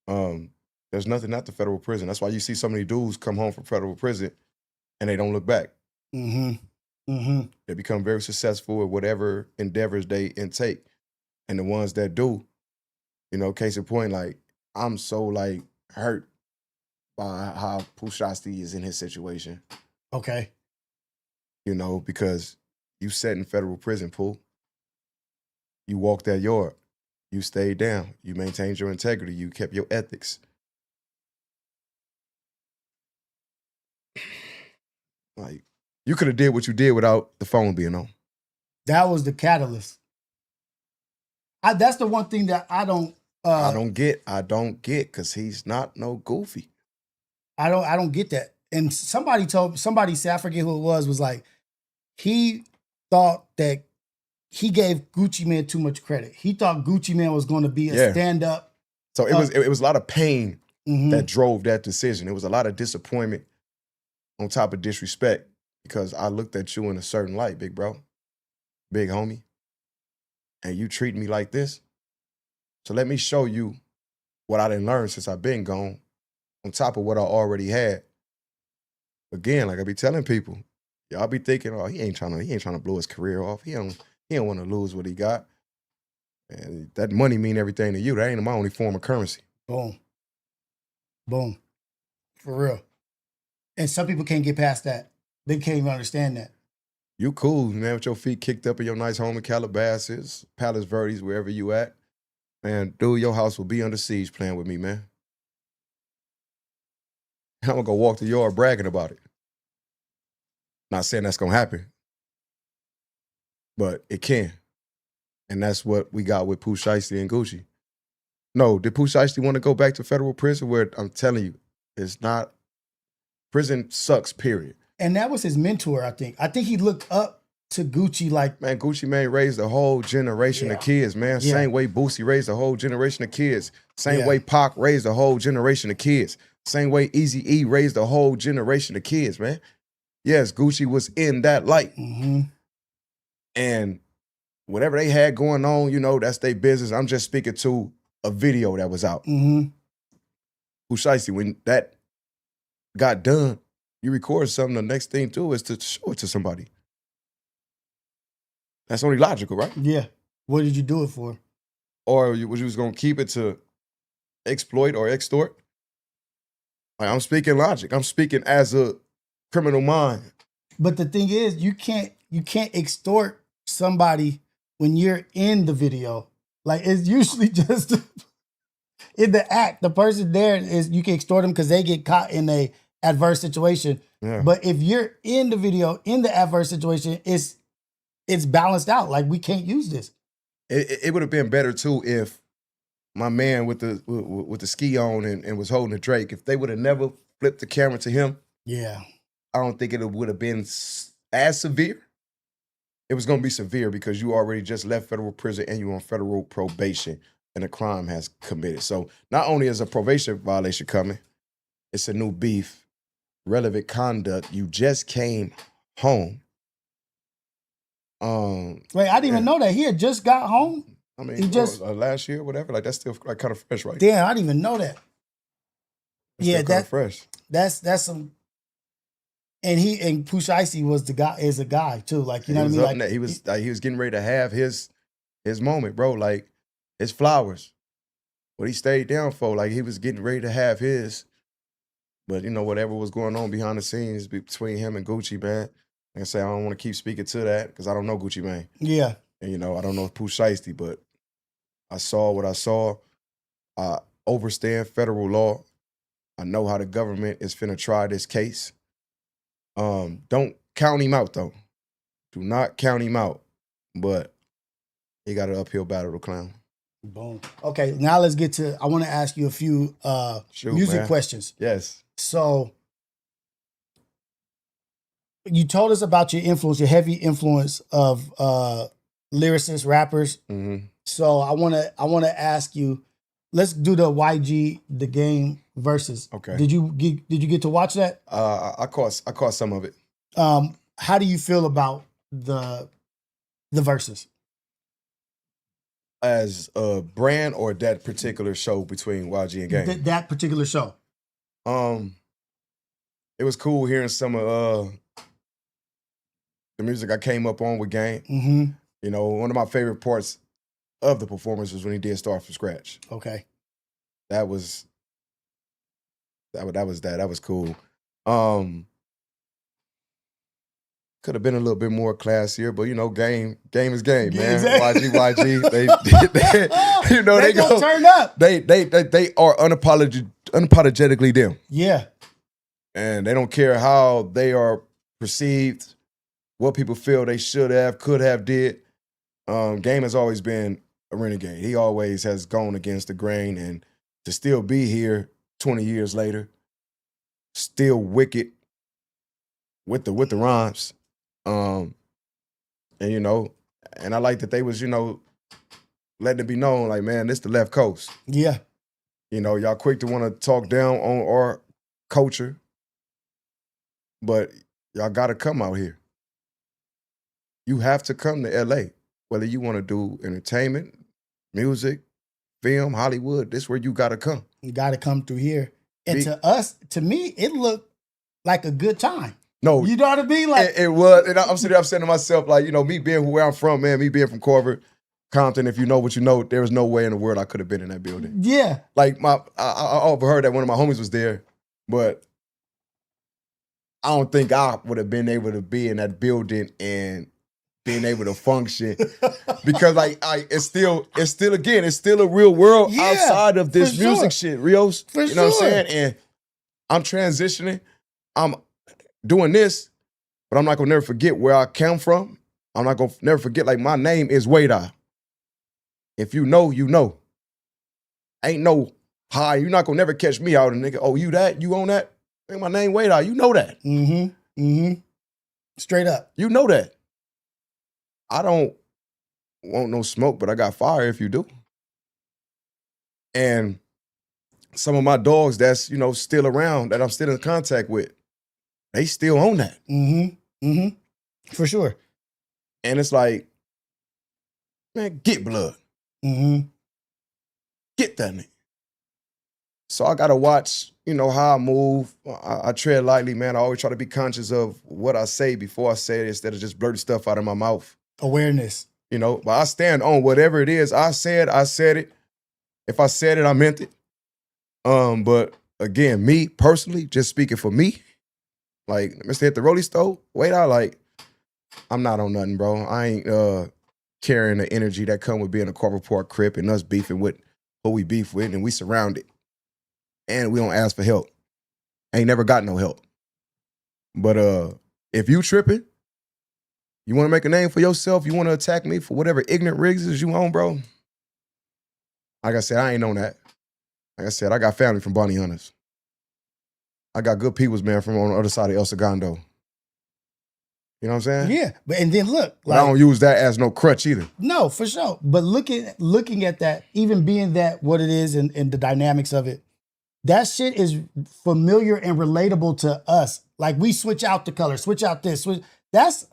There's nothing at the federal prison. That's why you see so many dudes come home from federal prison and they don't look back. They become very successful at whatever endeavors they intake. And the ones that do, case in point, like, I'm so, like, hurt by how Pushasti is in his situation. Okay. Because you sat in federal prison, Pooh. You walked that yard. You stayed down. You maintained your integrity. You kept your ethics. Like, you could have did what you did without the phone being on. That was the catalyst. That's the one thing that I don't get, because he's not no goofy. I don't get that. And somebody said, I forget who it was like, he thought that he gave Gucci Mane too much credit. He thought Gucci Mane was going to be a stand-up. So it was a lot of pain that drove that decision. It was a lot of disappointment on top of disrespect, because I looked at you in a certain light, big bro, big homie, and you treat me like this. So let me show you what I done learned since I've been gone, on top of what I already had. Again, like I be telling people, y'all be thinking, oh, he ain't trying to blow his career off. He don't want to lose what he got. And that money mean everything to you. That ain't my only form of currency. Boom. Boom. For real. And some people can't get past that. They can't even understand that. You cool, man, with your feet kicked up in your nice home in Calabasas, Palos Verdes, wherever you at. Man, dude, your house will be under siege playing with me, man. I'm gonna go walk the yard bragging about it. Not saying that's gonna happen, but it can. And that's what we got with Pooh Shiesty and Gucci. No, did Pooh Shiesty want to go back to federal prison? Where I'm telling you, it's not Prison sucks, period. And that was his mentor, I think. I think he looked up to Gucci like. Man, Gucci Mane raised a whole generation of kids, man. Yeah. Same way Boosie raised a whole generation of kids. Same Yeah. way Pac raised a whole generation of kids. Same way Eazy-E raised a whole generation of kids, man. Yes, Gucci was in that light. Mm-hmm. And whatever they had going on, you know, that's their business. I'm just speaking to a video that was out. Mm-hmm. Shiesty, when that got done, you record something, the next thing too is to show it to somebody. That's only logical, right? Yeah. What did you do it for? Or you was going to keep it to exploit or extort? Like, I'm speaking logic. I'm speaking as a criminal mind. But the thing is, you can't extort somebody when you're in the video. Like, it's usually just in the act. The person there is, you can extort them because they get caught in a adverse situation. Yeah. But if you're in the video, in the adverse situation, it's balanced out. Like, we can't use this. It would have been better too if my man with the ski on and was holding the Drake, if they would have never flipped the camera to him, Yeah. I don't think it would have been as severe. It was going to be severe because you already just left federal prison and you're on federal probation and a crime has committed. So not only is a probation violation coming, it's a new beef, relevant conduct. You just came home. Wait, I didn't even know that. He had just got home? I mean, He just- last year, whatever. Like, that's still like kind of fresh, right? Damn, I didn't even know that. It's Yeah, still kinda fresh. That's some. And Push Icy was the guy, is a guy too. Like, you know what I He mean? was up Like, there. He was getting ready to have his moment, bro. Like, his flowers. What he stayed down for, like, he was getting ready to have his. But, you know, whatever was going on behind the scenes between him and Gucci, man. Like I say, I don't want to keep speaking to that because I don't know Gucci Mane. yeah. And, you know, I don't know Pooh Shiesty, but I saw what I saw. I overstand federal law. I know how the government is finna try this case. Don't count him out, though. Do not count him out. But he got an uphill battle to climb. Boom. Okay, now let's get to, I want to ask you a few Shoot, music man. questions. Yes. So, you told us about your influence, your heavy influence of lyricists, rappers. Mm-hmm. So I wanna ask you, let's do the YG The Game versus. Okay. Did you get to watch that? I caught some of it. How do you feel about the verses? As a brand or that particular show between YG and Game? That particular show. It was cool hearing some of the music I came up on with Game. Mm-hmm. You know, one of my favorite parts of the performance was when he did Start From Scratch. Okay. That was cool. Could have been a little bit more classier, but you know, game is game, Yeah, man. exactly. YG, they you know, they they gonna go turn up. They are unapologetically them. Yeah. And they don't care how they are perceived, what people feel they should have, could have did. Game has always been a renegade. He always has gone against the grain, and to still be here 20 years later, still wicked with the rhymes. And you know, and I like that they was, you know, letting it be known, like, man, this the left coast. Yeah. You know, y'all quick to want to talk down on our culture, but y'all got to come out here. You have to come to LA, whether you want to do entertainment, music, film, Hollywood. This is where you got to come. You got to come through here. And to me, it looked like a good time. No, You know what I mean? Like, it was. And I'm sitting there, I'm saying to myself, like, you know, me being where I'm from, man, me being from Corver, Compton, if you know what you know, there was no way in the world I could have been in that building. yeah. Like, I overheard that one of my homies was there, but I don't think I would have been able to be in that building and being able to function because it's still a real world Yeah, outside of this for music sure. shit, Rios. For you know what I'm sure. saying? And I'm transitioning. I'm doing this, but I'm not gonna never forget where I came from. I'm not gonna never forget, like, my name is WahDay. If you know, you know. Ain't no hi, you're not gonna never catch me out and nigga, oh, you that? You on that? Man, my name WahDay. You know that. Straight up. You know that. I don't want no smoke, but I got fire if you do. And some of my dogs that's, still around, that I'm still in contact with, they still own that. For sure. And it's like, man, get blood. Get that nigga. So I gotta watch, how I move. I tread lightly, man. I always try to be conscious of what I say before I say it instead of just blurting stuff out of my mouth. Awareness. But I stand on whatever it is I said it. If I said it, I meant it. But again, me personally, just speaking for me, like Mr. Hit the Rolling Stove, I'm not on nothing, bro. I ain't carrying the energy that come with being a corporate park crip and us beefing with who we beef with, and we surrounded. And we don't ask for help. Ain't never got no help. But if you tripping, you want to make a name for yourself, you want to attack me for whatever ignorant reasons you own, bro. Like I said, I ain't on that. Like I said, I got family from Bounty Hunters. I got good peoples, man, from on the other side of El Segundo. You know what I'm saying? Yeah, but and then look, but I don't use that as no crutch either. No, for sure. But looking at that, even being that what it is and the dynamics of it, that shit is familiar and relatable to us. Like we switch out the color, switch out this. That's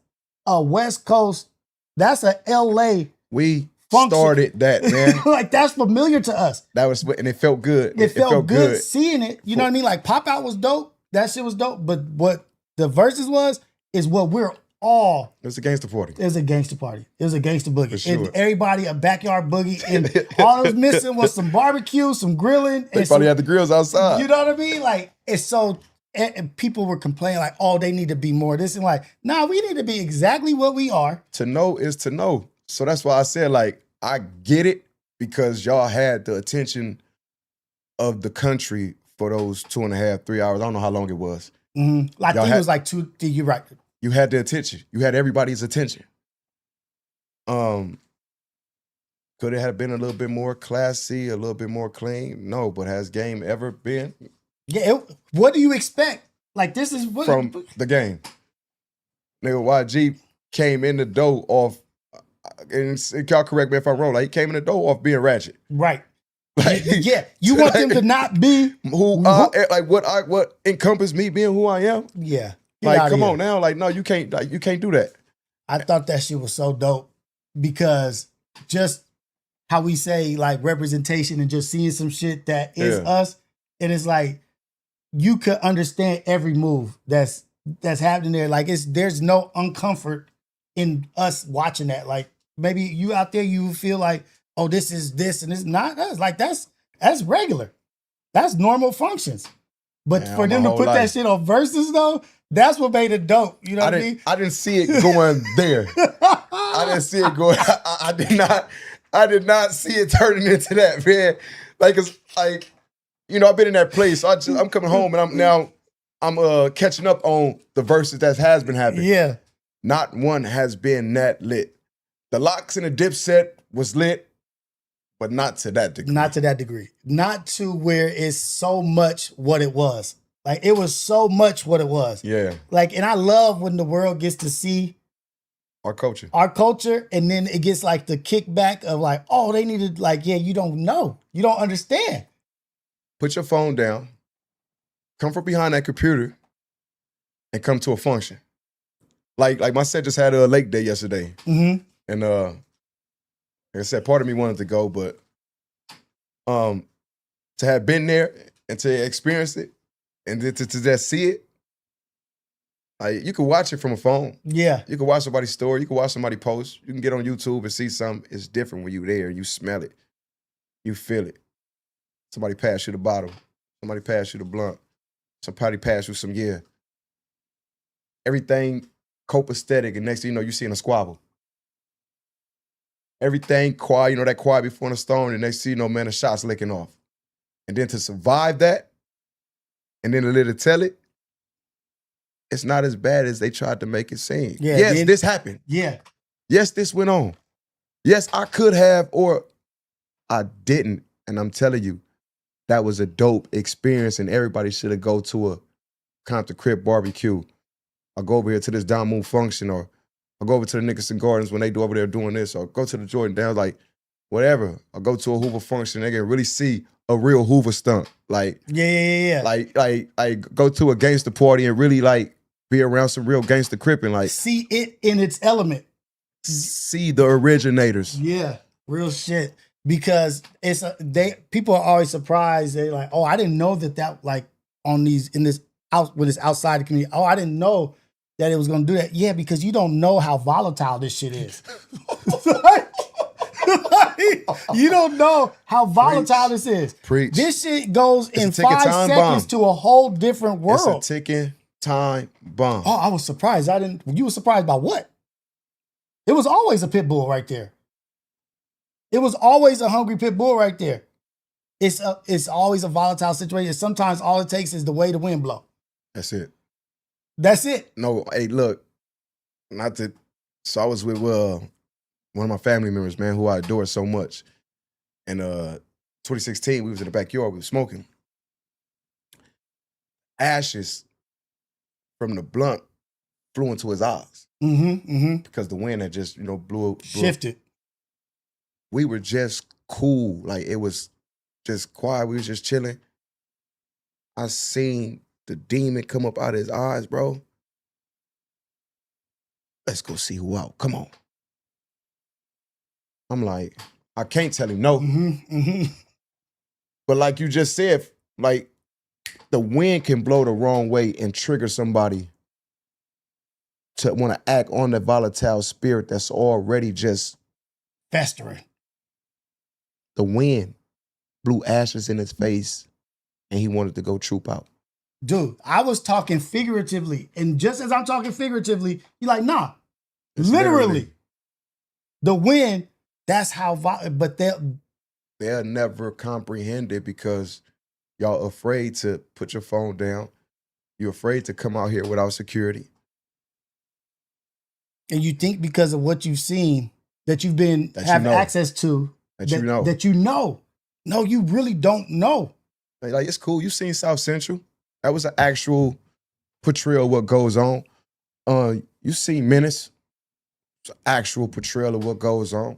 a West Coast. That's a LA. We function. Started that, man. Like that's familiar to us. That was, and it felt good. It felt good seeing it. You know what I mean? Like Pop Out was dope. That shit was dope. But what the verses was is what we're all. It was a gangster party. It was a gangster party. It was a gangster boogie. For sure. And everybody a backyard boogie. And all it was missing was some barbecue, some grilling. They probably had the grills outside. You know what I mean? Like it's so. And people were complaining like, oh, they need to be more this and like, nah, we need to be exactly what we are. To know is to know. So that's why I said, like, I get it because y'all had the attention of the country for those 2.5, 3 hours. I don't know how long it was. Mm-hmm. I think it was like 2. You're right. You had the attention. You had everybody's attention. Could it have been a little bit more classy, a little bit more clean? No, but has game ever been? Yeah. What do you expect? Like this is what from the game. Nigga, YG came in the door off, and y'all correct me if I'm wrong. Like he came in the door off being ratchet. Right. Like, yeah. You want them to not be what encompassed me being who I am. Yeah. Like, come on now. Like, no, you can't do that. I thought that shit was so dope because just how we say like representation and just seeing some shit that is us. And it's like you could understand every move that's happening there. Like there's no uncomfort in us watching that. Like maybe you out there, you feel like, oh, this is this and it's not us. Like that's regular. That's normal functions. But for them to put that shit on verses though, that's what made it dope. You know what I mean? I didn't see it going there. I didn't see it going. I did not see it turning into that, man. Like it's like, I've been in that place. So I'm coming home and I'm catching up on the verses that has been happening. Yeah. Not one has been that lit. The Locks and the Dipset was lit, but not to that degree. Not to that degree. Not to where it's so much what it was. Like it was so much what it was. Yeah. Like, and I love when the world gets to see our culture, and then it gets like the kickback of like, oh, they needed like, yeah, you don't know, you don't understand. Put your phone down, come from behind that computer, and come to a function. Like my set just had a lake day yesterday, and like I said, part of me wanted to go, but to have been there and to experience it, and then to just see it, like you can watch it from a phone. Yeah, you can watch somebody's story, you can watch somebody post, you can get on YouTube and see something. It's different when you're there. You smell it, you feel it. Somebody pass you the bottle. Somebody pass you the blunt. Somebody pass you some gear. Everything copacetic, and next thing you know, you're seeing a squabble. Everything quiet, that quiet before the storm, and next thing you know, man, the shot's licking off. And then to survive that, and then to let it tell it, it's not as bad as they tried to make it seem. Yeah, yes, this happened. Yeah. Yes, this went on. Yes, I could have, or I didn't. And I'm telling you, that was a dope experience, and everybody should have go to Compton Crip barbecue. I go over here to this Down Moon function, or I go over to the Nicholson Gardens when they do over there doing this, or go to the Jordan Downs, like whatever. I go to a Hoover function, they can really see a real Hoover stunt. Like Yeah. Like go to a gangster party and really like be around some real gangster cripping, like See it in its element. see the originators. Yeah, real shit. Because people are always surprised. They're like, oh, I didn't know that like on these in this out when it's outside the community. Oh, I didn't know that it was gonna do that. Yeah, because you don't know how volatile this shit is. You don't know how volatile this is. Preach. This shit goes in ticking 5 time seconds bomb. to a whole different world. It's a ticking time bomb. Oh, I was surprised. You were surprised by what? It was always a pit bull right there. It was always a hungry pit bull right there. It's always a volatile situation. Sometimes all it takes is the way the wind blow. That's it. That's it. No, hey, look, not to. So I was with one of my family members, man, who I adore so much. And 2016, we was in the backyard, we was smoking. Ashes from the blunt flew into his eyes because the wind had just, blew Shifted. We were just cool. Like, it was just quiet. We was just chilling. I seen the demon come up out of his eyes, bro. Let's go see who out. Come on. I'm like, I can't tell him no. But like you just said, like, the wind can blow the wrong way and trigger somebody to want to act on the volatile spirit that's already just festering. The wind blew ashes in his face and he wanted to go troop out. Dude, I was talking figuratively. And just as I'm talking figuratively, you're like, nah, It's literally. The wind, that's how, but they'll never comprehend it because y'all afraid to put your phone down. You're afraid to come out here without security. And you think because of what you've seen that you've been access to, that you know. No, you really don't know. Like, it's cool. You seen South Central. That was an actual portrayal of what goes on. You see Menace. It's an actual portrayal of what goes on.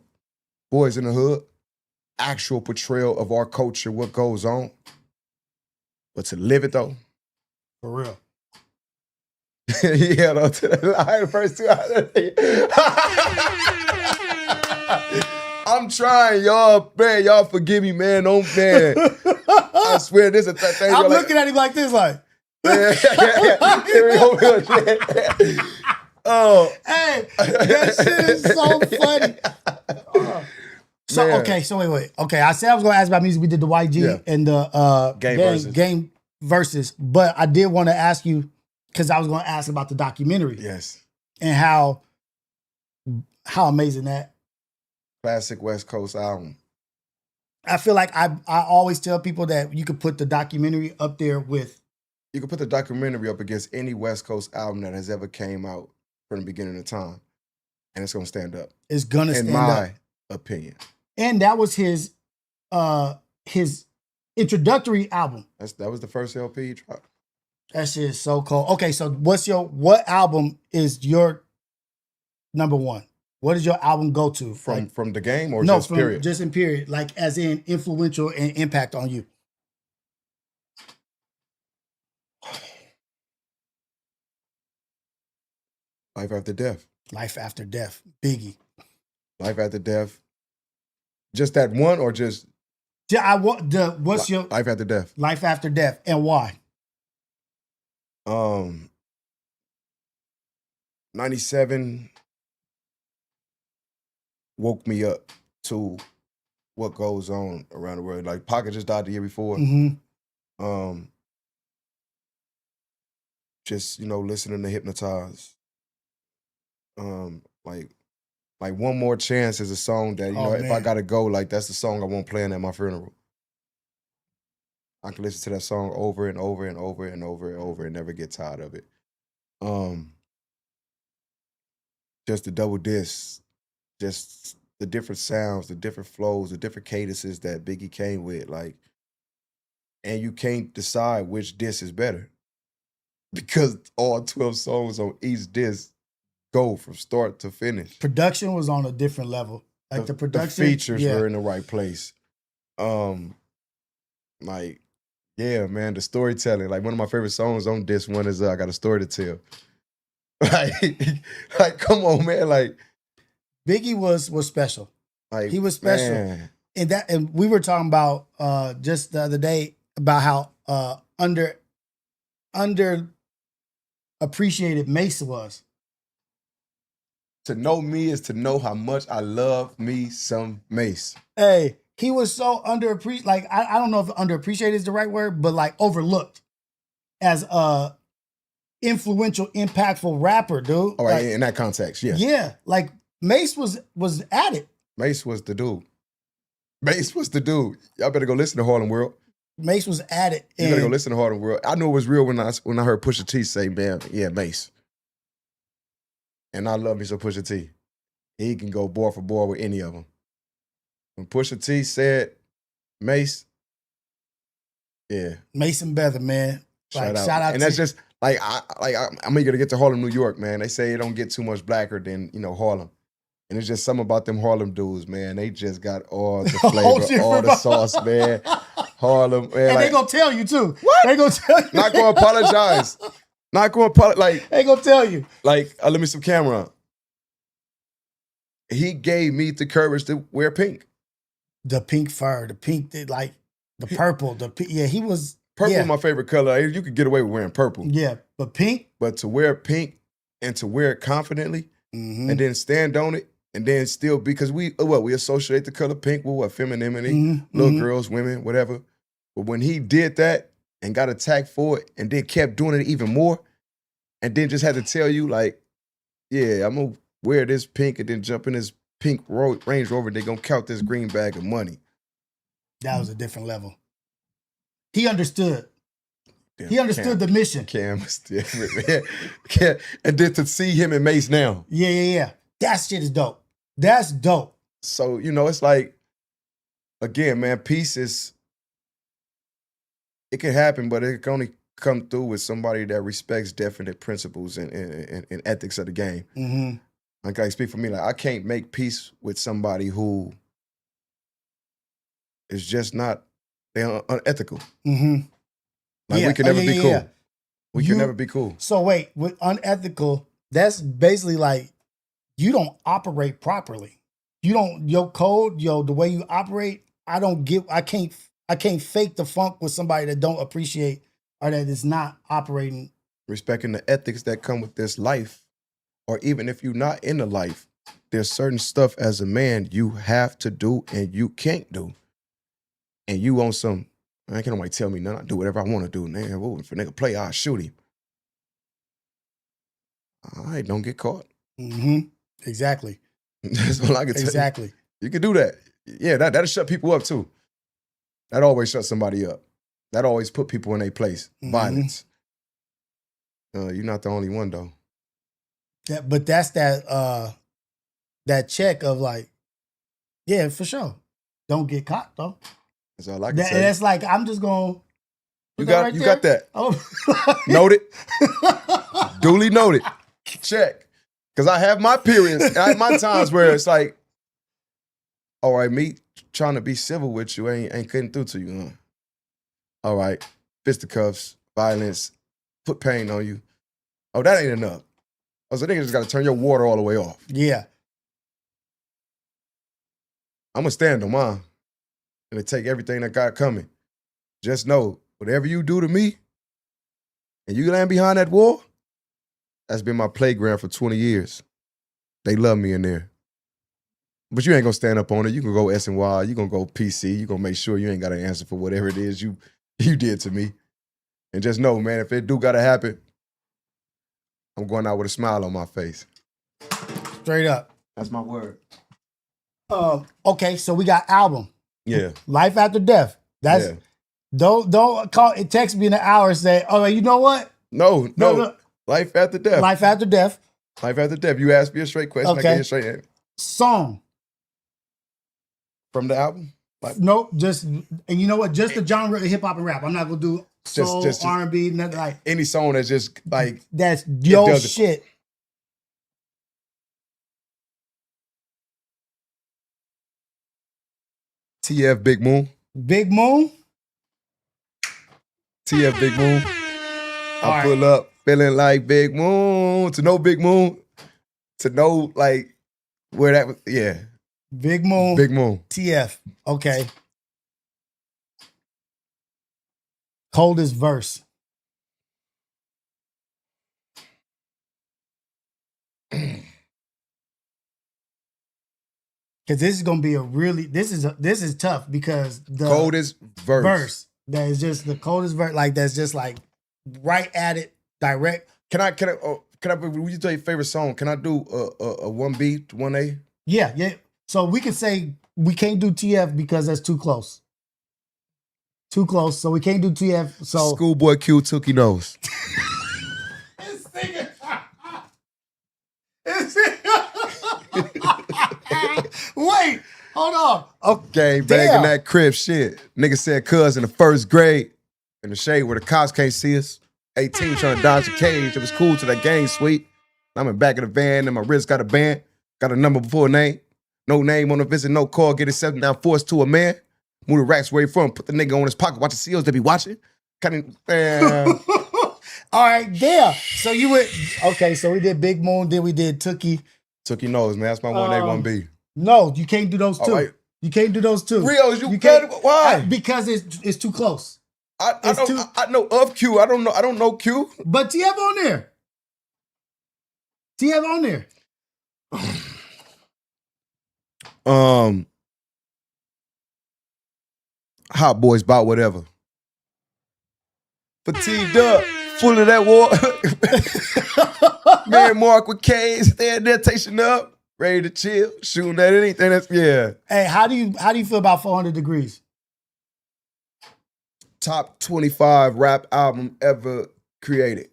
Boys in the Hood. Actual portrayal of our culture, what goes on. But to live it, though. For real. Yeah, though, to the line, first 2 I'm trying, y'all, man. Y'all forgive me, man. Don't, man. I swear, this is that thing. I'm looking at him like this, like. Oh. Hey, that shit is so funny. So wait. Okay, I said I was gonna ask about music. We did the YG and the game versus, but I did want to ask you because I was gonna ask about the documentary. Yes. And how amazing that classic West Coast album. I feel like I always tell people that you could put the documentary up there with. You could put the documentary up against any West Coast album that has ever came out from the beginning of time, and it's gonna stand up. It's gonna stand up, in my opinion. And that was his introductory album. That was the first LP he dropped. That shit is so cool. Okay, so what album is your number one? What is your album go to from the game or just period? Just in period, like as in influential and impact on you. Life After Death. Life After Death. Biggie. Life After Death. Just that one or just? Yeah, what's your Life After Death? Life After Death, and why? 97 woke me up to what goes on around the world. Like Pocket just died the year before. Just listening to Hypnotize. Like One More Chance is a song that if I gotta go, like that's the song I won't play at my funeral. I can listen to that song over and over and over and over and over and never get tired of it. Just the double disc, just the different sounds, the different flows, the different cadences that Biggie came with, like, and you can't decide which disc is better. because all 12 songs on each disc go from start to finish. Production was on a different level. Like the production, the features were in the right place. Like, yeah, man, the storytelling. Like one of my favorite songs on this one is I Got a Story to Tell. Like, come on, man. Like Biggie was special. Like he was special. Man. And we were talking about just the other day about how under appreciated Mase was. To know me is to know how much I love me some Mase. Hey, he was so underappreciated. Like, I don't know if underappreciated is the right word, but like overlooked as a influential, impactful rapper, dude. All right, like, in that context, yeah. Yeah, like Mase was at it. Mase was the dude. Mase was the dude. Y'all better go listen to Harlem World. Mase was at it. You better go listen to Harlem World. I knew it was real when I heard Pusha T say, man, yeah, Mase. And I love me some Pusha T. He can go bar for bar with any of them. When Pusha T said Mase, yeah. Mase and Beather, man. Shout out. And that's just like I'm eager to get to Harlem, New York, man. They say it don't get too much blacker than, Harlem. And it's just something about them Harlem dudes, man. They just got all the flavor, all the sauce, man. Harlem, man. And like, they gonna tell you too. What? They gonna tell you. Not gonna apologize. Not going to apologize. Like, they gonna tell you. Like, let me some camera. He gave me the courage to wear pink. The pink fur, the pink, like the purple, he was. Purple is my favorite color. You could get away with wearing purple. Yeah, but pink. But to wear pink and to wear it confidently and then stand on it and then still because we associate the color pink with femininity, little girls, women, whatever. But when he did that and got attacked for it and then kept doing it even more and then just had to tell you like, yeah, I'm going to wear this pink and then jump in this pink Range Rover and they're going to count this green bag of money. That was a different level. He understood. He understood the mission. Cam was different, man. And then to see him and Mase now. Yeah. That shit is dope. That's dope. So, it's like, again, man, peace is, it can happen, but it can only come through with somebody that respects definite principles and ethics of the game. Mm-hmm. Like, I speak for me, like, I can't make peace with somebody who is just not, they're unethical. Mm-hmm. Like, we can never be cool. Yeah. We can never be cool. So wait, with unethical, that's basically like, you don't operate properly. You don't, your code, the way you operate, I can't fake the funk with somebody that don't appreciate or that is not operating. Respecting the ethics that come with this life, or even if you're not in the life, there's certain stuff as a man you have to do and you can't do. And you on some, I can't nobody tell me nothing. I do whatever I want to do. Man, if a nigga play, I'll shoot him. All right, don't get caught. Mm-hmm. Exactly. That's all I can tell you. Exactly. You can do that. Yeah, that'll shut people up too. That always shuts somebody up. That always put people in their place. Mm-hmm. Violence. You're not the only one though. But that's that check of like, yeah, for sure. Don't get caught though. That's all I can say. That's like, I'm just going. You got that. Oh. Noted. Duly noted. Check. Because I have my periods. I have my times where it's like, all right, me trying to be civil with you ain't getting through to you. Huh? All right, fisticuffs, violence, put pain on you. Oh, that ain't enough. Oh, so niggas just got to turn your water all the way off. Yeah. I'm going to stand on mine. And to take everything that got coming. Just know, whatever you do to me, and you land behind that wall, that's been my playground for 20 years. They love me in there. But you ain't gonna stand up on it. You can go S&Y, you gonna go PC, you gonna make sure you ain't got an answer for whatever it is you did to me. And just know, man, if it do gotta happen, I'm going out with a smile on my face. Straight up. That's my word. Okay, so we got album. Yeah. Life After Death. That's don't call it, text me in an hour and say, oh, you know what? No. Life After Death. Life After Death. Life After Death. You asked me a straight question. Okay. I gave you a straight answer. Song. From the album? Nope, and you know what? Just the genre of hip hop and rap. I'm not gonna do soul, just R&B, nothing like any song that's just like that's your does it. shit. TF Big Moon. Big Moon. TF Big Moon. All I right. pull up feeling like Big Moon. To know Big Moon. To know like where that was. Yeah. Big Moon. Big Moon. TF. Okay. Coldest verse. Because this is gonna be a really this is tough because the Coldest verse. that is just the coldest verse, like that's just like right at it, direct. Can I when you tell your favorite song, can I do a 1B, 1A? Yeah. So we can say we can't do TF because that's too close. Too close. So we can't do TF. So Schoolboy Q took he knows. Wait, hold on. Okay, back in that crib shit. Nigga said cuz in the first grade in the shade where the cops can't see us. 18 trying to dodge the cage. It was cool to that gang sweet. I'm in back of the van and my wrist got a band. Got a number before a name. No name on the visit, no call. Get accepted down forced to a man. Move the racks where he from. Put the nigga on his pocket. Watch the seals they be watching. Kind of. All right, yeah. So you would okay. So we did Big Moon. Then we did Tookie. Tookie knows, man. That's my 1A, 1B. No, you can't do those two. Right. You can't do those two. Rios, you can't. can't. Why? Because it's too close. I know of Q. I don't know Q. But TF on there. TF on there. Hot boys bout whatever. Fatigued up, full of that war. Me and Mark with K's, stand there, tasting up, ready to chill, shooting at anything. That's yeah. Hey, how do you feel about 400 Degrees? Top 25 rap album ever created,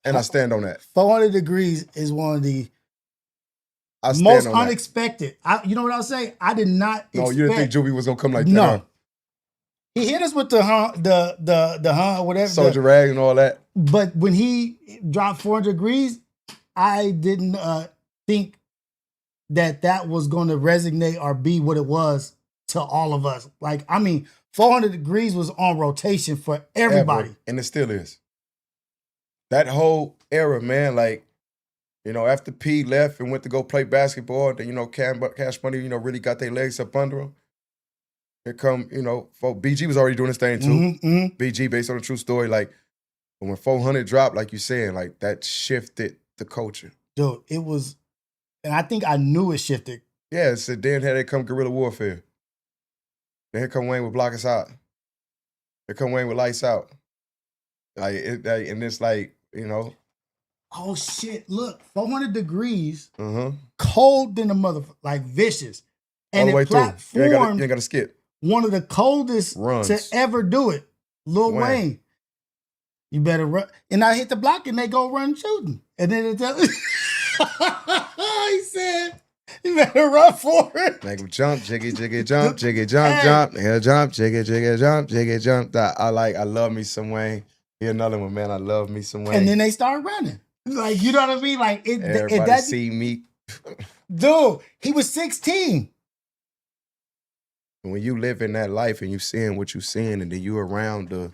and I stand on that. 400 Degrees is one of the most unexpected. You know what I'll say? I did not expect. No, you didn't think Juvie was gonna come like that? No. Huh? He hit us with the whatever. Soldier Rag and all that. But when he dropped 400 Degrees, I didn't think that was going to resonate or be what it was to all of us. Like, I mean, 400 Degrees was on rotation for everybody. Ever. And it still is. That whole era, man, like, you know, after P left and went to go play basketball, then, you know, Cash Money, you know, really got their legs up under him. Here come, you know, BG was already doing his thing too. Mm-hmm. BG, based on a true story, like, when 400 dropped, like you saying, like, that shifted the culture. Dude, it was, and I think I knew it shifted. Yeah, so then here come Guerrilla Warfare. Then here come Wayne with Block Us Out. Here come Wayne with Lights Out. And it's like, you know. Oh, shit, look, 400 Degrees, Uh-huh. cold than a motherfucker, like vicious. And All the way it through. platformed You ain't got to skip. one of the coldest Runs. to ever do it. Lil Wayne. You better run. And I hit the block and they go run shooting. And then it tell he said, you better run for it. Make him jump, jiggy, jump, jiggy, jump, jump. He'll jump, jiggy, jump, jiggy, jump. I love me some Wayne. Here's another one, man. I love me some Wayne. And then they start running. Like, you know what I mean? Like, everybody see me. Dude, he was 16. When you live in that life and you seeing what you seeing, and then you around the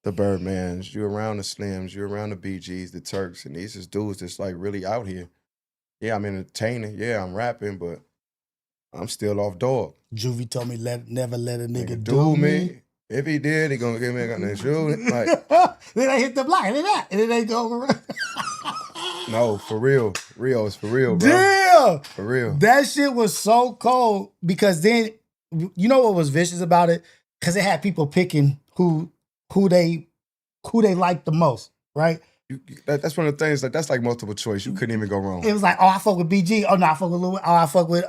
Birdmans, you around the Slims, you around the BGs, the Turks, and these is dudes that's like really out here. Yeah, I'm entertaining. Yeah, I'm rapping, but I'm still off dog. Juvie told me never let a nigga do me. If he did, he gonna give me a shoot. Like, then they hit the block, and then they go around. No, for real. Rios, for real, bro. Damn! For real. That shit was so cold because then, you know what was vicious about it? Because it had people picking who they liked the most, right? That's one of the things, like, that's like multiple choice. You couldn't even go wrong. It was like, oh, I fuck with BG. Oh, no, I fuck with Lil. Oh, I fuck with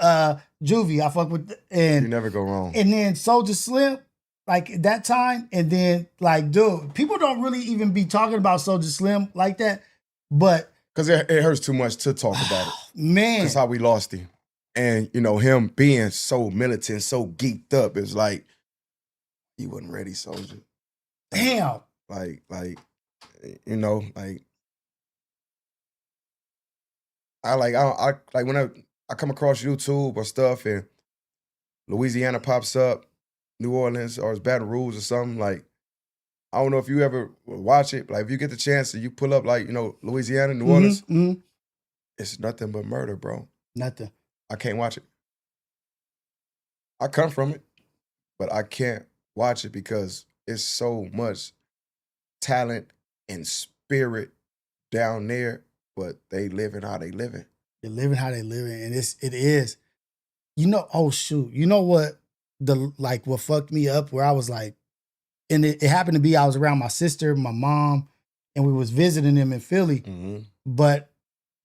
Juvie. I fuck with, and You never go wrong. And then Soulja Slim, like at that time, and then like, dude, people don't really even be talking about Soulja Slim like that, but Because it hurts too much to talk about it. Man. That's how we lost him. And, you know, him being so militant, so geeked up, it's like, he wasn't ready, Soulja. Damn. Like, you know, like I like when I come across YouTube or stuff and Louisiana pops up, New Orleans or it's Baton Rouge or something, like I don't know if you ever watch it, but like if you get the chance and you pull up like, you know, Louisiana, New Orleans, it's nothing but murder, bro. Nothing. I can't watch it. I come from it, but I can't watch it because it's so much talent and spirit down there, but they living how they living. They're living how they living, and it is. You know, oh shoot. You know what what fucked me up where I was like, and it happened to be I was around my sister, my mom, and we was visiting them in Philly. But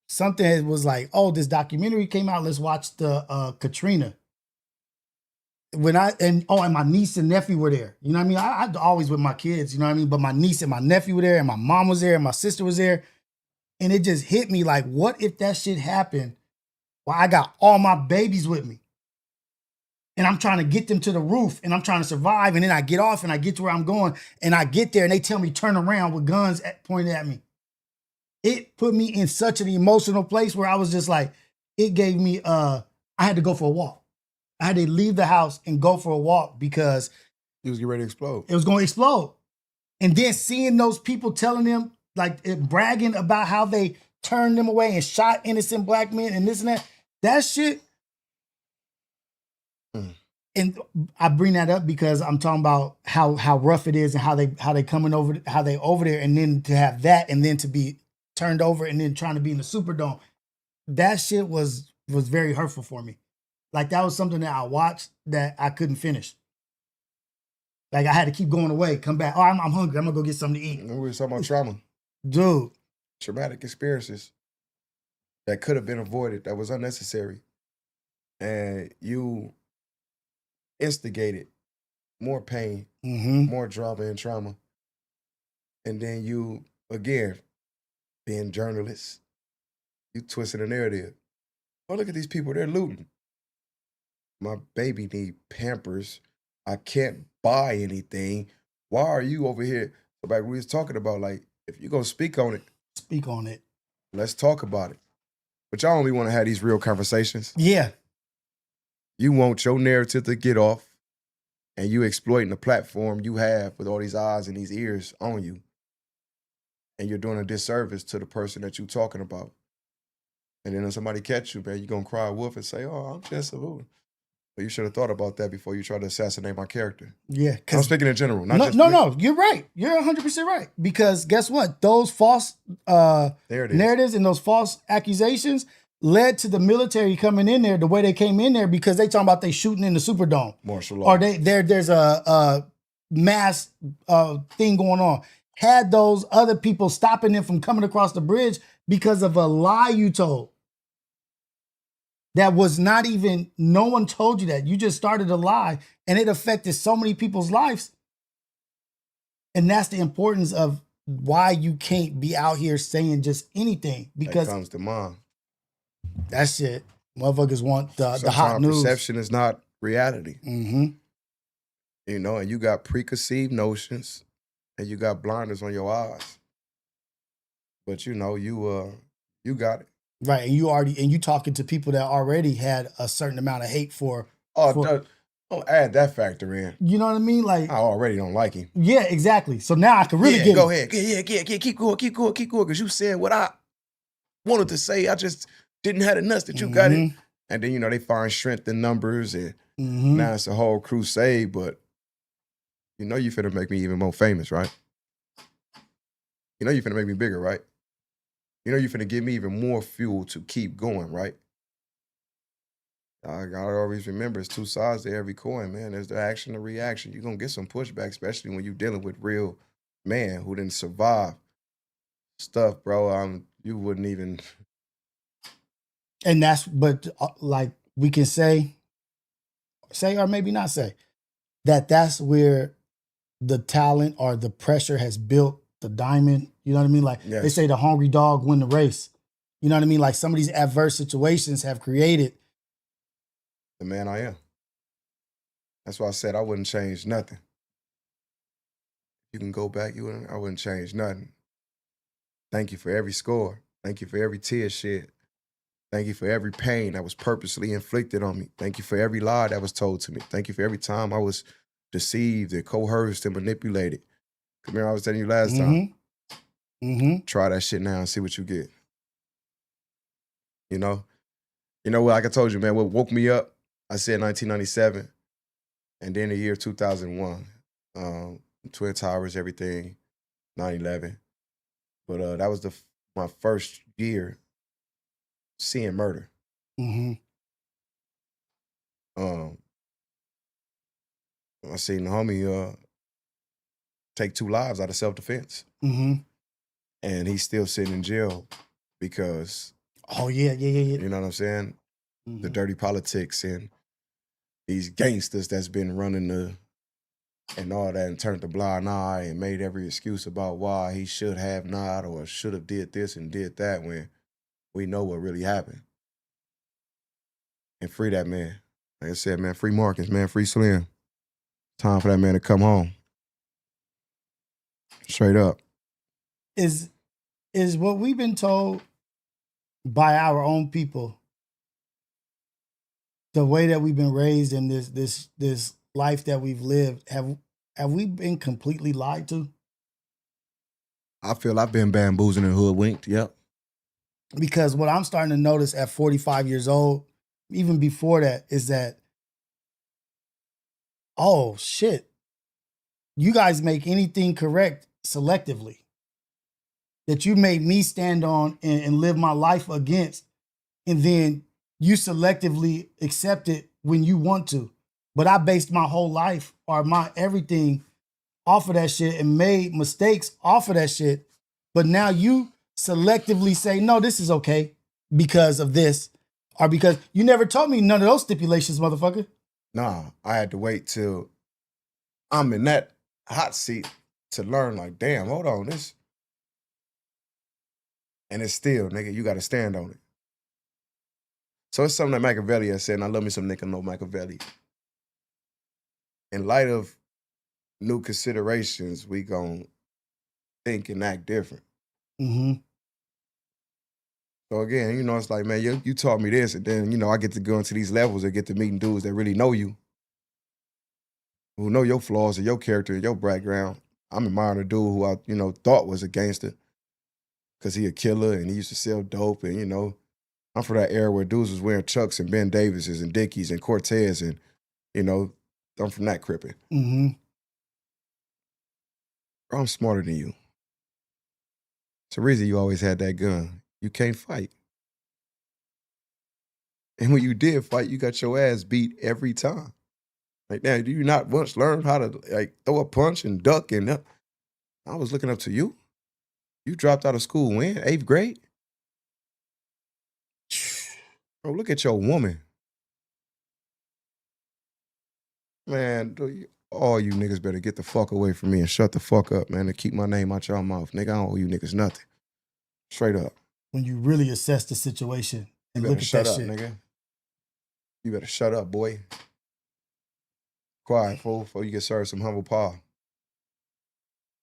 something was like, oh, this documentary came out. Let's watch the Katrina. And my niece and nephew were there. You know what I mean? I always with my kids, you know what I mean? But my niece and my nephew were there, and my mom was there, and my sister was there. And it just hit me like, what if that shit happened while I got all my babies with me? And I'm trying to get them to the roof, and I'm trying to survive, and then I get off and I get to where I'm going, and I get there and they tell me turn around with guns pointed at me. It put me in such an emotional place where I was just like, it gave me, I had to go for a walk. I had to leave the house and go for a walk because it was getting ready to explode. It was going to explode. And then seeing those people telling them, bragging about how they turned them away and shot innocent black men and this and that shit. And I bring that up because I'm talking about how rough it is and how they coming over, how they over there, and then to have that and then to be turned over and then trying to be in the Superdome. That shit was very hurtful for me. Like that was something that I watched that I couldn't finish. Like I had to keep going away, come back. Oh, I'm hungry. I'm gonna go get something to eat. And we were talking about trauma. Dude. Traumatic experiences that could have been avoided, that was unnecessary. And you instigated more pain, more drama and trauma. And then you, again, being journalists, you twisted the narrative. Oh, look at these people, they're looting. My baby need Pampers. I can't buy anything. Why are you over here? Like we was talking about, like, if you're gonna speak on it. Speak on it. Let's talk about it. But y'all only want to have these real conversations. Yeah. You want your narrative to get off, and you exploiting the platform you have with all these eyes and these ears on you. And you're doing a disservice to the person that you're talking about. And then when somebody catch you, man, you're going to cry wolf and say, oh, I'm just a fool. But you should have thought about that before you try to assassinate my character. Yeah. I'm speaking in general. No, you're right. You're 100% right. Because guess what? Those false narratives and those false accusations led to the military coming in there the way they came in there because they talking about they shooting in the Superdome. Martial law. Or there's a mass thing going on. Had those other people stopping them from coming across the bridge because of a lie you told. That was not even, no one told you that. You just started a lie and it affected so many people's lives. And that's the importance of why you can't be out here saying just anything. Because that comes to mind. That shit, motherfuckers want the hot Sometimes news. Perception is not reality. Mm-hmm. You know, and you got preconceived notions and you got blinders on your eyes. But you know, you got it. Right, and you talking to people that already had a certain amount of hate for. Don't add that factor in. You know what I mean? Like I already don't like him. Yeah, exactly. So now I can really get go ahead. Yeah, keep going. Because you said what I wanted to say. I just didn't have the nuts that you got it. And then, you know, they find strength in numbers and now it's a whole crusade, but you know you finna make me even more famous, right? You know you finna make me bigger, right? You know you finna give me even more fuel to keep going, right? I gotta always remember it's two sides to every coin, man. There's the action and reaction. You're gonna get some pushback, especially when you're dealing with real man who didn't survive stuff, bro. You wouldn't even. And but like we can say or maybe not say, that's where the talent or the pressure has built the diamond. You know what I mean? Like They say the hungry dog win the race. You know what I mean? Like some of these adverse situations have created the man I am. That's why I said I wouldn't change nothing. you can go back, I wouldn't change nothing. Thank you for every score. Thank you for every tear shed. Thank you for every pain that was purposely inflicted on me. Thank you for every lie that was told to me. Thank you for every time I was deceived and coerced and manipulated. Remember I was telling you last time? Try that shit now and see what you get. You know? You know what, like I told you, man, what woke me up, I said 1997, and then the year 2001. Twin Towers, everything, 9/11. But that was my first year seeing murder. I seen the homie take 2 lives out of self-defense. And he's still sitting in jail because... Oh, yeah. You know what I'm saying? The dirty politics and these gangsters that's been running and all that, and turned a blind eye and made every excuse about why he should have not or should have did this and did that, when we know what really happened. And free that man. Like I said, man, free Marcus, man, free Slim. Time for that man to come home. Straight up. Is what we've been told by our own people, the way that we've been raised in this life that we've lived, have we been completely lied to? I feel I've been bamboozled and hoodwinked, yep. Because what I'm starting to notice at 45 years old, even before that, is that, oh shit, you guys make anything correct selectively. That you made me stand on and live my life against, and then you selectively accept it when you want to. But I based my whole life or my everything off of that shit and made mistakes off of that shit. But now you selectively say, no, this is okay because of this, or because you never told me none of those stipulations, motherfucker. Nah, I had to wait till I'm in that hot seat to learn, like, damn, hold on, this. And it's still, nigga, you got to stand on it. So it's something that Machiavelli has said, and I love me some nigga know Machiavelli. In light of new considerations, we gon' think and act different. So again, you know, it's like, man, you taught me this, and then, you know, I get to go into these levels and get to meeting dudes that really know you, who know your flaws and your character and your background. I'm admiring a dude who I, you know, thought was a gangster because he a killer and he used to sell dope, and, you know, I'm from that era where dudes was wearing Chucks and Ben Davises and Dickies and Cortez, and, you know, I'm from that crippin'. I'm smarter than you. It's the reason you always had that gun. You can't fight. And when you did fight, you got your ass beat every time. Like, now, do you not once learn how to, like, throw a punch and duck? And I was looking up to you. You dropped out of school when? 8th grade? Bro, look at your woman. Man, all you niggas better get the fuck away from me and shut the fuck up, man, and keep my name out your mouth. Nigga, I don't owe you niggas nothing. Straight up. When you really assess the situation and look at that shit. Nigga. You better shut up, boy. Quiet, fool, before you get served some humble pie.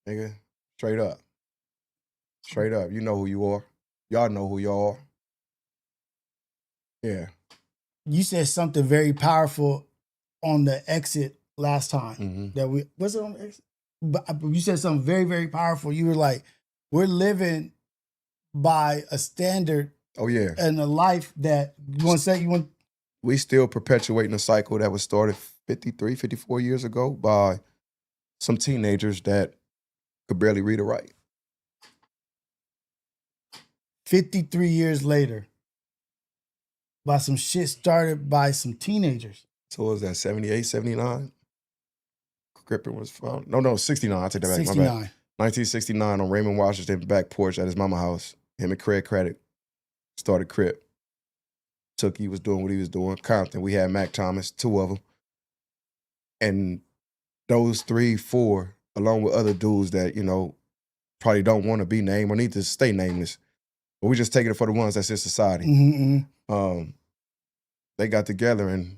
Nigga, straight up. Straight up. You know who you are. Y'all know who y'all are. Yeah. You said something very powerful on the exit last time. That was it on the exit? But you said something very, very powerful. You were like, we're living by a standard. Oh, yeah. And a life that you want to say we still perpetuating a cycle that was started 53, 54 years ago by some teenagers that could barely read or write. 53 years later, by some shit started by some teenagers. So what was that, 78, 79? Crippen was found. No, 69. I take that back. 69. My bad. 1969 on Raymond Washington back porch at his mama house. Him and Craig Craddock started Crip. Tookie was doing what he was doing. Compton, we had Mac Thomas, 2 of them. And those 3, 4, along with other dudes that, you know, probably don't want to be named or need to stay nameless. But we just taking it for the ones that's in society. They got together and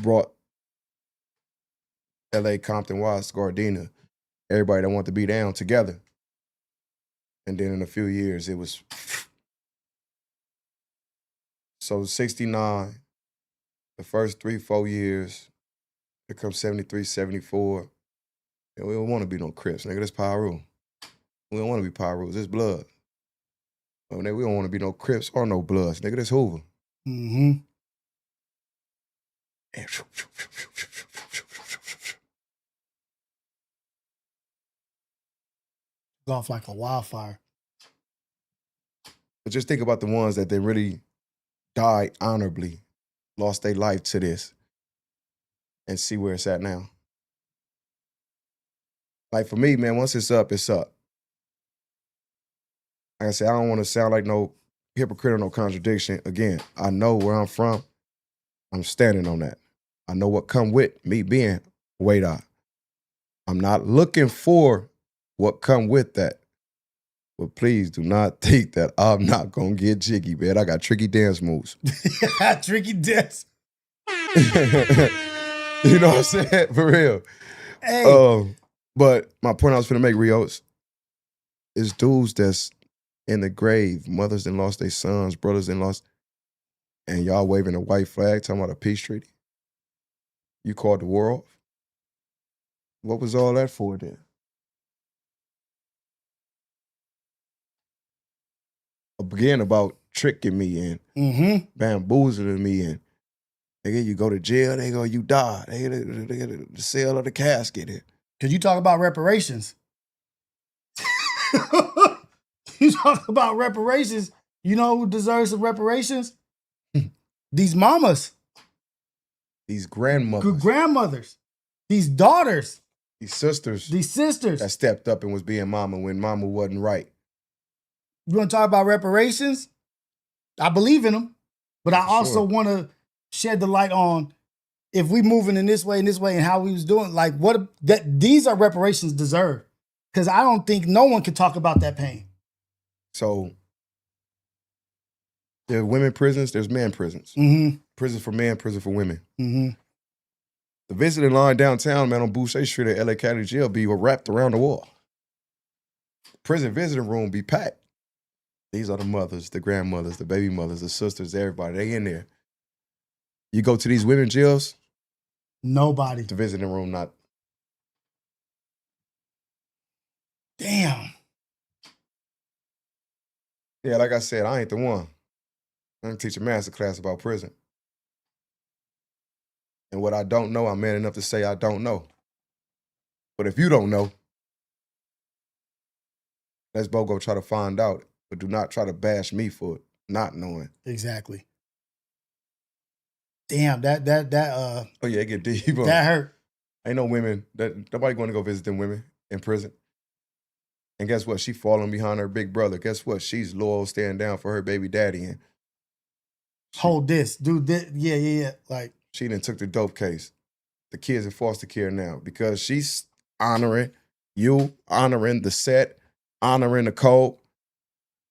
brought L.A. Compton Watts, Gardena everybody that wanted to be down together. And then in a few years, it was. So 69, the first 3-4 years, here comes 73, 74. And we don't want to be no Crips, nigga. That's Pyro. We don't want to be Pyros. It's blood. Oh, nigga, we don't want to be no Crips or no Bloods. Nigga, that's Hoover. Mm-hmm. And Off like a wildfire. but just think about the ones that they really died honorably, lost their life to this, and see where it's at now. Like for me, man, once it's up, it's up. Like I said, I don't want to sound like no hypocrite or no contradiction. Again, I know where I'm from. I'm standing on that. I know what come with me being WahDay. I'm not looking for what come with that. But please do not think that I'm not going to get jiggy, man. I got tricky dance moves. Tricky dance. You know what I'm saying? For real. Hey. But my point I was finna make, Rios, is dudes that's in the grave, mothers that lost their sons, brothers that lost, and y'all waving a white flag talking about a peace treaty. You called the war off? What was all that for then? Again, about tricking me and bamboozling me and nigga, you go to jail, they go, you die. They get the sale of the casket. Because you talk about reparations. You talk about reparations. You know who deserves some reparations? These mamas. These grandmothers. Good grandmothers. These daughters. These sisters. These sisters. That stepped up and was being mama when mama wasn't right. You want to talk about reparations? I believe in them. But I also want to shed the light on if we moving in this way and how we was doing, like what that these are reparations deserved. Because I don't think no one can talk about that pain. So there are women prisons, there's men prisons. Prison for men, prison for women. The visiting line downtown, man, on Boucher Street at LA County Jail be wrapped around the wall. Prison visiting room be packed. These are the mothers, the grandmothers, the baby mothers, the sisters, everybody. They in there. You go to these women jails. Nobody. The visiting room not. Damn. Yeah, like I said, I ain't the one. I'm gonna teach a master class about prison. And what I don't know, I'm man enough to say I don't know. But if you don't know, let's both go try to find out. But do not try to bash me for not knowing. Exactly. Damn, that oh yeah, it get deep. That hurt. Ain't no women that nobody going to go visit them women in prison. And guess what? She falling behind her big brother. Guess what? She's loyal, staying down for her baby daddy. And hold this, dude. Yeah. Like she done took the dope case. The kids in foster care now because she's honoring you, honoring the set, honoring the code.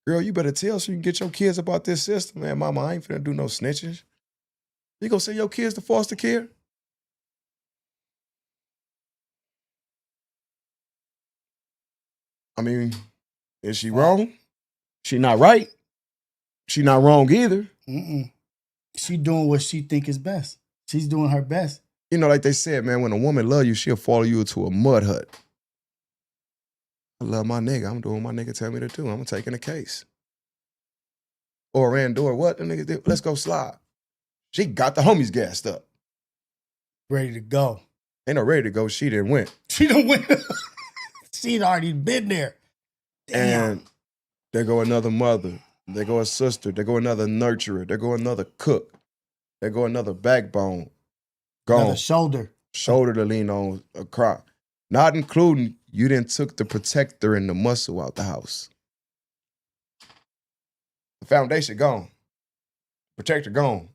Girl, you better tell so you can get your kids about this system, man. Mama, I ain't finna do no snitching. You gonna send your kids to foster care? I mean, is she wrong? She not right. She not wrong either. She doing what she think is best. She's doing her best. You know, like they said, man, when a woman love you, she'll follow you to a mud hut. I love my nigga. I'm doing what my nigga tell me to do. I'm taking a case. Or ran door, what the nigga did? Let's go slide. She got the homies gassed up. Ready to go. Ain't no ready to go. She didn't win. She didn't win. She'd already been there. Damn. And there go another mother. There go a sister. There go another nurturer. There go another cook. There go another backbone. Gone. Another shoulder. Shoulder to lean on, a cry. Not including you didn't took the protector and the muscle out the house. The foundation gone. Protector gone.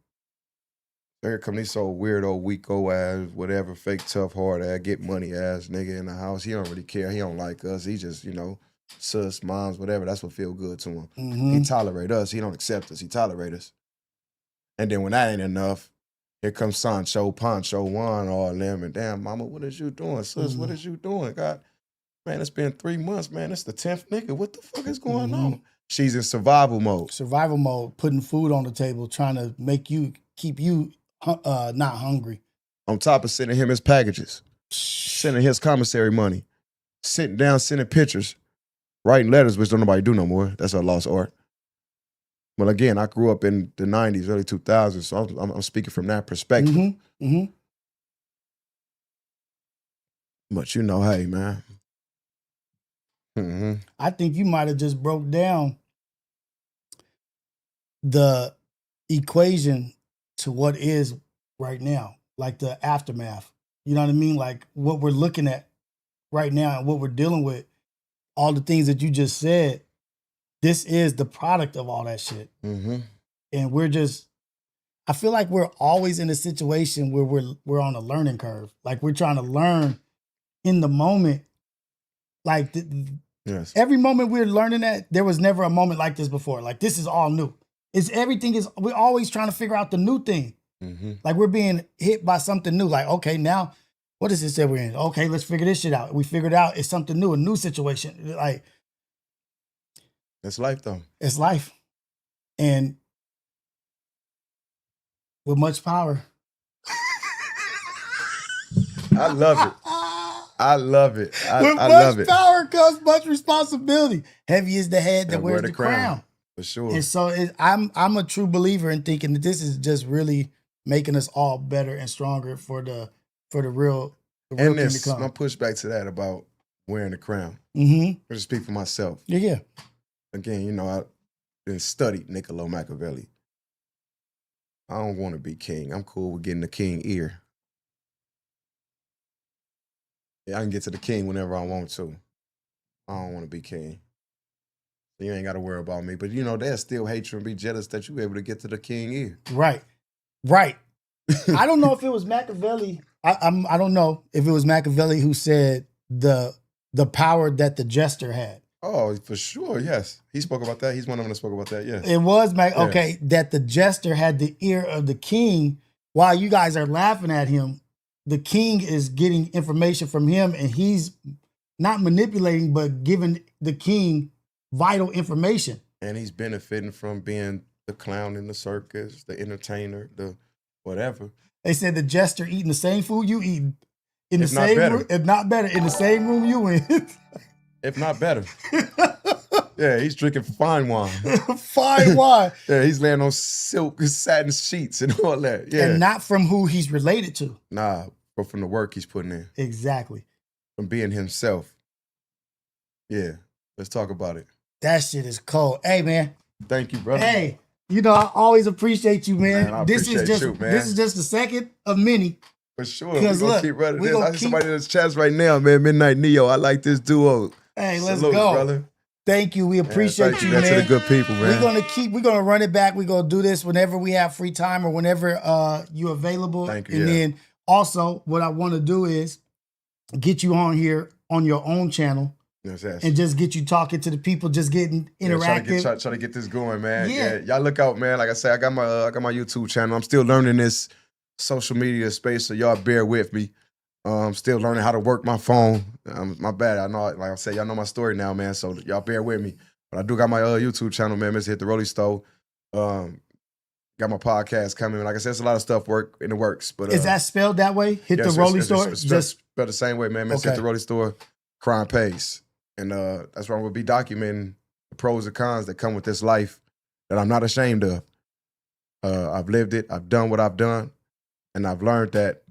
Here come this old weirdo, weak-o ass, whatever, fake tough hard ass, get money ass nigga in the house. He don't really care. He don't like us. He just, sus, moms, whatever. That's what feel good to him. He tolerate us. He don't accept us. He tolerate us. And then when that ain't enough, here comes Sancho, Pancho, Juan, all them. And damn, mama, what is you doing? Sus, what is you doing? God, Man, it's been 3 months, man. It's the 10th nigga. What the fuck is going on? She's in survival mode. Survival mode, putting food on the table, trying to keep you not hungry. On top of sending him his packages, sending his commissary money, sitting down, sending pictures, writing letters, which don't nobody do no more. That's a lost art. But again, I grew up in the 90s, early 2000s, so I'm speaking from that perspective. But you know, hey, man. I think you might have just broke down the equation to what is right now, like the aftermath. You know what I mean? Like what we're looking at right now and what we're dealing with, all the things that you just said, this is the product of all that shit. And we're just, I feel like we're always in a situation where we're on a learning curve. Like we're trying to learn in the moment. Like yes. Every moment we're learning that, there was never a moment like this before. Like this is all new. We're always trying to figure out the new thing. Like we're being hit by something new. Like, okay, now what is this that we're in? Okay, let's figure this shit out. We figured out it's something new, a new situation. Like it's life though. It's life. And with much power. I love it. I love it. With much power comes much responsibility. Heavy is the head that wears the crown. For sure. And so I'm a true believer in thinking that this is just really making us all better and stronger for the real and thing to come. My pushback to that about wearing the crown. I just speak for myself. Yeah. Again, you know, I been studied Niccolo Machiavelli. I don't want to be king. I'm cool with getting the king ear. Yeah, I can get to the king whenever I want to. I don't want to be king. You ain't got to worry about me. But, you know, they'll still hate you and be jealous that you able to get to the king ear. Right. I don't know if it was Machiavelli. I don't know if it was Machiavelli who said the power that the jester had. Oh, for sure, yes. He spoke about that. He's one of them that spoke about that, yes. It was, okay, that the jester had the ear of the king. While you guys are laughing at him, the king is getting information from him, and he's not manipulating, but giving the king vital information. And he's benefiting from being the clown in the circus, the entertainer, the whatever. They said the jester eating the same food you eating. In the if same not room, if not better, in the same room you in. If not better. Yeah, he's drinking fine wine. Fine wine. Yeah, he's laying on silk satin sheets and all that. Yeah. And not from who he's related to. Nah, but from the work he's putting in. Exactly. From being himself. Yeah, let's talk about it. That shit is cold. Hey, man. Thank you, brother. Hey, you know, I always appreciate you, man. I This appreciate is you, man. This is just the second of many. For sure. We're going to keep running this. I see keep... somebody in the chats right now, man. Midnight Neo. I like this duo. Hey, let's Salute, go. Brother. Thank you. We appreciate you, man. To the good people, man. We're gonna run it back. We're gonna do this whenever we have free time or whenever you're available. Thank you. And then also what I want to do is get you on here on your own channel. Yes. And just get you talking to the people, just getting interactive. Try to get this going, man. Yeah. Y'all look out, man. Like I said, I got my YouTube channel. I'm still learning this social media space, so y'all bear with me. I'm still learning how to work my phone. My bad. I know, like I said, y'all know my story now, man. So y'all bear with me. But I do got my YouTube channel, man. Mr. Hit the Rolling Stove. Got my podcast coming. Like I said, it's a lot of stuff in the works. But is that spelled that way? Hit the Rolling Store? Just spelled the same way, man. Mr. Hit the Rolling Store. Crime pays. And that's where I'm going to be documenting the pros and cons that come with this life that I'm not ashamed of. I've lived it. I've done what I've done. And I've learned that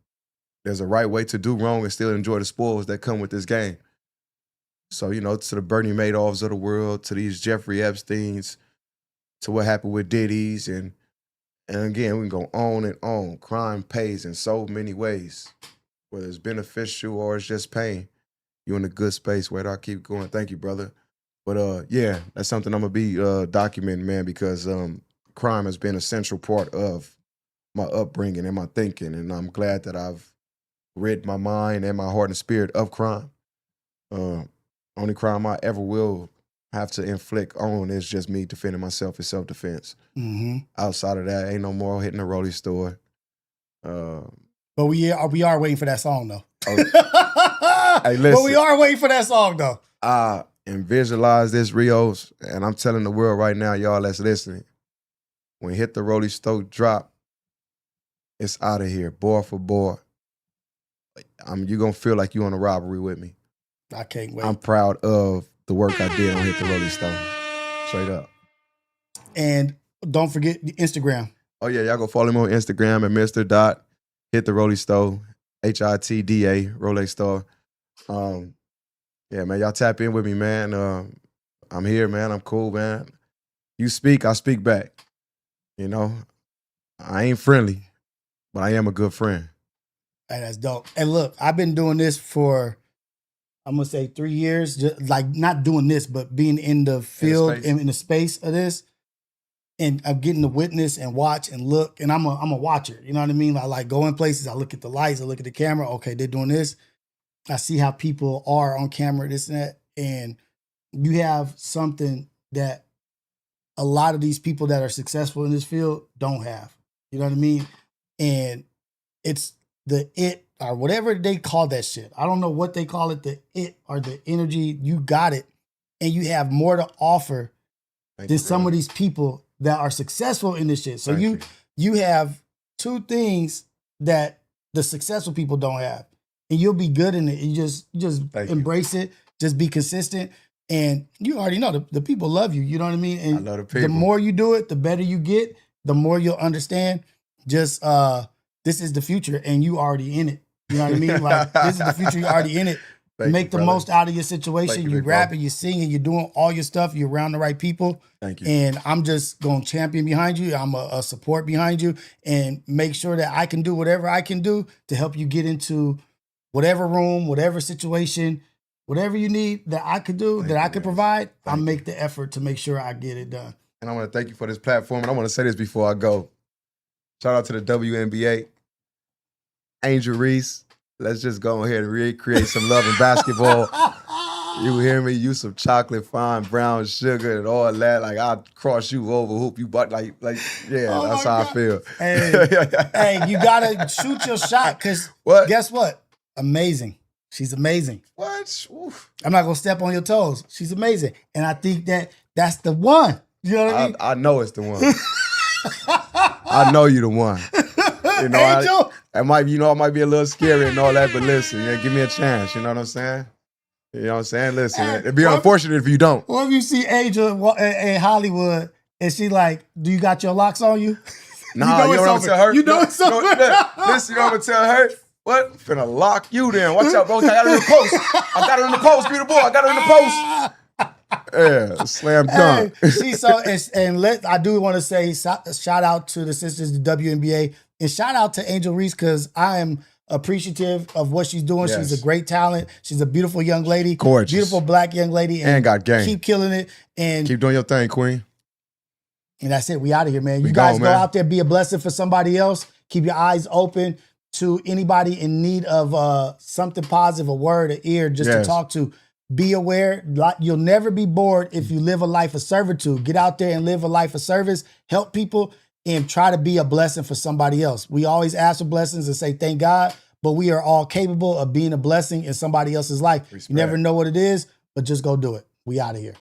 there's a right way to do wrong and still enjoy the spoils that come with this game. So, you know, to the Bernie Madoffs of the world, to these Jeffrey Epsteins, to what happened with Diddy's. And again, we can go on and on. Crime pays in so many ways, whether it's beneficial or it's just pain. You're in a good space. Where do I keep going? Thank you, brother. But yeah, that's something I'm going to be documenting, man, because crime has been a central part of my upbringing and my thinking. And I'm glad that I've rid my mind and my heart and spirit of crime. Only crime I ever will have to inflict on is just me defending myself in self-defense. Mm-hmm. Outside of that, ain't no more hitting the rolling store. But we are waiting for that song, though. Hey, But listen. we are waiting for that song though. And visualize this, Rios, and I'm telling the world right now, y'all that's listening, when Hit the Rolling Stone drop, it's out of here, boy for boy. You're going to feel like you on a robbery with me. I can't wait. I'm proud of the work I did on Hit the Rolling Stone. Straight up. And don't forget the Instagram. Oh, yeah, y'all go follow me on Instagram at Mr. Dot, Hit the Rolling Stone, HITDA, Rolling Stone. Yeah, man, y'all tap in with me, man. I'm here, man. I'm cool, man. You speak, I speak back. You know, I ain't friendly, but I am a good friend. Hey, that's dope. And look, I've been doing this for, I'm going to say 3 years, just like not doing this, but being in the field, in the space of this. And I'm getting to witness and watch and look. And I'm a watcher. You know what I mean? I like going places. I look at the lights. I look at the camera. Okay, they're doing this. I see how people are on camera, this and that. And you have something that a lot of these people that are successful in this field don't have. You know what I mean? And it's the it or whatever they call that shit. I don't know what they call it, the it or the energy. You got it. And you have more to offer than some of these people that are successful in this shit. So you have two things that the successful people don't have. And you'll be good in it. You just embrace it. Just be consistent. And you already know the people love you. You know what I mean? And I love the people. The more you do it, the better you get, the more you'll understand. Just this is the future and you already in it. You know what I mean? Like this is the future, you're already in it. Make the most out of your situation. You rapping, you're singing, you're doing all your stuff. You're around the right people. Thank you. And I'm just going to champion behind you. I'm a support behind you and make sure that I can do whatever I can do to help you get into whatever room, whatever situation, whatever you need that I could do, that I could provide. I'll make the effort to make sure I get it done. And I want to thank you for this platform. And I want to say this before I go. Shout out to the WNBA. Angel Reese. Let's just go ahead and recreate some love in basketball. You hear me? You some chocolate, fine brown sugar, and all that. Like I'll cross you over, hoop you, but like, yeah, Oh that's how I feel. Hey, you gotta shoot your shot because guess what? Amazing. She's amazing. What? Oof. I'm not gonna step on your toes. She's amazing, and I think that's the one. You know what I mean? I know it's the one. I know you the one. You know, Angel. I might be a little scary and all that, but listen, yeah, give me a chance. You know what I'm saying? You know what I'm saying? Listen, it'd be unfortunate if you don't. What if you see Angel in Hollywood and she like, do you got your locks on you? Nah, you know what I'm gonna tell her? You know it's over. Listen, you know what I'm gonna tell her? What? I'm finna lock you then. Watch out, bro. I got it in the post. I got it in the post, beautiful boy. I got it in the post. Yeah, slam dunk. Hey, I do want to say shout out to the sisters, the WNBA, and shout out to Angel Reese because I am appreciative of what she's doing. Yes. She's a great talent. She's a beautiful young lady, gorgeous, beautiful black young lady, and got game. Keep killing it and keep doing your thing, Queen. And that's it. We out of here, man. You guys go out there, be a blessing for somebody else. Keep your eyes open to anybody in need of something positive, a word, an ear, just to talk to. Be aware. You'll never be bored if you live a life of servitude. Get out there and live a life of service. Help people and try to be a blessing for somebody else. We always ask for blessings and say thank God, but we are all capable of being a blessing in somebody else's life. Respect. You never know what it is, but just go do it. We out of here.